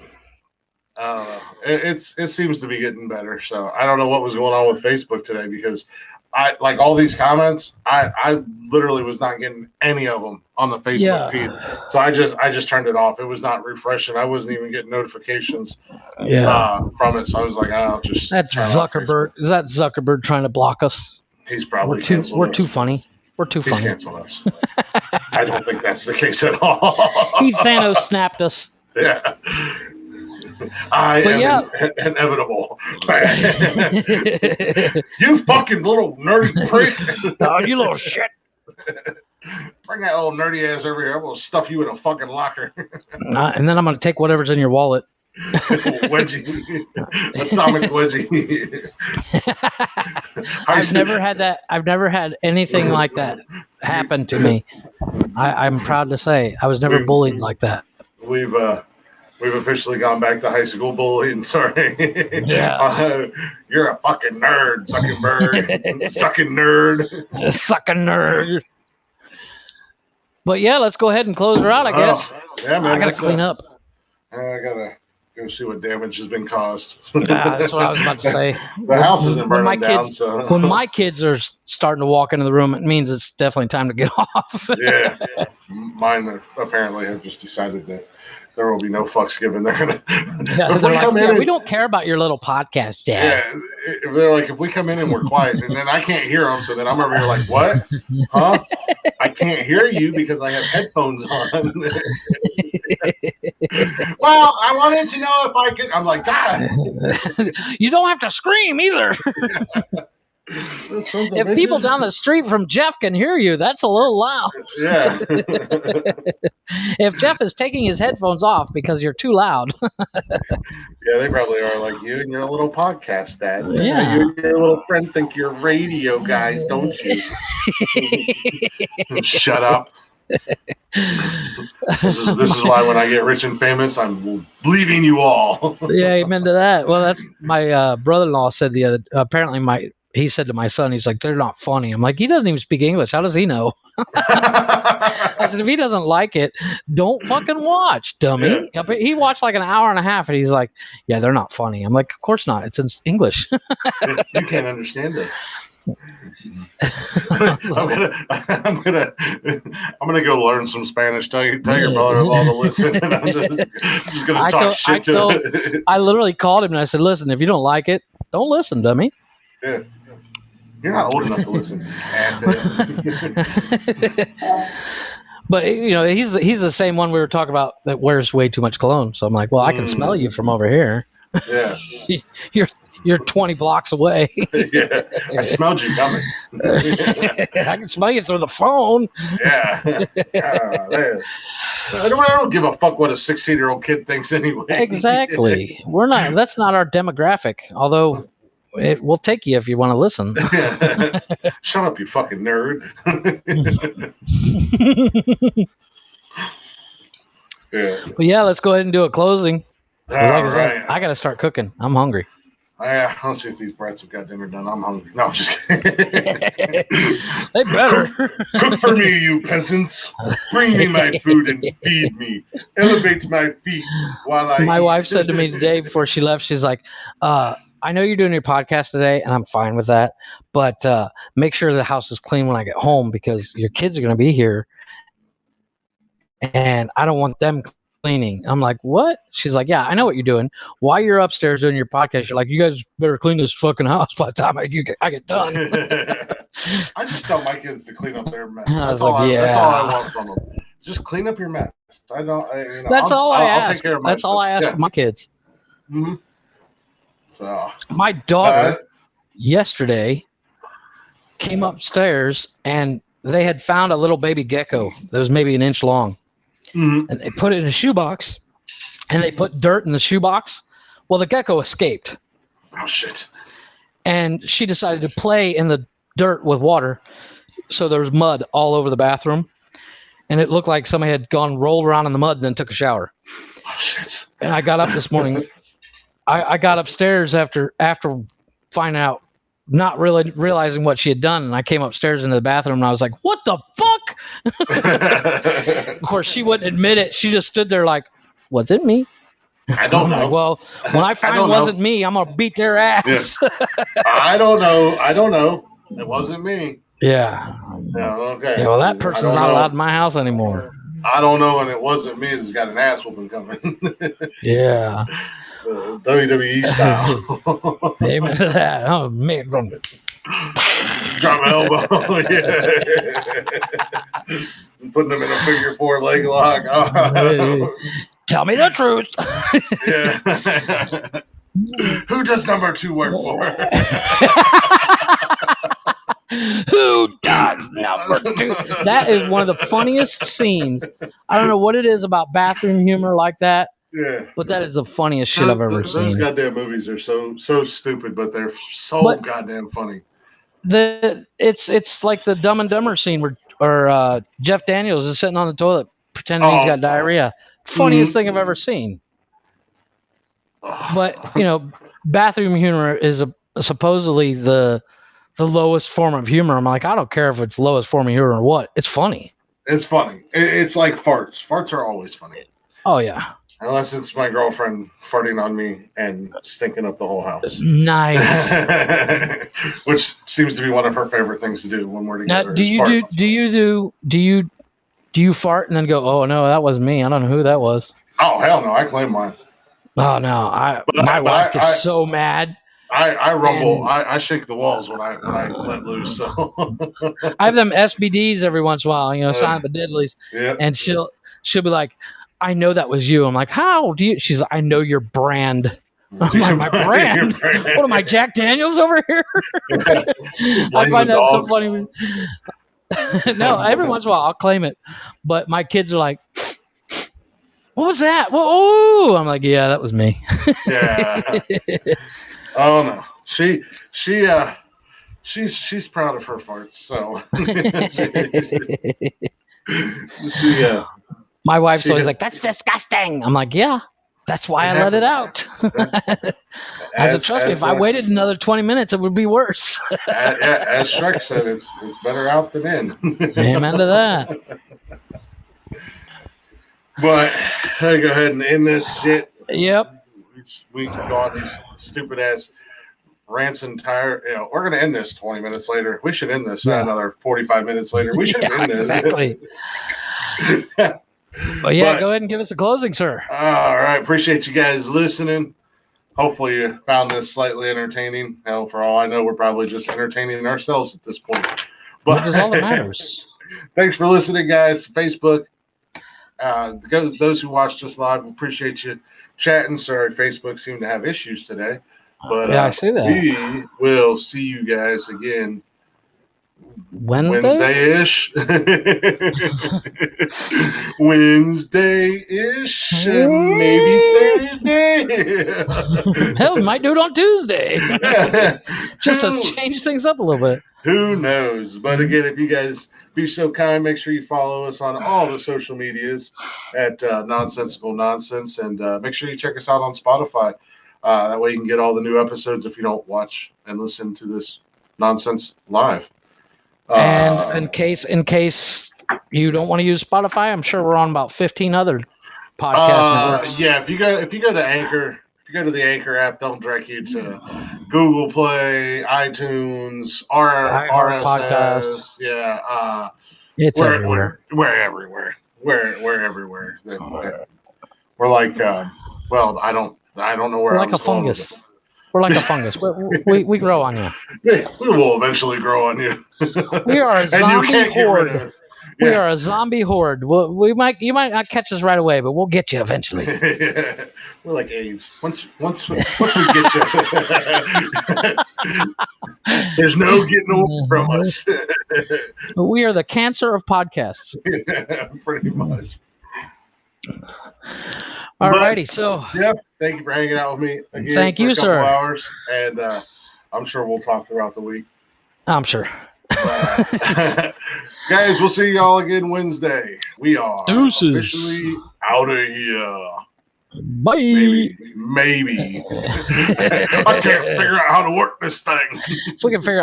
I don't know. It seems to be getting better. So I don't know what was going on with Facebook today, because I like all these comments. I literally was not getting any of them on the Facebook feed. So I just turned it off. It was not refreshing. I wasn't even getting notifications from it. So I was like, I'll just. That's Zuckerberg. Is that Zuckerberg trying to block us? He's probably we're too funny. We're too funny. He's canceled us. I don't think that's the case at all. He Thanos snapped us. Yeah. I am inevitable. You fucking little nerdy prick. Oh, you little shit. Bring that old nerdy ass over here. I'm going to stuff you in a fucking locker. And then I'm going to take whatever's in your wallet. Wedgie. Atomic wedgie. I've never had that. I've never had anything like that happen to me. I'm proud to say I was never bullied like that. We've officially gone back to high school bullying. Sorry. Yeah. You're a fucking nerd, sucking bird. Sucking nerd. Sucking nerd. But yeah, let's go ahead and close her out, I guess. Yeah, man. I got to clean up. I got to go see what damage has been caused. That's what I was about to say. The house isn't burning down. So. When my kids are starting to walk into the room, it means it's definitely time to get off. Yeah. Mine apparently have just decided that there will be no fucks given. They're gonna. We don't care about your little podcast, Dad. Yeah, they're like, if we come in and we're quiet, and then I can't hear them, so then I'm over here like, what? Huh? I can't hear you because I have headphones on. Well, I wanted to know if I could. I'm like, God. You don't have to scream either. If people down the street from Jeff can hear you, that's a little loud. Yeah. If Jeff is taking his headphones off because you're too loud. Yeah, they probably are like you and your little podcast, Dad. Yeah. You and your little friend think you're radio guys, don't you? Shut up. This is why when I get rich and famous, I'm leaving you all. Yeah, amen to that. Well, that's my brother-in-law said he said to my son, he's like, they're not funny. I'm like, he doesn't even speak English. How does he know? I said, if he doesn't like it, don't fucking watch, dummy. Yeah. He watched like an hour and a half, and he's like, yeah, they're not funny. I'm like, of course not. It's in English. You can't understand this. I'm gonna go learn some Spanish. Tell your brother-in-law to listen, and I'm just gonna talk shit to it. I literally called him and I said, "Listen, if you don't like it, don't listen to me." Yeah, you're not old enough to listen, asshead. But he's the same one we were talking about that wears way too much cologne. So I'm like, well, I can smell you from over here. Yeah, you're 20 blocks away. Yeah, I smelled you coming. I can smell you through the phone. Yeah. I don't give a fuck what a 16-year-old kid thinks anyway. Exactly. That's not our demographic. Although it will take you if you want to listen. Shut up, you fucking nerd. But yeah, let's go ahead and do a closing. Like I said, I got to start cooking. I'm hungry. I'll see if these brats have got dinner done. I'm hungry. No, I'm just kidding. They better. Cook for me, you peasants. Bring me my food and feed me. Elevate my feet while I My eat. wife said to me today before she left, she's like, I know you're doing your podcast today, and I'm fine with that, but make sure the house is clean when I get home because your kids are going to be here, and I don't want them cleaning. I'm like, what? She's like, yeah, I know what you're doing. While you're upstairs doing your podcast, you're like, you guys better clean this fucking house by the time I get done. I just tell my kids to clean up their mess. That's all I want from them. Just clean up your mess. That's all I ask. I'll take care of my That's stuff. All I ask for my kids. Mm-hmm. So my daughter yesterday came upstairs and they had found a little baby gecko that was maybe an inch long. Mm-hmm. And they put it in a shoebox and they put dirt in the shoebox. Well, the gecko escaped. Oh, shit. And she decided to play in the dirt with water. So there was mud all over the bathroom. And it looked like somebody had rolled around in the mud and then took a shower. Oh, shit. And I got up this morning. I got upstairs after finding out, not really realizing what she had done. And I came upstairs into the bathroom and I was like, what the fuck? Of course, she wouldn't admit it. She just stood there like, was it me? I don't know. Like, well, when I find it wasn't me, I'm going to beat their ass. Yeah. I don't know. It wasn't me. Yeah. Okay. Yeah, well, that person's not allowed in my house anymore. I don't know, and it wasn't me. It's got an ass whooping coming. Yeah. WWE style. Amen to that. Oh, man. Drop my elbow. Yeah. Putting them in a figure 4 leg lock. Oh. Tell me the truth. Yeah. Who does number 2 work for? Who does number 2? That is one of the funniest scenes. I don't know what it is about bathroom humor like that. Yeah, but that is the funniest shit I've ever seen. Those goddamn movies are so stupid, but they're so goddamn funny. It's like the Dumb and Dumber scene where Jeff Daniels is sitting on the toilet pretending he's got diarrhea. Funniest thing I've ever seen. But bathroom humor is supposedly the lowest form of humor. I'm like, I don't care if it's lowest form of humor or what. It's funny. It's funny. It's like farts. Farts are always funny. Oh yeah. Unless it's my girlfriend farting on me and stinking up the whole house. Nice. Which seems to be one of her favorite things to do when we're together. Now, do you fart and then go, oh no, that was me. I don't know who that was. Oh hell no, I claim mine. Oh no, my wife gets so mad. I rumble. I shake the walls when I let loose. So I have them SBDs every once in a while, Silent but Deadlies. Yeah. And she'll be like, I know that was you. I'm like, how do you? She's like, I know your brand. I'm like, my brand? What am I, Jack Daniels over here? I find that so funny. No, every once in a while I'll claim it, but my kids are like, what was that? Well, oh, I'm like, yeah, that was me. Yeah. Oh no, she's proud of her farts. So my wife's always like, that's disgusting. I'm like, yeah, that's why I let it out. I said, trust me, if I waited another 20 minutes, it would be worse. As Shrek said, it's better out than in. Amen to that. But I go ahead and end this shit. Yep. We can go on these stupid ass rants and tire. We're gonna end this 20 minutes later. We should end this another 45 minutes later. We should end this exactly. But go ahead and give us a closing, sir. All right, appreciate you guys listening. Hopefully you found this slightly entertaining. Hell, for all I know, we're probably just entertaining ourselves at this point. But that's all that matters. Thanks for listening, guys. Facebook. Those who watched us live, we appreciate you chatting. Sorry, Facebook seemed to have issues today. But I see that. We will see you guys again Wednesday-ish. Wednesday-ish, maybe Thursday. Hell, we might do it on Tuesday. Just to change things up a little bit. Who knows? But again, if you guys be so kind, make sure you follow us on all the social medias at Nonsensical Nonsense, and make sure you check us out on Spotify. That way you can get all the new episodes if you don't watch and listen to this nonsense live. And in case you don't want to use Spotify, I'm sure we're on about 15 other podcast networks. Yeah, if you go to Anchor, if you go to the Anchor app, they'll direct you to Google Play, iTunes, RSS. Podcasts. Yeah, it's everywhere. We're everywhere. We're everywhere. We're like, well, I don't know where. We're like a fungus. We're like a fungus. We grow on you. We will eventually grow on you. We are a zombie horde. Yeah. We are a zombie horde. You might not catch us right away, but we'll get you eventually. Yeah. We're like AIDS. Once we get you, there's no getting away from us. We are the cancer of podcasts. Yeah, pretty much. Alrighty, so Jeff, thank you for hanging out with me again. Thank you, sir. Hours, and I'm sure we'll talk throughout the week. I'm sure. Guys, we'll see y'all again Wednesday. We are Deuces. Officially out of here. Bye. Maybe. I can't figure out how to work this thing. If we can figure